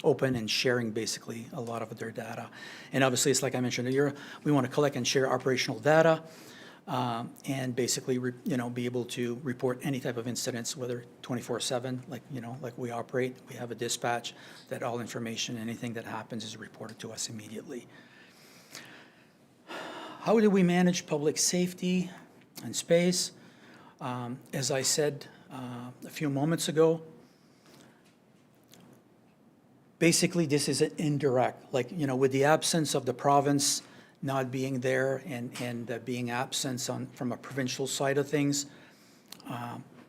open and sharing basically a lot of their data. And obviously, it's like I mentioned earlier, we want to collect and share operational data. and basically, be able to report any type of incidents, whether 24/7, like we operate. We have a dispatch that all information, anything that happens is reported to us immediately. How do we manage public safety and space? As I said a few moments ago, basically, this is an indirect, with the absence of the province not being there and being absent from a provincial side of things,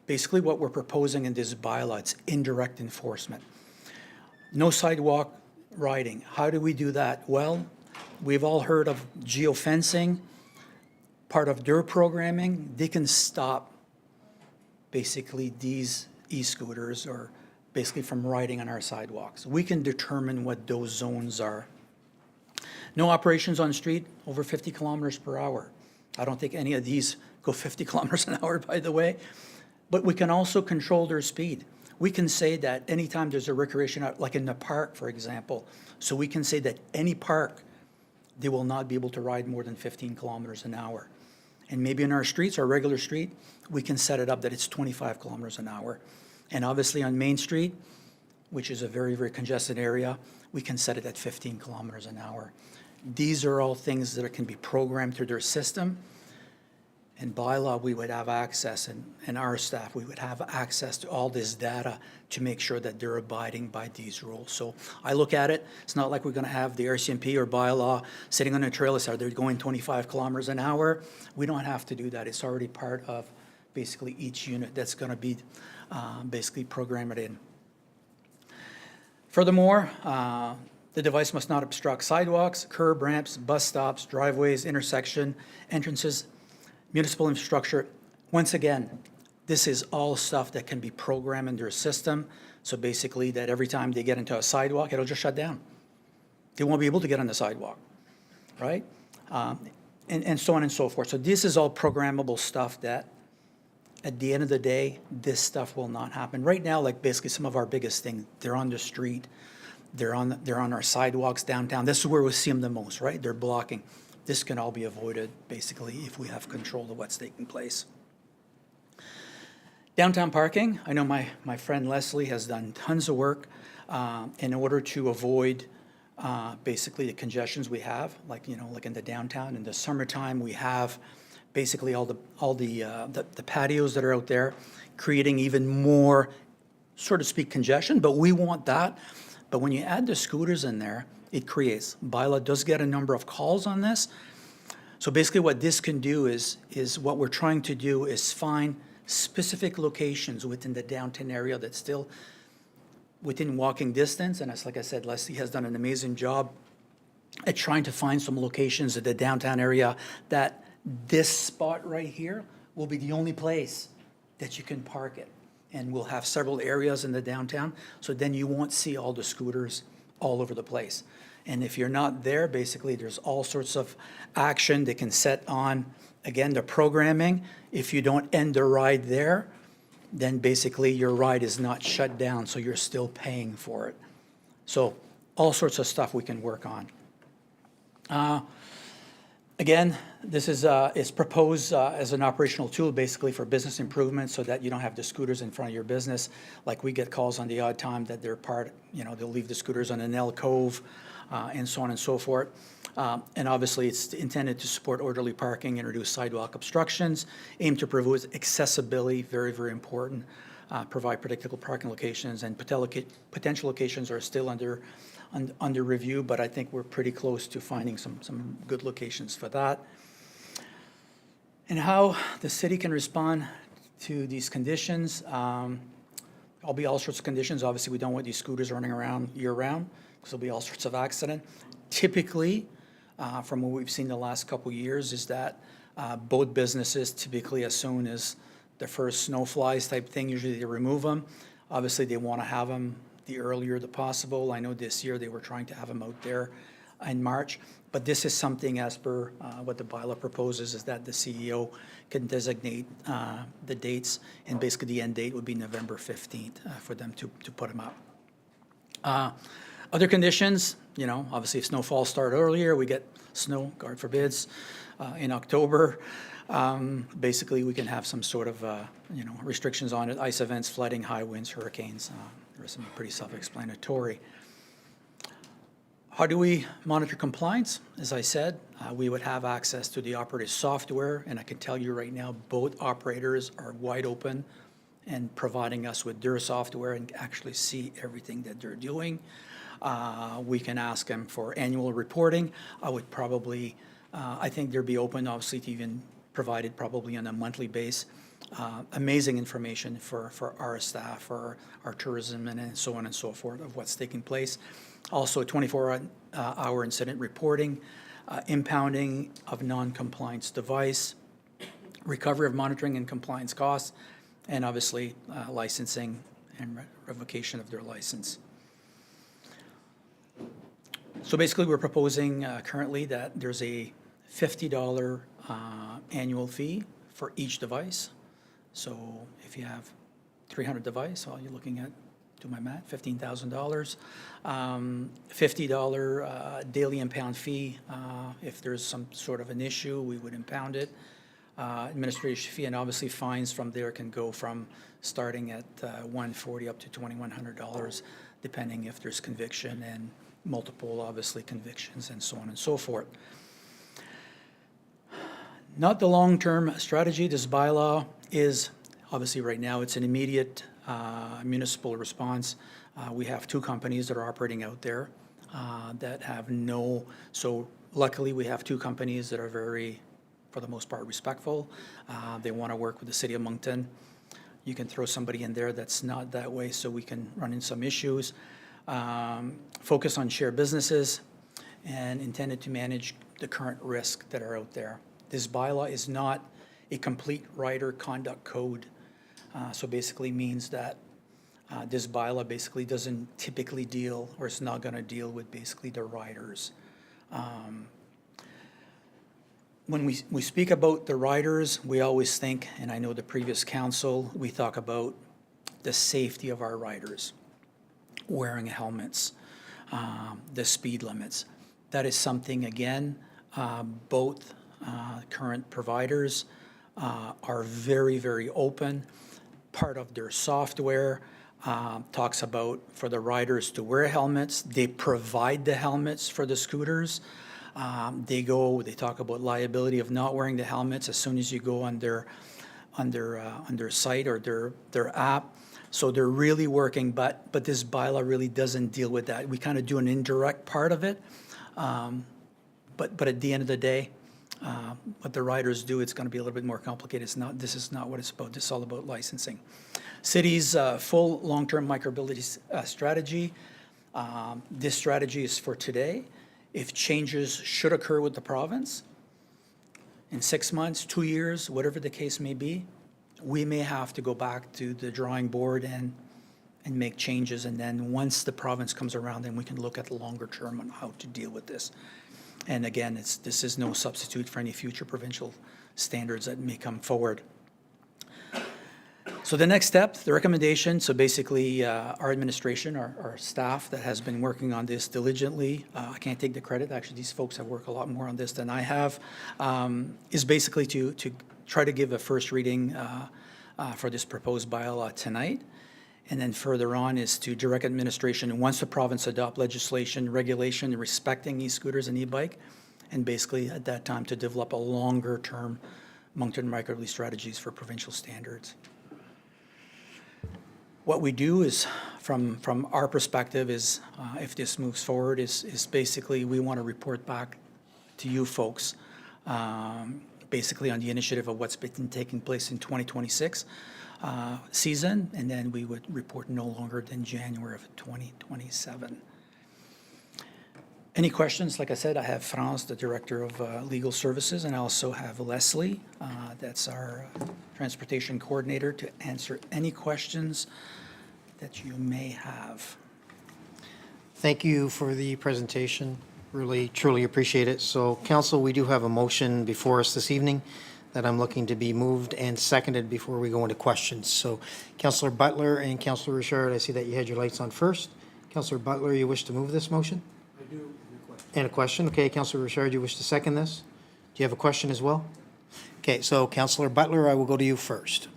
basically what we're proposing in this bylaw, it's indirect enforcement. No sidewalk riding. How do we do that? Well, we've all heard of geofencing, part of their programming. They can stop basically these e-scooters or basically from riding on our sidewalks. We can determine what those zones are. No operations on street over 50 kilometers per hour. I don't think any of these go 50 kilometers an hour, by the way. But we can also control their speed. We can say that anytime there's a recreation, like in the park, for example, so we can say that any park, they will not be able to ride more than 15 kilometers an hour. And maybe in our streets, our regular street, we can set it up that it's 25 kilometers an hour. And obviously on Main Street, which is a very, very congested area, we can set it at 15 kilometers an hour. These are all things that can be programmed through their system. And by law, we would have access, and our staff, we would have access to all this data to make sure that they're abiding by these rules. So I look at it, it's not like we're going to have the RCMP or bylaw sitting on a trail that they're going 25 kilometers an hour. We don't have to do that. It's already part of basically each unit that's going to be basically programmed in. Furthermore, the device must not obstruct sidewalks, curb, ramps, bus stops, driveways, intersection, entrances, municipal infrastructure. Once again, this is all stuff that can be programmed in their system. So basically that every time they get into a sidewalk, it'll just shut down. They won't be able to get on the sidewalk, right? And so on and so forth. So this is all programmable stuff that at the end of the day, this stuff will not happen. Right now, like basically some of our biggest things, they're on the street, they're on our sidewalks downtown. This is where we see them the most, right? They're blocking. This can all be avoided, basically, if we have control of what's taking place. Downtown parking, I know my friend Leslie has done tons of work in order to avoid basically the congestions we have, like in the downtown. In the summertime, we have basically all the patios that are out there, creating even more, so to speak, congestion, but we want that. But when you add the scooters in there, it creates. Bylaw does get a number of calls on this. So basically what this can do is what we're trying to do is find specific locations within the downtown area that's still within walking distance. And as like I said, Leslie has done an amazing job at trying to find some locations in the downtown area that this spot right here will be the only place that you can park it. And we'll have several areas in the downtown, so then you won't see all the scooters all over the place. And if you're not there, basically, there's all sorts of action they can set on, again, the programming. If you don't end the ride there, then basically your ride is not shut down, so you're still paying for it. So all sorts of stuff we can work on. Again, this is proposed as an operational tool basically for business improvement so that you don't have the scooters in front of your business. Like we get calls on the odd time that they're they'll leave the scooters on an alcove and so on and so forth. And obviously it's intended to support orderly parking and reduce sidewalk obstructions, aim to promote accessibility, very, very important, provide predictable parking locations, and potential locations are still under review, but I think we're pretty close to finding some good locations for that. And how the city can respond to these conditions. There'll be all sorts of conditions. Obviously, we don't want these scooters running around year-round, because there'll be all sorts of accident. Typically, from what we've seen the last couple of years, is that both businesses typically, as soon as the first snow flies type thing, usually they remove them. Obviously, they want to have them the earlier the possible. I know this year they were trying to have them out there in March, but this is something as per what the bylaw proposes, is that the CEO can designate the dates, and basically the end date would be November 15th for them to put them up. Other conditions, obviously if snowfall start earlier, we get snow, God forbids, in October. Basically, we can have some sort of, restrictions on it, ice events, flooding, high winds, hurricanes. There's some pretty self-explanatory. How do we monitor compliance? As I said, we would have access to the operator's software, and I can tell you right now, both operators are wide open and providing us with their software and actually see everything that they're doing. We can ask them for annual reporting. I would probably, I think they'd be open, obviously, to even provide it probably on a monthly basis. Amazing information for our staff, for our tourism, and so on and so forth of what's taking place. Also, 24-hour incident reporting, impounding of non-compliance device, recovery of monitoring and compliance costs, and obviously licensing and revocation of their license. So basically, we're proposing currently that there's a $50 annual fee for each device. So if you have 300 devices, well, you're looking at, do my math, $15,000. $50 daily impound fee. If there's some sort of an issue, we would impound it. Administration fee, and obviously fines from there can go from starting at $140 up to $2,100, depending if there's conviction and multiple, obviously, convictions and so on and so forth. Not the long-term strategy. This bylaw is, obviously right now, it's an immediate municipal response. We have two companies that are operating out there that have no, so luckily we have two companies that are very, for the most part, respectful. They want to work with the city of Moncton. You can throw somebody in there that's not that way, so we can run into some issues. Focus on shared businesses and intended to manage the current risks that are out there. This bylaw is not a complete rider conduct code. So basically means that this bylaw basically doesn't typically deal, or it's not going to deal with basically the riders. When we speak about the riders, we always think, and I know the previous council, we talk about the safety of our riders, wearing helmets, the speed limits. That is something, again, both current providers are very, very open. Part of their software talks about for the riders to wear helmets. They provide the helmets for the scooters. They talk about liability of not wearing the helmets as soon as you go on their site or their app. So they're really working, but this bylaw really doesn't deal with that. We kind of do an indirect part of it, but at the end of the day, what the riders do, it's going to be a little bit more complicated. This is not what it's about. This is all about licensing. City's full long-term micromobility strategy. This strategy is for today. If changes should occur with the province in 6 months, 2 years, whatever the case may be, we may have to go back to the drawing board and make changes. And then once the province comes around, then we can look at the longer term on how to deal with this. And again, this is no substitute for any future provincial standards that may come forward. So the next step, the recommendation, so basically our administration, our staff that has been working on this diligently, I can't take the credit, actually these folks have worked a lot more on this than I have, is basically to try to give a first reading for this proposed bylaw tonight. And then further on is to direct administration, once the province adopt legislation, regulation respecting e-scooters and e-bike, and basically at that time to develop a longer-term Moncton micromobility strategies for provincial standards. What we do is, from our perspective, is if this moves forward, is basically we want to report back to you folks, basically on the initiative of what's been taking place in 2026 season, and then we would report no longer than January of 2027. Any questions? Like I said, I have France, the Director of Legal Services, and I also have Leslie, that's our Transportation Coordinator, to answer any questions that you may have. Thank you for the presentation. Really, truly appreciate it. So, Council, we do have a motion before us this evening that I'm looking to be moved and seconded before we go into questions. So, Councillor Butler and Councillor Richard, I see that you had your lights on first. Councillor Butler, you wish to move this motion? I do. And a question? Okay, Councillor Richard, you wish to second this? Do you have a question as well? Okay, so Councillor Butler, I will go to you first.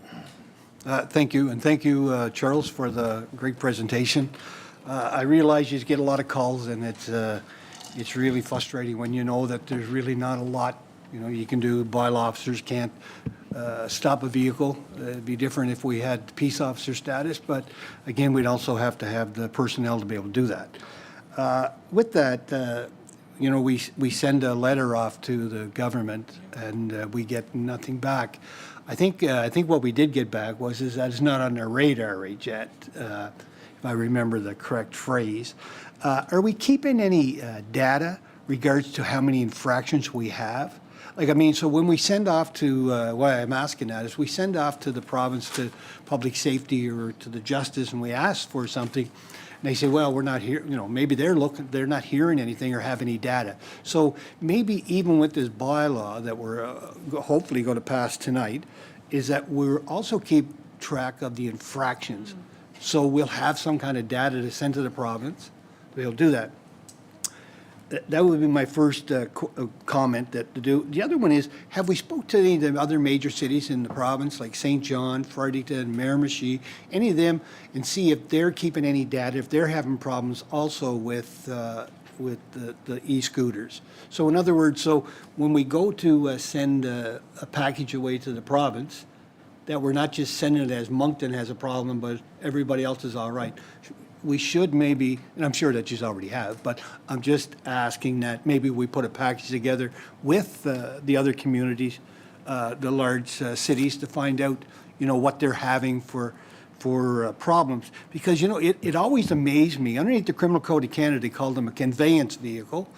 Thank you, and thank you, Charles, for the great presentation. I realize you get a lot of calls, and it's really frustrating when you know that there's really not a lot, you can do. Bylaw officers can't stop a vehicle. It'd be different if we had peace officer status, but again, we'd also have to have the personnel to be able to do that. With that, we send a letter off to the government, and we get nothing back. I think what we did get back is that it's not on their radar yet, if I remember the correct phrase. Are we keeping any data regards to how many infractions we have? So when we send off to, why I'm asking that is we send off to the province, to public safety or to the justice, and we ask for something, and they say, well, we're not here, maybe they're not hearing anything or have any data. So maybe even with this bylaw that we're hopefully going to pass tonight, is that we're also keep track of the infractions. So we'll have some kind of data to send to the province. They'll do that. That would be my first comment that to do. The other one is, have we spoke to any of the other major cities in the province, like St. John, Fredericton, Miramichi, any of them, and see if they're keeping any data, if they're having problems also with the e-scooters. So in other words, so when we go to send a package away to the province, that we're not just sending it as Moncton has a problem, but everybody else is all right. We should maybe, and I'm sure that you already have, but I'm just asking that maybe we put a package together with the other communities, the large cities, to find out, what they're having for problems. Because, it always amazed me. Underneath the Criminal Code of Canada, they call them a conveyance vehicle,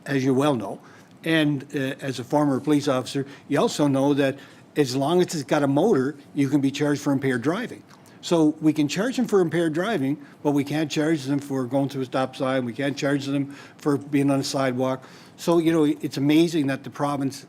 as you well know. And as a former police officer, you also know that as long as it's got a motor, you can be charged for impaired driving. So we can charge them for impaired driving, but we can't charge them for going through a stop sign. We can't charge them for being on a sidewalk. So, it's amazing that the province,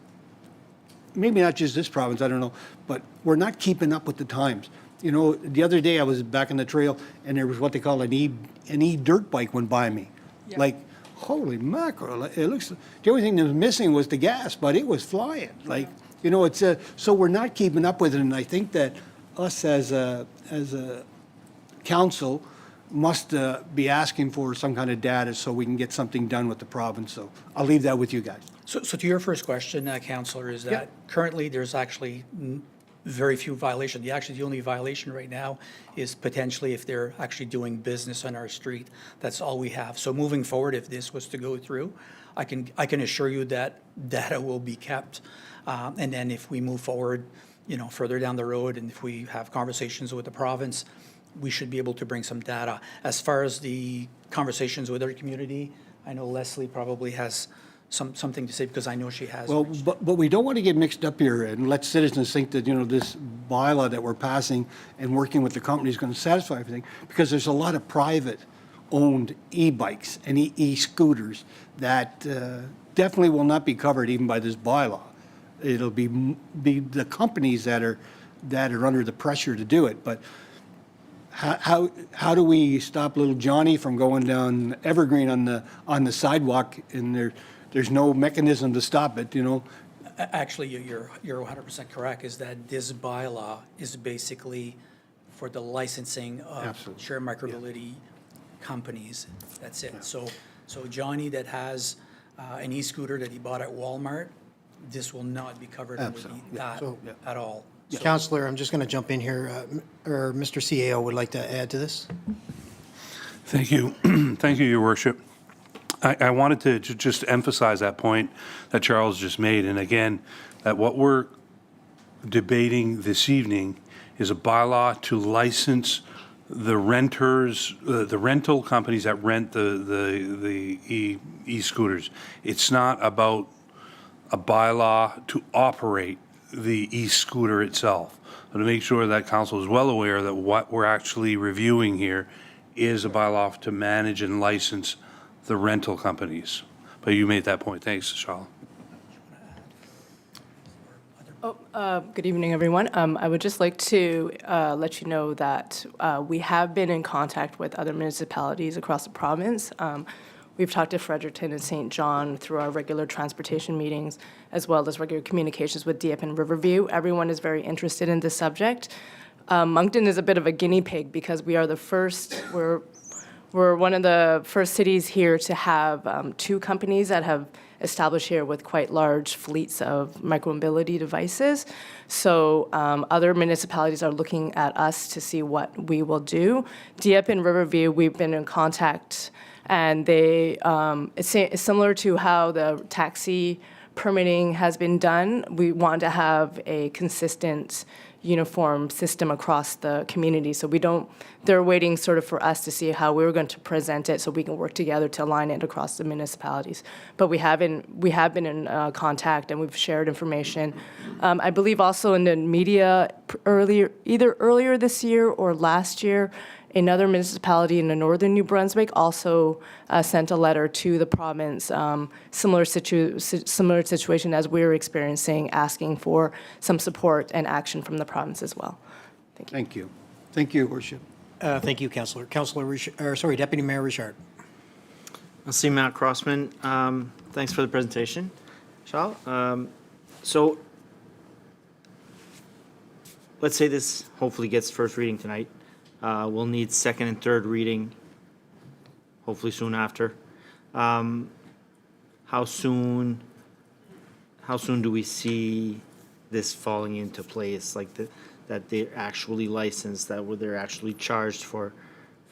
maybe not just this province, I don't know, but we're not keeping up with the times. The other day I was back on the trail, and there was what they call an e-dirt bike went by me. Yeah. Like, holy mackerel, it looks, the only thing that was missing was the gas, but it was flying. Like, it's so we're not keeping up with it, and I think that us as a council must be asking for some kind of data so we can get something done with the province. So I'll leave that with you guys. So to your first question, Councillor, is that currently there's actually very few violations. The only violation right now is potentially if they're actually doing business on our street. That's all we have. So moving forward, if this was to go through, I can assure you that data will be kept. And then if we move forward, further down the road, and if we have conversations with the province, we should be able to bring some data. As far as the conversations with our community, I know Leslie probably has something to say, because I know she has. Well, but we don't want to get mixed up here and let citizens think that, this bylaw that we're passing and working with the company is going to satisfy everything, because there's a lot of private-owned e-bikes and e-scooters that definitely will not be covered even by this bylaw. It'll be the companies that are under the pressure to do it. But how do we stop little Johnny from going down Evergreen on the sidewalk, and there's no mechanism to stop it? Actually, you're 100% correct. Is that this bylaw is basically for the licensing of shared micromobility companies. That's it. So Johnny that has an e-scooter that he bought at Walmart, this will not be covered underneath that at all. So, Councillor, I'm just going to jump in here. Or Mr. CAO would like to add to this. Thank you. Thank you, Your Worship. I wanted to just emphasize that point that Charles just made. And again, that what we're debating this evening is a bylaw to license the renters, the rental companies that rent the e-scooters. It's not about a bylaw to operate the e-scooter itself. So to make sure that council is well aware that what we're actually reviewing here is a bylaw to manage and license the rental companies. But you made that point. Thanks, Charlotte. Good evening, everyone. I would just like to let you know that we have been in contact with other municipalities across the province. We've talked to Fredericton and St. John through our regular transportation meetings, as well as regular communications with Dieppe and Riverview. Everyone is very interested in this subject. Moncton is a bit of a guinea pig because we are the first, we're one of the first cities here to have 2 companies that have established here with quite large fleets of micromobility devices. So other municipalities are looking at us to see what we will do. Dieppe and Riverview, we've been in contact, and they, it's similar to how the taxi permitting has been done. We want to have a consistent, uniform system across the community. So we don't, they're waiting sort of for us to see how we're going to present it so we can work together to align it across the municipalities. But we have been in contact, and we've shared information. I believe also in the media either earlier this year or last year, another municipality in the northern New Brunswick also sent a letter to the province, similar situation as we're experiencing, asking for some support and action from the province as well. Thank you. Thank you, Your Worship. Thank you, Councillor. Deputy Mayor Richard. Merci, Matt Crossman. Thanks for the presentation, Charles. So let's say this hopefully gets first reading tonight. We'll need second and third reading, hopefully soon after. How soon do we see this falling into place, like that they're actually licensed, that they're actually charged for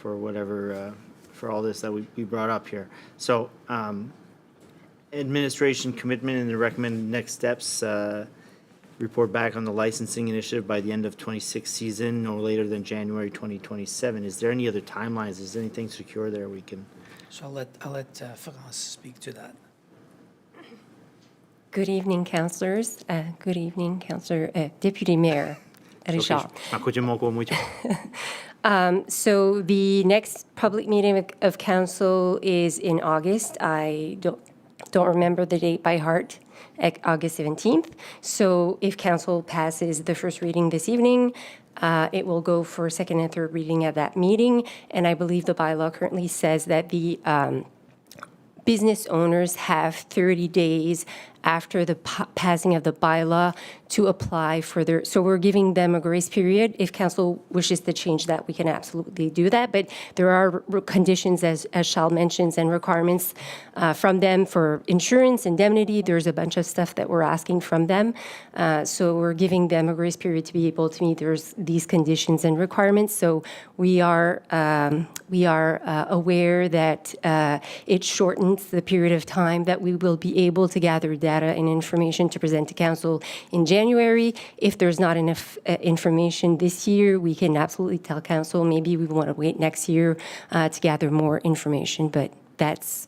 whatever, for all this that we brought up here? So administration commitment and the recommended next steps, report back on the licensing initiative by the end of 26 season, no later than January 2027. Is there any other timelines? Is there anything secure there we can? So I'll let France speak to that. Good evening, councillors. Good evening, Councillor Deputy Mayor Richard. So the next public meeting of council is in August. I don't remember the date by heart. August 17th. So if council passes the first reading this evening, it will go for second and third reading at that meeting. And I believe the bylaw currently says that the business owners have 30 days after the passing of the bylaw to apply for their, so we're giving them a grace period. If council wishes to change that, we can absolutely do that. But there are conditions, as Charles mentions, and requirements from them for insurance, indemnity. There's a bunch of stuff that we're asking from them. So we're giving them a grace period to be able to meet these conditions and requirements. So we are aware that it shortens the period of time that we will be able to gather data and information to present to council in January. If there's not enough information this year, we can absolutely tell council maybe we want to wait next year to gather more information, but that's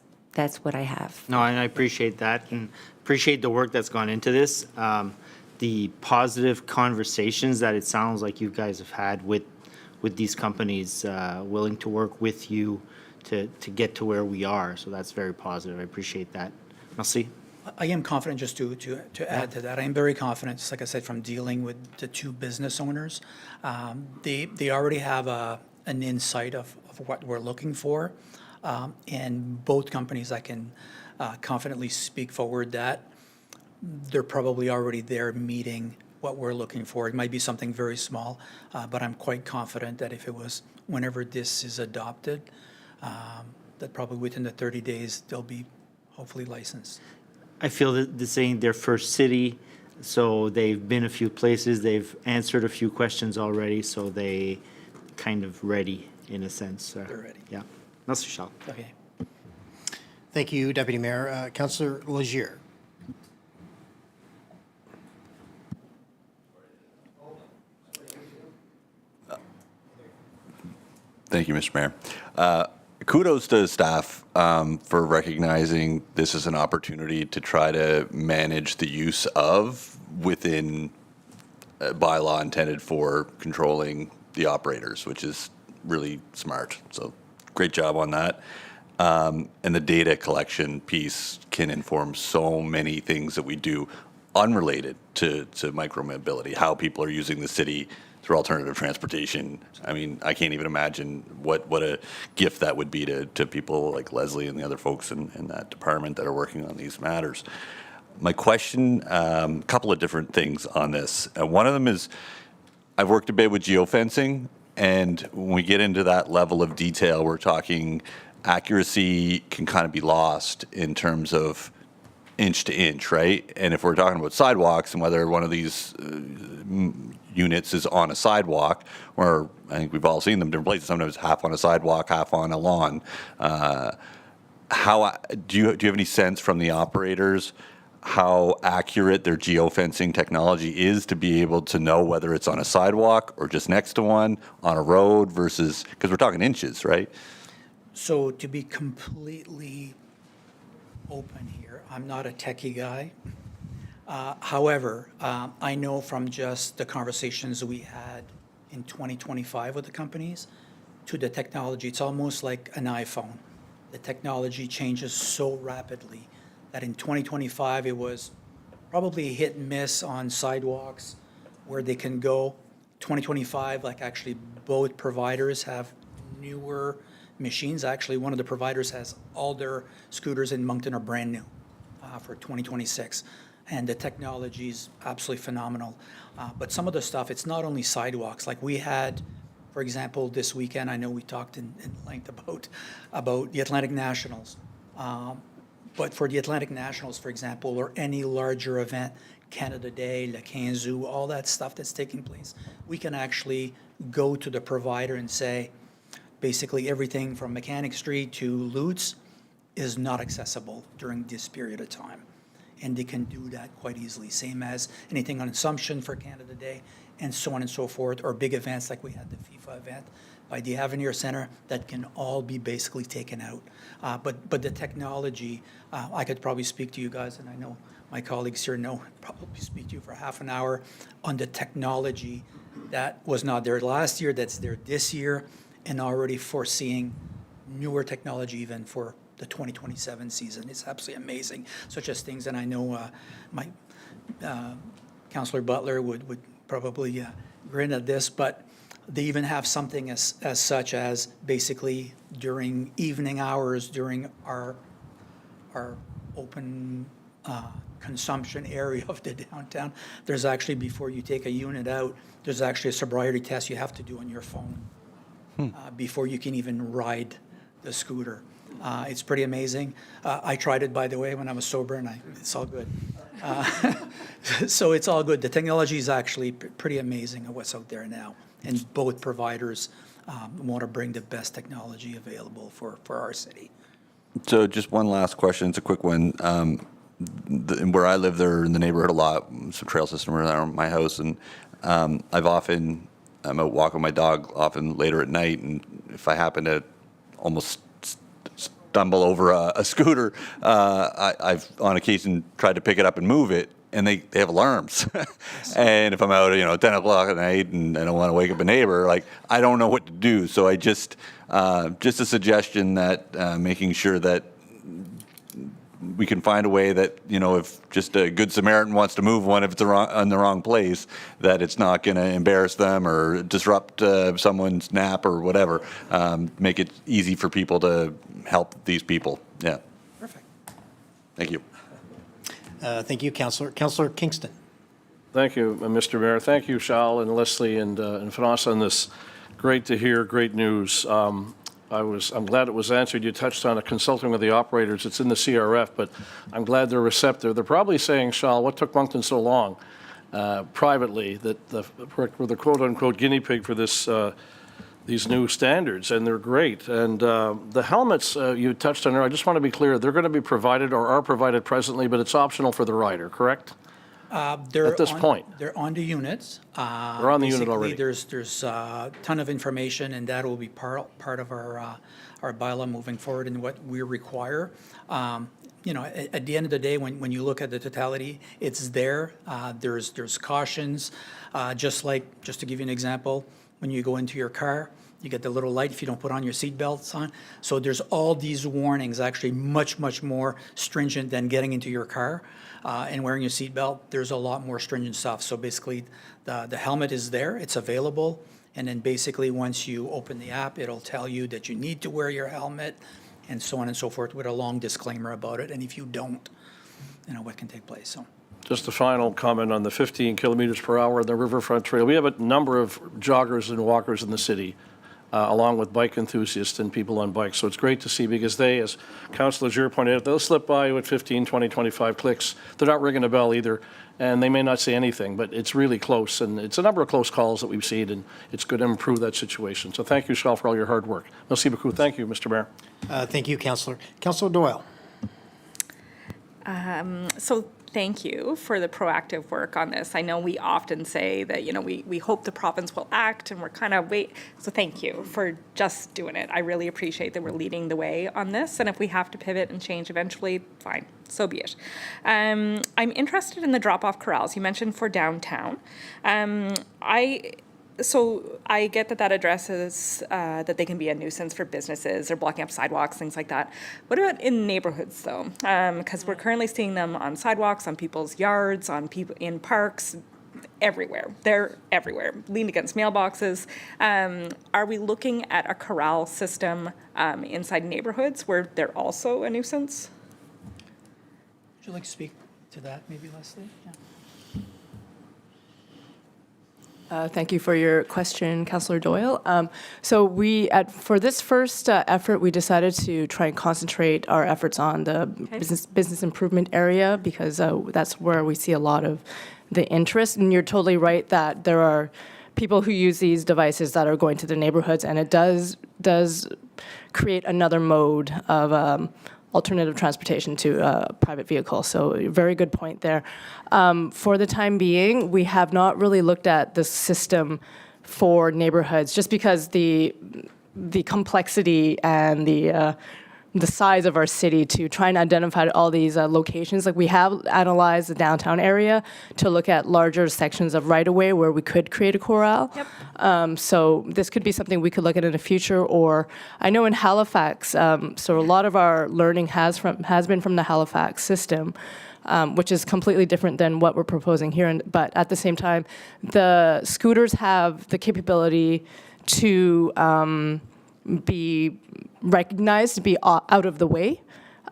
what I have. No, and I appreciate that and appreciate the work that's gone into this. The positive conversations that it sounds like you guys have had with these companies willing to work with you to get to where we are. So that's very positive. I appreciate that. Merci. I am confident, just to add to that, I am very confident, just like I said, from dealing with the 2 business owners. They already have an insight of what we're looking for. And both companies, I can confidently speak forward that they're probably already there meeting what we're looking for. It might be something very small, but I'm quite confident that if it was, whenever this is adopted, that probably within the 30 days, they'll be hopefully licensed. I feel that this ain't their first city, so they've been a few places, they've answered a few questions already, so they kind of ready in a sense. They're ready. Yeah. Merci, Charles. Okay. Thank you, Deputy Mayor. Councillor Legier. Thank you, Mr. Mayor. Kudos to staff for recognizing this as an opportunity to try to manage the use of within a bylaw intended for controlling the operators, which is really smart. So great job on that. And the data collection piece can inform so many things that we do unrelated to micromobility, how people are using the city for alternative transportation. I mean, I can't even imagine what a gift that would be to people like Leslie and the other folks in that department that are working on these matters. My question, a couple of different things on this. One of them is, I've worked a bit with geofencing, and when we get into that level of detail, we're talking accuracy can kind of be lost in terms of inch to inch, right? And if we're talking about sidewalks and whether one of these units is on a sidewalk, or I think we've all seen them different places, sometimes half on a sidewalk, half on a lawn. How do you have any sense from the operators how accurate their geofencing technology is to be able to know whether it's on a sidewalk or just next to one, on a road versus, because we're talking inches, right? So to be completely open here, I'm not a techie guy. However, I know from just the conversations we had in 2025 with the companies to the technology, it's almost like an iPhone. The technology changes so rapidly that in 2025, it was probably a hit and miss on sidewalks where they can go. 2025, like actually both providers have newer machines. Actually, one of the providers has all their scooters in Moncton are brand new for 2026. And the technology is absolutely phenomenal. But some of the stuff, it's not only sidewalks. Like we had, for example, this weekend, I know we talked in length about the Atlantic Nationals. But for the Atlantic Nationals, for example, or any larger event, Canada Day, Le Quinze, all that stuff that's taking place, we can actually go to the provider and say, basically everything from Mechanic Street to Lutz is not accessible during this period of time. And they can do that quite easily. Same as anything on Assumption for Canada Day, and so on and so forth, or big events like we had the FIFA event by the Avenir Center, that can all be basically taken out. But the technology, I could probably speak to you guys, and I know my colleagues here know, probably speak to you for half an hour on the technology that was not there last year, that's there this year, and already foreseeing newer technology even for the 2027 season. It's absolutely amazing, such as things, and I know my Councillor Butler would probably grin at this, but they even have something as such as basically during evening hours, during our open consumption area of the downtown, there's actually, before you take a unit out, there's actually a sobriety test you have to do on your phone before you can even ride the scooter. It's pretty amazing. I tried it, by the way, when I was sober, and it's all good. So it's all good. The technology is actually pretty amazing at what's out there now. And both providers want to bring the best technology available for our city. So just one last question. It's a quick one. Where I live, there in the neighborhood a lot, some trail system around my house, and I'm out walking my dog often later at night, and if I happen to almost stumble over a scooter, I've on occasion tried to pick it up and move it, and they have alarms. And if I'm out, 10 o'clock at night and I don't want to wake up a neighbor, like I don't know what to do. So I just a suggestion that making sure that we can find a way that, if just a good Samaritan wants to move one, if it's in the wrong place, that it's not going to embarrass them or disrupt someone's nap or whatever. Make it easy for people to help these people. Yeah. Perfect. Thank you. Thank you, Councillor. Councillor Kingston. Thank you, Mr. Mayor. Thank you, Charles and Leslie and Finas on this. Great to hear, great news. I'm glad it was answered. You touched on consulting with the operators. It's in the CRF, but I'm glad they're receptive. They're probably saying, Charles, what took Moncton so long privately that we're the quote-unquote guinea pig for this these new standards, and they're great. And the helmets you touched on there, I just want to be clear, they're going to be provided or are provided presently, but it's optional for the rider, correct? At this point. They're on the units. They're on the unit already. There's a ton of information, and that will be part of our bylaw moving forward and what we require. At the end of the day, when you look at the totality, it's there. There's cautions, just to give you an example, when you go into your car, You get the little light if you don't put on your seatbelts on. So there's all these warnings, actually much, much more stringent than getting into your car and wearing your seatbelt. There's a lot more stringent stuff. So basically, the helmet is there, it's available, and then basically once you open the app, it'll tell you that you need to wear your helmet, and so on and so forth, with a long disclaimer about it. And if you don't, what can take place. So. Just a final comment on the 15 kilometers per hour on the Riverfront Trail. We have a number of joggers and walkers in the city, along with bike enthusiasts and people on bikes. So it's great to see, because they, as Councillor Giroux pointed out, they'll slip by you at 15, 20, 25 clicks. They're not ringing a bell either, and they may not say anything, but it's really close. And it's a number of close calls that we've seen, and it's good to improve that situation. So thank you, Michelle, for all your hard work. Merci beaucoup. Thank you, Mr. Mayor. Thank you, Councillor. Councillor Doyle. So thank you for the proactive work on this. I know we often say that, we hope the province will act, and we're kind of wait. So thank you for just doing it. I really appreciate that we're leading the way on this. And if we have to pivot and change eventually, fine, so be it. I'm interested in the drop-off corrals you mentioned for downtown. So I get that addresses that they can be a nuisance for businesses or blocking up sidewalks, things like that. What about in neighborhoods, though? Because we're currently seeing them on sidewalks, on people's yards, on people in parks, everywhere. They're everywhere, leaned against mailboxes. Are we looking at a corral system inside neighborhoods where they're also a nuisance? Would you like to speak to that, maybe, Leslie? Yeah. Thank you for your question, Councillor Doyle. So for this first effort, we decided to try and concentrate our efforts on the business improvement area, because that's where we see a lot of the interest. And you're totally right that there are people who use these devices that are going to the neighborhoods, and it does create another mode of alternative transportation to a private vehicle. So very good point there. For the time being, we have not really looked at the system for neighborhoods, just because the complexity and the size of our city to try and identify all these locations. Like, we have analyzed the downtown area to look at larger sections of right-of-way where we could create a corral. Yep. So this could be something we could look at in the future. Or I know in Halifax, so a lot of our learning has been from the Halifax system, which is completely different than what we're proposing here. But at the same time, the scooters have the capability to be recognized to be out of the way.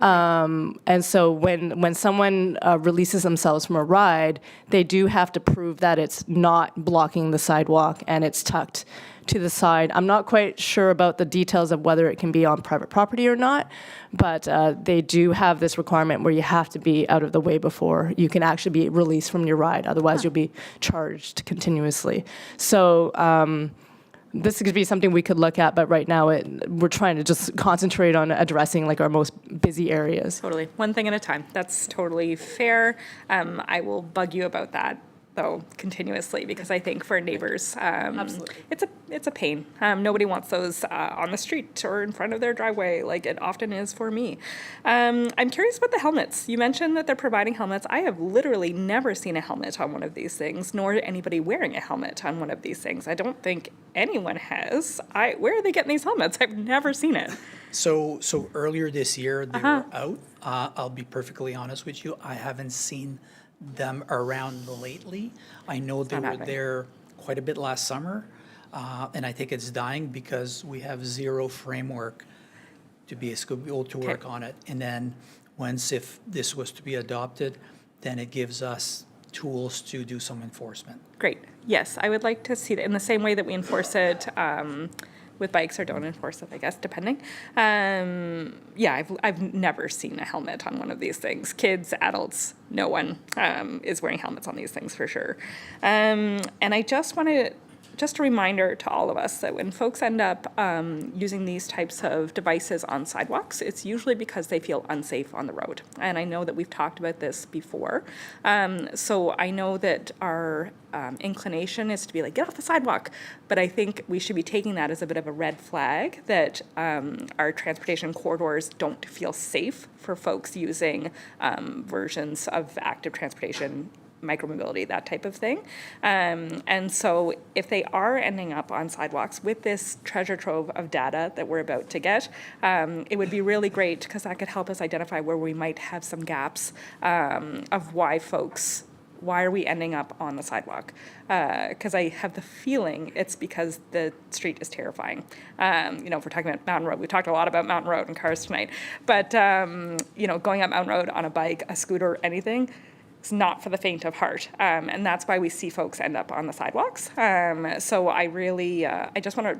And so when someone releases themselves from a ride, they do have to prove that it's not blocking the sidewalk and it's tucked to the side. I'm not quite sure about the details of whether it can be on private property or not, but they do have this requirement where you have to be out of the way before you can actually be released from your ride. Otherwise, you'll be charged continuously. So this could be something we could look at, but right now we're trying to just concentrate on addressing like our most busy areas. Totally. One thing at a time. That's totally fair. I will bug you about that, though, continuously, because I think for neighbors, Absolutely. it's a pain. Nobody wants those on the street or in front of their driveway, like it often is for me. I'm curious about the helmets. You mentioned that they're providing helmets. I have literally never seen a helmet on one of these things, nor anybody wearing a helmet on one of these things. I don't think anyone has. Where are they getting these helmets? I've never seen it. So earlier this year, they were out. I'll be perfectly honest with you. I haven't seen them around lately. I know they were there quite a bit last summer, and I think it's dying because we have zero framework to be able to work on it. And then if this was to be adopted, then it gives us tools to do some enforcement. Great. Yes, I would like to see that in the same way that we enforce it with bikes, or don't enforce it, I guess, depending. Yeah, I've never seen a helmet on one of these things. Kids, adults, no one is wearing helmets on these things for sure. And I just a reminder to all of us that when folks end up using these types of devices on sidewalks, it's usually because they feel unsafe on the road. And I know that we've talked about this before. So I know that our inclination is to be like, get off the sidewalk. But I think we should be taking that as a bit of a red flag that our transportation corridors don't feel safe for folks using versions of active transportation micromobility, that type of thing. And so if they are ending up on sidewalks with this treasure trove of data that we're about to get, it would be really great because that could help us identify where we might have some gaps of why are we ending up on the sidewalk? Because I have the feeling it's because the street is terrifying. If we're talking about Mountain Road, we talked a lot about Mountain Road and cars tonight, but going up Mountain Road on a bike, a scooter, anything, it's not for the faint of heart. And that's why we see folks end up on the sidewalks. So I just want to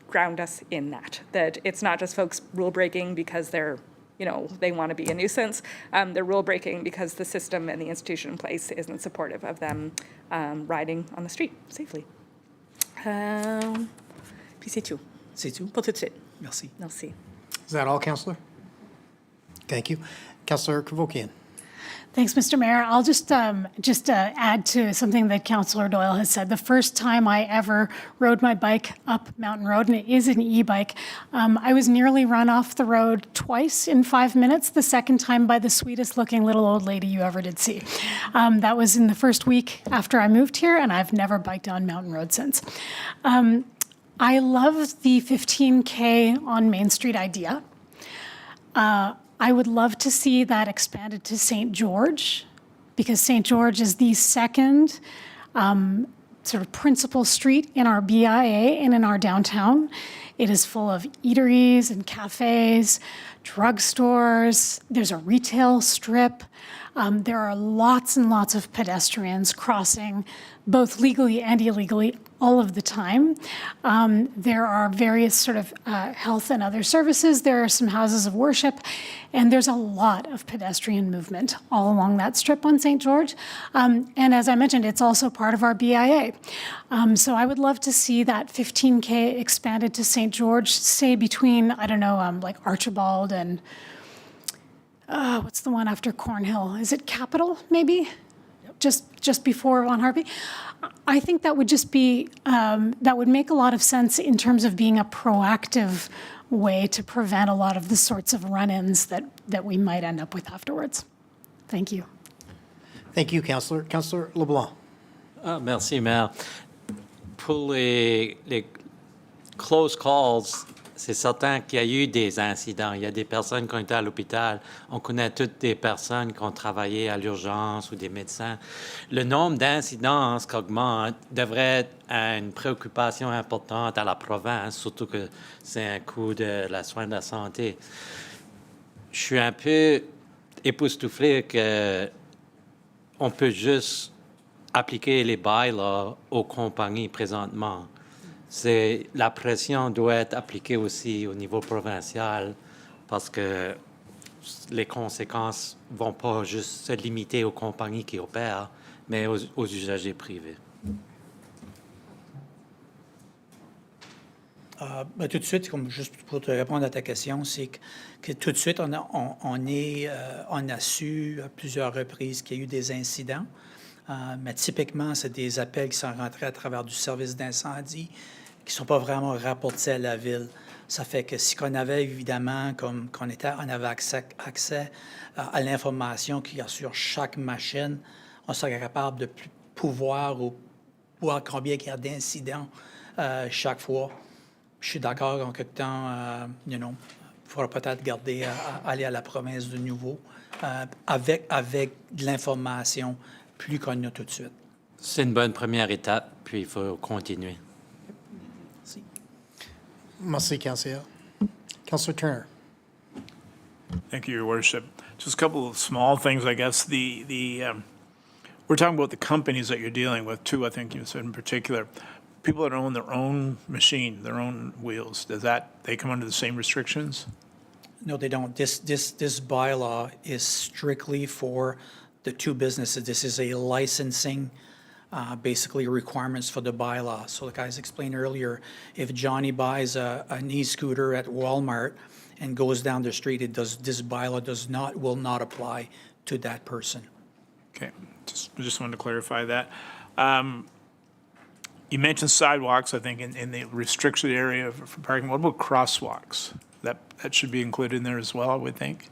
ground us in that it's not just folks rule breaking because they want to be a nuisance. They're rule breaking because the system and the institution in place isn't supportive of them riding on the street safely. Puis c'est tout. C'est tout pour tout de suite. Merci. Merci. Is that all, Councillor? Thank you. Councillor Kevokian. Thanks, Mr. Mayor. I'll just add to something that Councillor Doyle has said. The first time I ever rode my bike up Mountain Road, and it is an e-bike, I was nearly run off the road twice in 5 minutes, the second time by the sweetest looking little old lady you ever did see. That was in the first week after I moved here, and I've never biked on Mountain Road since. I love the 15K on Main Street idea. I would love to see that expanded to St. George, because St. George is the second sort of principal street in our BIA and in our downtown. It is full of eateries and cafes, drugstores. There's a retail strip. There are lots and lots of pedestrians crossing, both legally and illegally, all of the time. There are various sort of health and other services. There are some houses of worship, and there's a lot of pedestrian movement all along that strip on St. George. And as I mentioned, it's also part of our BIA. So I would love to see that 15K expanded to St. George, say between, I don't know, like Archibald and what's the one after Cornhill? Is it Capitol, maybe? Just before Von Harvey. I think that would just be, that would make a lot of sense in terms of being a proactive way to prevent a lot of the sorts of run-ins that we might end up with afterwards. Thank you. Thank you, Councillor. Councillor LeBlanc. Merci, Maire. Pour les close calls, c'est certain qu'il y a eu des incidents. Il y a des personnes qui ont été à l'hôpital. On connaît toutes des personnes qui ont travaillé à l'urgence ou des médecins. Le nombre d'incidences qui augmente devrait être une préoccupation importante à la province, surtout que c'est un coût de la soin de la santé. Je suis un peu époustouflé qu'on peut juste appliquer les bylaws aux compagnies présentement. La pression doit être appliquée aussi au niveau provincial parce que les conséquences ne vont pas juste se limiter aux compagnies qui opèrent, mais aux usagers privés. Tout de suite, juste pour te répondre à ta question, c'est que tout de suite, on a su à plusieurs reprises qu'il y a eu des incidents. Mais typiquement, c'est des appels qui sont rentrés à travers du service d'incendie qui ne sont pas vraiment rapportés à la ville. Ça fait que si on avait évidemment, on avait accès à l'information qu'il y a sur chaque machine, on serait capable de pouvoir voir combien il y a d'incidents chaque fois. Je suis d'accord, en quelque temps, il faudra peut-être aller à la province de nouveau avec de l'information plus qu'on a tout de suite. C'est une bonne première étape, puis il faut continuer. Merci. Merci, Councillor. Councillor Turner. Thank you, Your Worship. Just a couple of small things, I guess. We're talking about the companies that you're dealing with, too, I think you said in particular. People that own their own machine, their own wheels, they come under the same restrictions? No, they don't. This bylaw is strictly for the two businesses. This is a licensing, basically requirements for the bylaw. So like I was explained earlier, if Johnny buys an e-scooter at Walmart and goes down the street, this bylaw will not apply to that person. Okay, just wanted to clarify that. You mentioned sidewalks, I think, in the restricted area for parking. What about crosswalks? That should be included in there as well, I would think.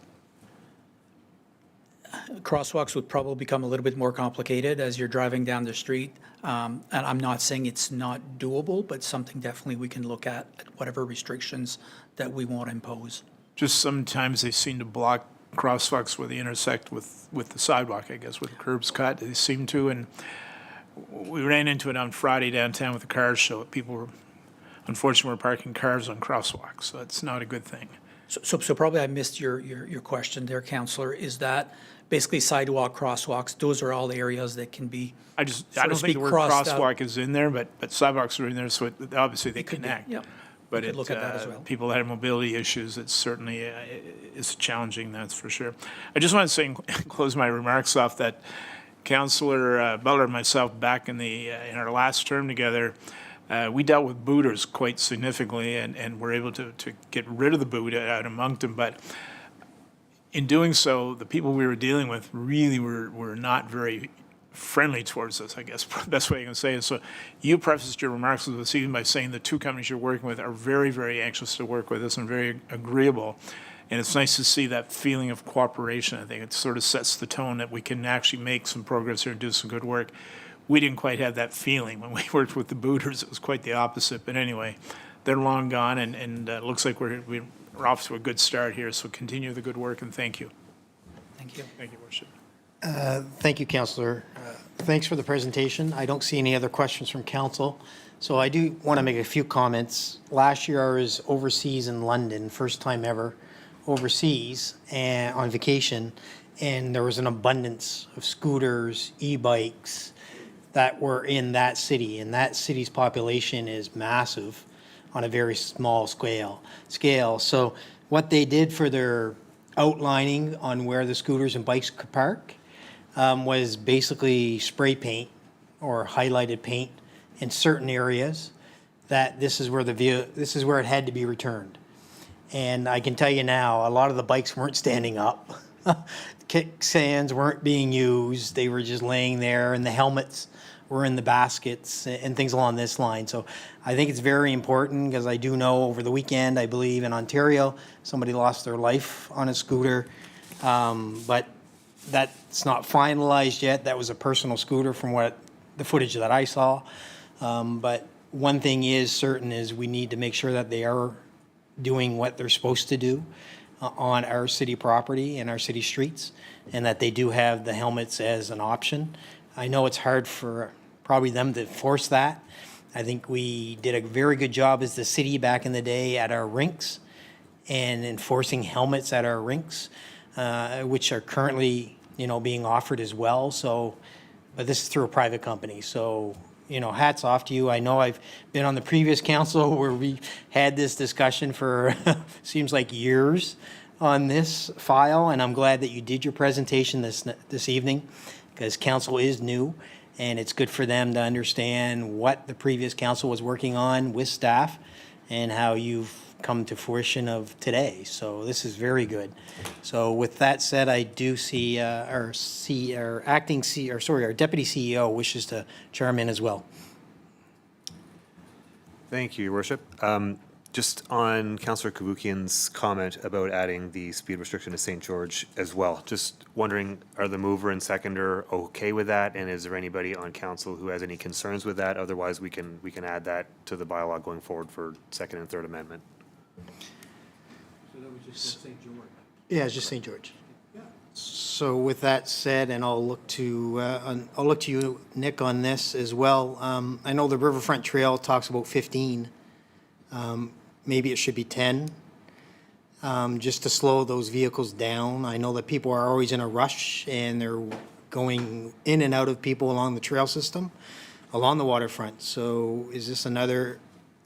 crosswalks would probably become a little bit more complicated as you're driving down the street. And I'm not saying it's not doable, but something definitely we can look at whatever restrictions that we want to impose. Just sometimes they seem to block crosswalks where they intersect with the sidewalk, I guess, with the curbs cut. They seem to, and we ran into it on Friday downtown with the car show. People were, unfortunately, were parking cars on crosswalks, so it's not a good thing. So probably I missed your question there, Councillor. Is that basically sidewalk, crosswalks, those are all areas that can be, I so don't to think speak, the word crossed out? crosswalk is in there, but sidewalks are in there, so obviously they could be, connect. yeah. But We could look at that as well. people that have mobility issues, it's certainly is challenging, that's for sure. I just want to say, close my remarks off that Councillor Butler and myself, back in our last term together, we dealt with booters quite significantly and were able to get rid of the boot out of Moncton. But in doing so, the people we were dealing with really were not very friendly towards us, I guess, the best way I can say it. So you prefaced your remarks this evening by saying the two companies you're working with are very, very anxious to work with us and very agreeable. And it's nice to see that feeling of cooperation. I think it sort of sets the tone that we can actually make some progress here and do some good work. We didn't quite have that feeling when we worked with the booters. It was quite the opposite. But anyway, they're long gone, and it looks like we're off to a good start here. So continue the good work, and thank you. Thank you. Thank you, Worship. Thank you, Councillor. Thanks for the presentation. I don't see any other questions from council. So I do want to make a few comments. Last year I was overseas in London, first time ever overseas and on vacation, and there was an abundance of scooters, e-bikes that were in that city, and that city's population is massive on a very small scale. So what they did for their outlining on where the scooters and bikes could park was basically spray paint or highlighted paint in certain areas that this is where it had to be returned. And I can tell you now, a lot of the bikes weren't standing up. Kickstands weren't being used. They were just laying there, and the helmets were in the baskets and things along this line. So I think it's very important, because I do know over the weekend, I believe in Ontario, somebody lost their life on a scooter. But that's not finalized yet. That was a personal scooter from what the footage that I saw. But one thing is certain is we need to make sure that they are doing what they're supposed to do on our city property and our city streets, and that they do have the helmets as an option. I know it's hard for probably them to force that. I think we did a very good job as the city back in the day at our rinks and enforcing helmets at our rinks, which are currently, being offered as well. So, but this is through a private company. So, hats off to you. I know I've been on the previous council where we had this discussion for seems like years on this file, and I'm glad that you did your presentation this evening, because council is new, and it's good for them to understand what the previous council was working on with staff and how you've come to fruition of today. So this is very good. So with that said, I do see our deputy CEO wishes to chime in as well. Thank you, Your Worship. Just on Councillor Kabukian's comment about adding the speed restriction to St. George as well, just wondering, are the mover and seconder okay with that? And is there anybody on council who has any concerns with that? Otherwise, we can add that to the bylaw going forward for second and third amendment. So that was just St. George. Yeah, it's just St. George. So with that said, and I'll look to you, Nick, on this as well. I know the Riverfront Trail talks about 15. Maybe it should be 10, just to slow those vehicles down. I know that people are always in a rush, and they're going in and out of people along the trail system, along the waterfront. So is this another,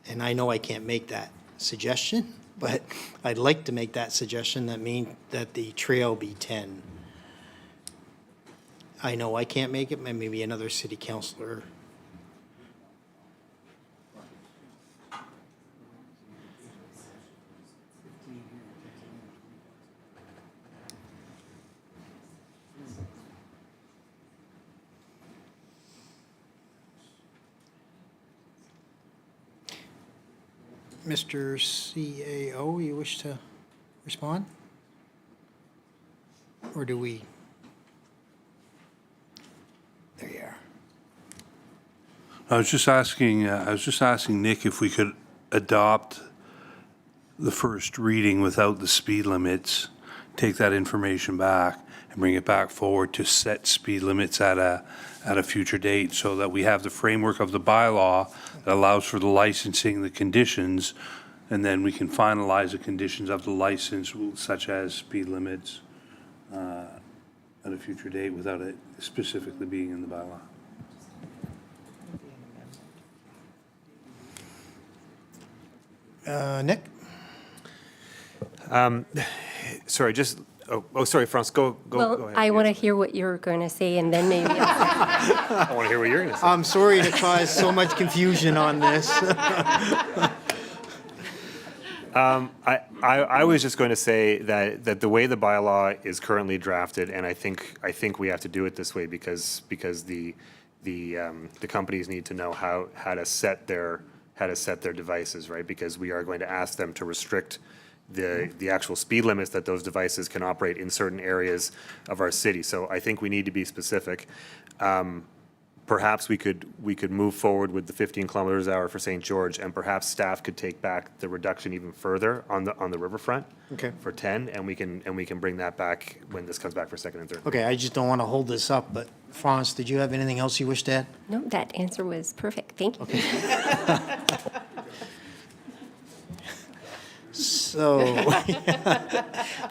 and I know I can't make that suggestion, but I'd like to make that suggestion that the trail be 10. I know I can't make it, maybe another city councillor. Mr. CAO, you wish to respond? Or do we I was just asking Nick if we could adopt the first reading without the speed limits, take that information back and bring it back forward to set speed limits at a future date so that we have the framework of the bylaw that allows for the licensing, the conditions, and then we can finalize the conditions of the license, such as speed limits, at a future date without it specifically being in the bylaw. Nick? Sorry, sorry, Franz, go Well, ahead. I want to hear what you're going to say, and then maybe I'll I want to hear what you're going to say. I'm sorry to cause so much confusion on this. I was just going to say that the way the bylaw is currently drafted, and I think we have to do it this way because the companies need to know how to set their devices, right? Because we are going to ask them to restrict the actual speed limits that those devices can operate in certain areas of our city. So I think we need to be specific. Perhaps we could move forward with the 15 kilometers an hour for St. George, and perhaps staff could take back the reduction even further on the riverfront. Okay. For 10, and we can bring that back when this comes back for second and third. Okay, I just don't want to hold this up, but Franz, did you have anything else you wish to add? No, that answer was perfect. Thank you. So,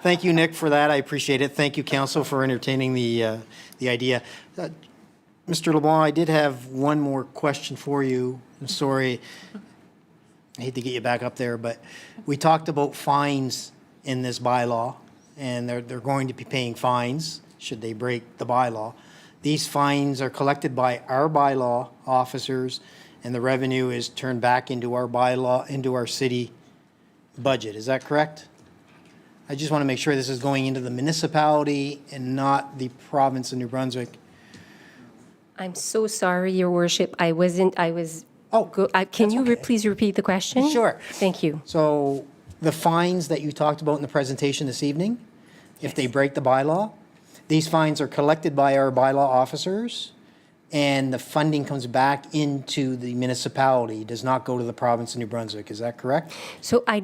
thank you, Nick, for that. I appreciate it. Thank you, council, for entertaining the idea. Mr. LeBlanc, I did have one more question for you. I'm sorry. I hate to get you back up there, but we talked about fines in this bylaw, and they're going to be paying fines should they break the bylaw. These fines are collected by our bylaw officers, and the revenue is turned back into our bylaw, into our city budget. Is that correct? I just want to make sure this is going into the municipality and not the province of New Brunswick. I'm so sorry, Your Worship. I was. Can you please repeat the question? Sure. Thank you. So the fines that you talked about in the presentation this evening, if they break the bylaw, these fines are collected by our bylaw officers, and the funding comes back into the municipality, does not go to the province of New Brunswick. Is that correct? So I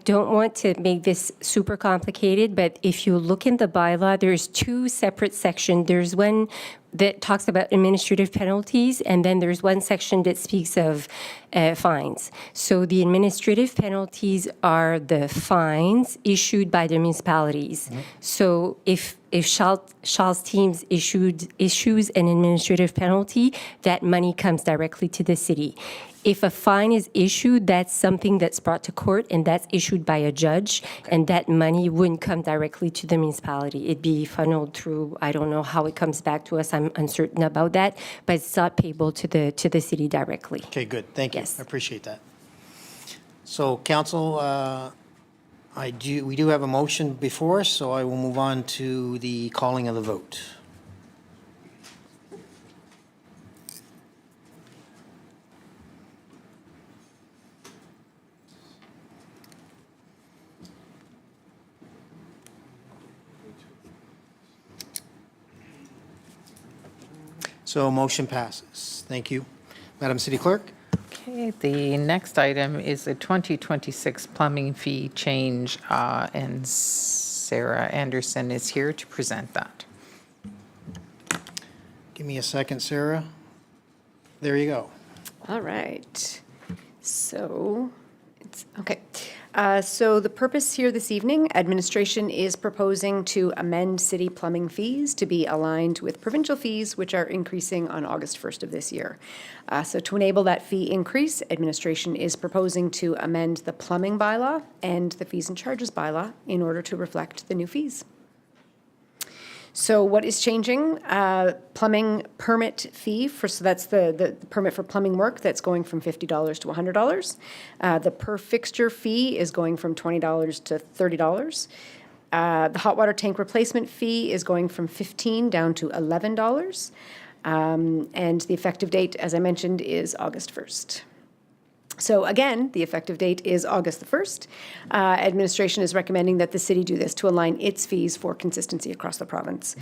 don't want to make this super complicated, but if you look in the bylaw, there's two separate sections. There's one that talks about administrative penalties, and then there's one section that speaks of fines. So the administrative penalties are the fines issued by the municipalities. So if Charles Teams issues an administrative penalty, that money comes directly to the city. If a fine is issued, that's something that's brought to court, and that's issued by a judge, and that money wouldn't come directly to the municipality. It'd be funneled through, I don't know how it comes back to us, I'm uncertain about that, but it's not payable to the city directly. Okay, good. Thank you. Yes. I appreciate that. So, council, we do have a motion before us, so I will move on to the calling of the vote. So motion passes. Thank you. Madam City Clerk? Okay, the next item is the 2026 plumbing fee change, and Sarah Anderson is here to present that. Give me a second, Sarah. There you go. All right. So, okay. So the purpose here this evening, administration is proposing to amend city plumbing fees to be aligned with provincial fees, which are increasing on August 1st of this year. So to enable that fee increase, administration is proposing to amend the plumbing bylaw and the fees and charges bylaw in order to reflect the new fees. So what is changing? Plumbing permit fee, so that's the permit for plumbing work, that's going from $50 to $100. The per fixture fee is going from $20 to $30. The hot water tank replacement fee is going from $15 down to $11. And the effective date, as I mentioned, is August 1st. So again, the effective date is August the 1st. Administration is recommending that the city do this to align its fees for consistency across the province.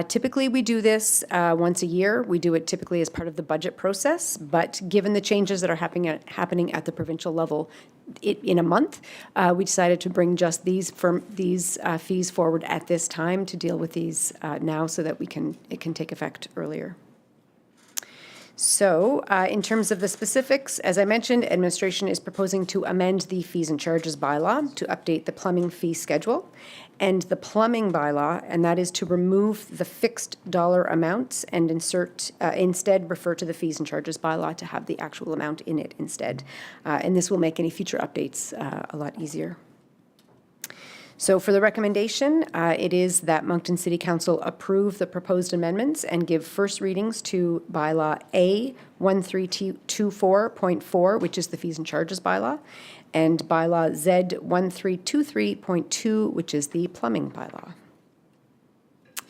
Typically, we do this once a year. We do it typically as part of the budget process, but given the changes that are happening at the provincial level in a month, we decided to bring just these fees forward at this time to deal with these now so that it can take effect earlier. So, in terms of the specifics, as I mentioned, administration is proposing to amend the fees and charges bylaw to update the plumbing fee schedule and the plumbing bylaw, and that is to remove the fixed dollar amounts and instead refer to the fees and charges bylaw to have the actual amount in it instead. And this will make any future updates a lot easier. So for the recommendation, it is that Moncton City Council approve the proposed amendments and give first readings to bylaw A 1324.4, which is the fees and charges bylaw, and bylaw Z 1323.2, which is the plumbing bylaw.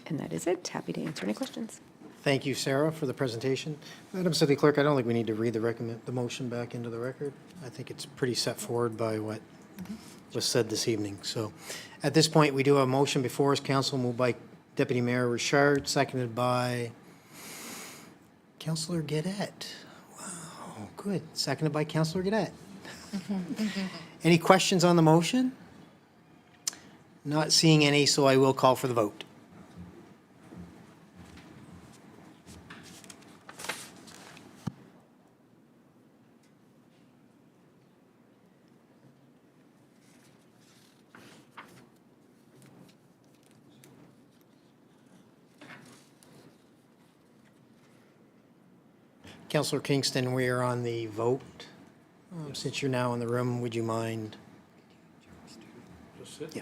And that is it. Happy to answer any questions. Thank you, Sarah, for the presentation. Madam City Clerk, I don't think we need to read the motion back into the record. I think it's pretty set forward by what was said this evening. So at this point, we do have a motion before us. Council moved by Deputy Mayor Richard, seconded by Councillor Guedette. Wow, good. Seconded by Councillor Guedette. Any questions on the motion? Not seeing any, so I will call for the vote. Councillor Kingston, we are on the vote. Since you're now in the room, would you mind? Yeah.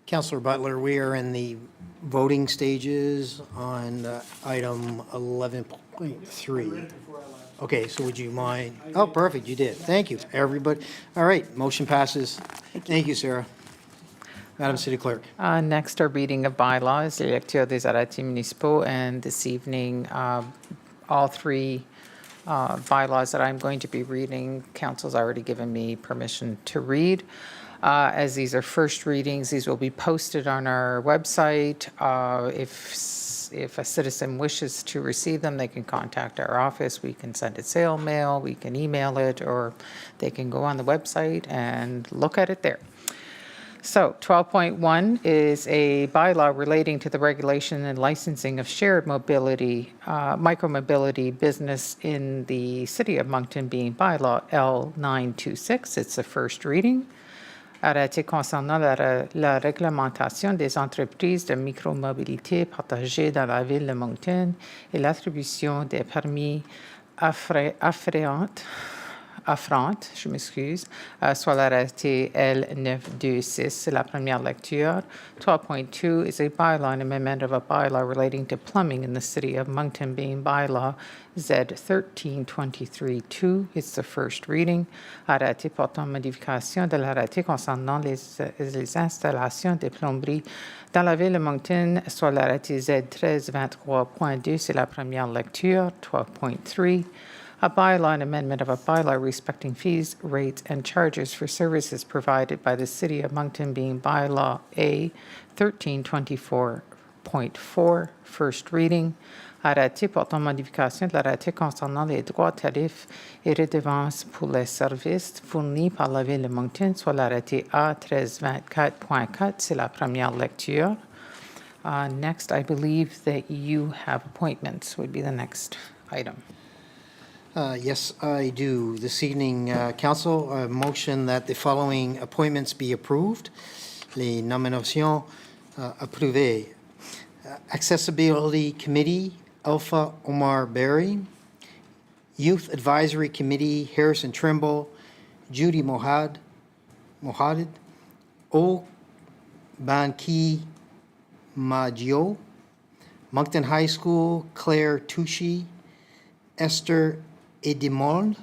Councillor Butler, we are in the voting stages on item 11.3. Okay, so would you mind? Oh, perfect, you did. Thank you, everybody. All right, motion passes. Thank you, Sarah. Madam City Clerk. Next, our reading of bylaws, les lectures des arrêtés municipaux, and this evening, all three bylaws that I'm going to be reading, council's already given me permission to read. As these are first readings, these will be posted on our website. If a citizen wishes to receive them, they can contact our office. We can send it snail mail, we can email it, or they can go on the website and look at it there. So 12.1 is a bylaw relating to the regulation and licensing of shared mobility, micromobility business in the city of Moncton, being bylaw L926. It's the first reading. Arrêté concernant la réglementation des entreprises de micromobilité partagées dans la ville de Moncton et l'attribution des permis affreintes, soit l'arrêté L926, c'est la première lecture. 12.2 is a bylaw and amendment of a bylaw relating to plumbing in the city of Moncton, being bylaw Z1323-2. It's the first reading. Arrêté portant modification de l'arrêté concernant les installations de plomberie dans la ville de Moncton, soit l'arrêté Z1323.2, c'est la première lecture. 12.3. A bylaw and amendment of a bylaw respecting fees, rates, and charges for services provided by the City of Moncton, being bylaw A 1324.4, first reading. Arrêté portant modification de l'arrêté concernant les droits, tarifs et redevances pour les services fournis par la Ville de Moncton, soit l'arrêté A 1324.4, c'est la première lecture. Next, I believe that you have appointments would be the next item. Yes, I do. This evening, Council, a motion that the following appointments be approved. Les nominations approuvées. Accessibility Committee, Alpha Omar Berry. Youth Advisory Committee, Harrison Trimble, Judy Mohamed. O Banki Maggio. Moncton High School, Claire Touchy. Esther Edimond,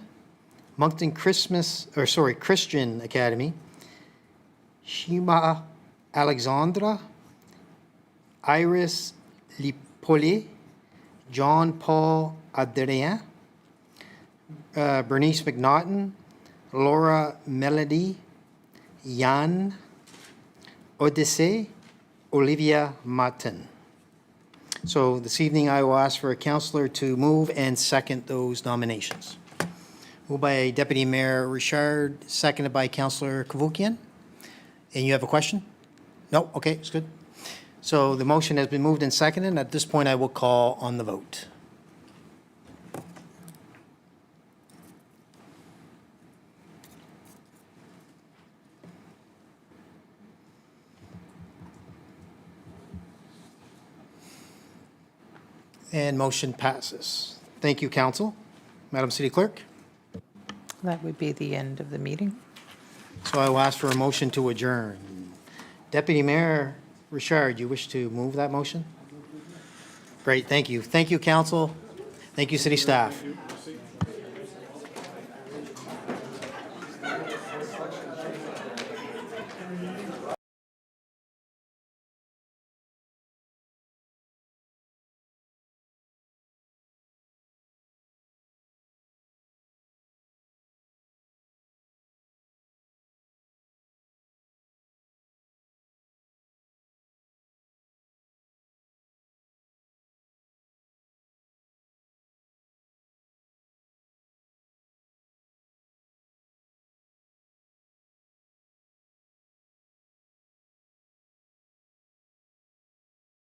Moncton Christian Academy, Shima Alexandra, Iris Lipole, John Paul Adrien, Bernice McNaughton, Laura Melody, Jan Odyssey, Olivia Martin. So this evening, I will ask for a counselor to move and second those nominations. Moved by Deputy Mayor Richard, seconded by Counselor Kavukian. And you have a question? No? Okay, it's good. So the motion has been moved and seconded, and at this point, I will call on the vote. And motion passes. Thank you, council. Madam City Clerk? That would be the end of the meeting. So I will ask for a motion to adjourn. Deputy Mayor Richard, you wish to move that motion? Great, thank you. Thank you, council. Thank you, city staff.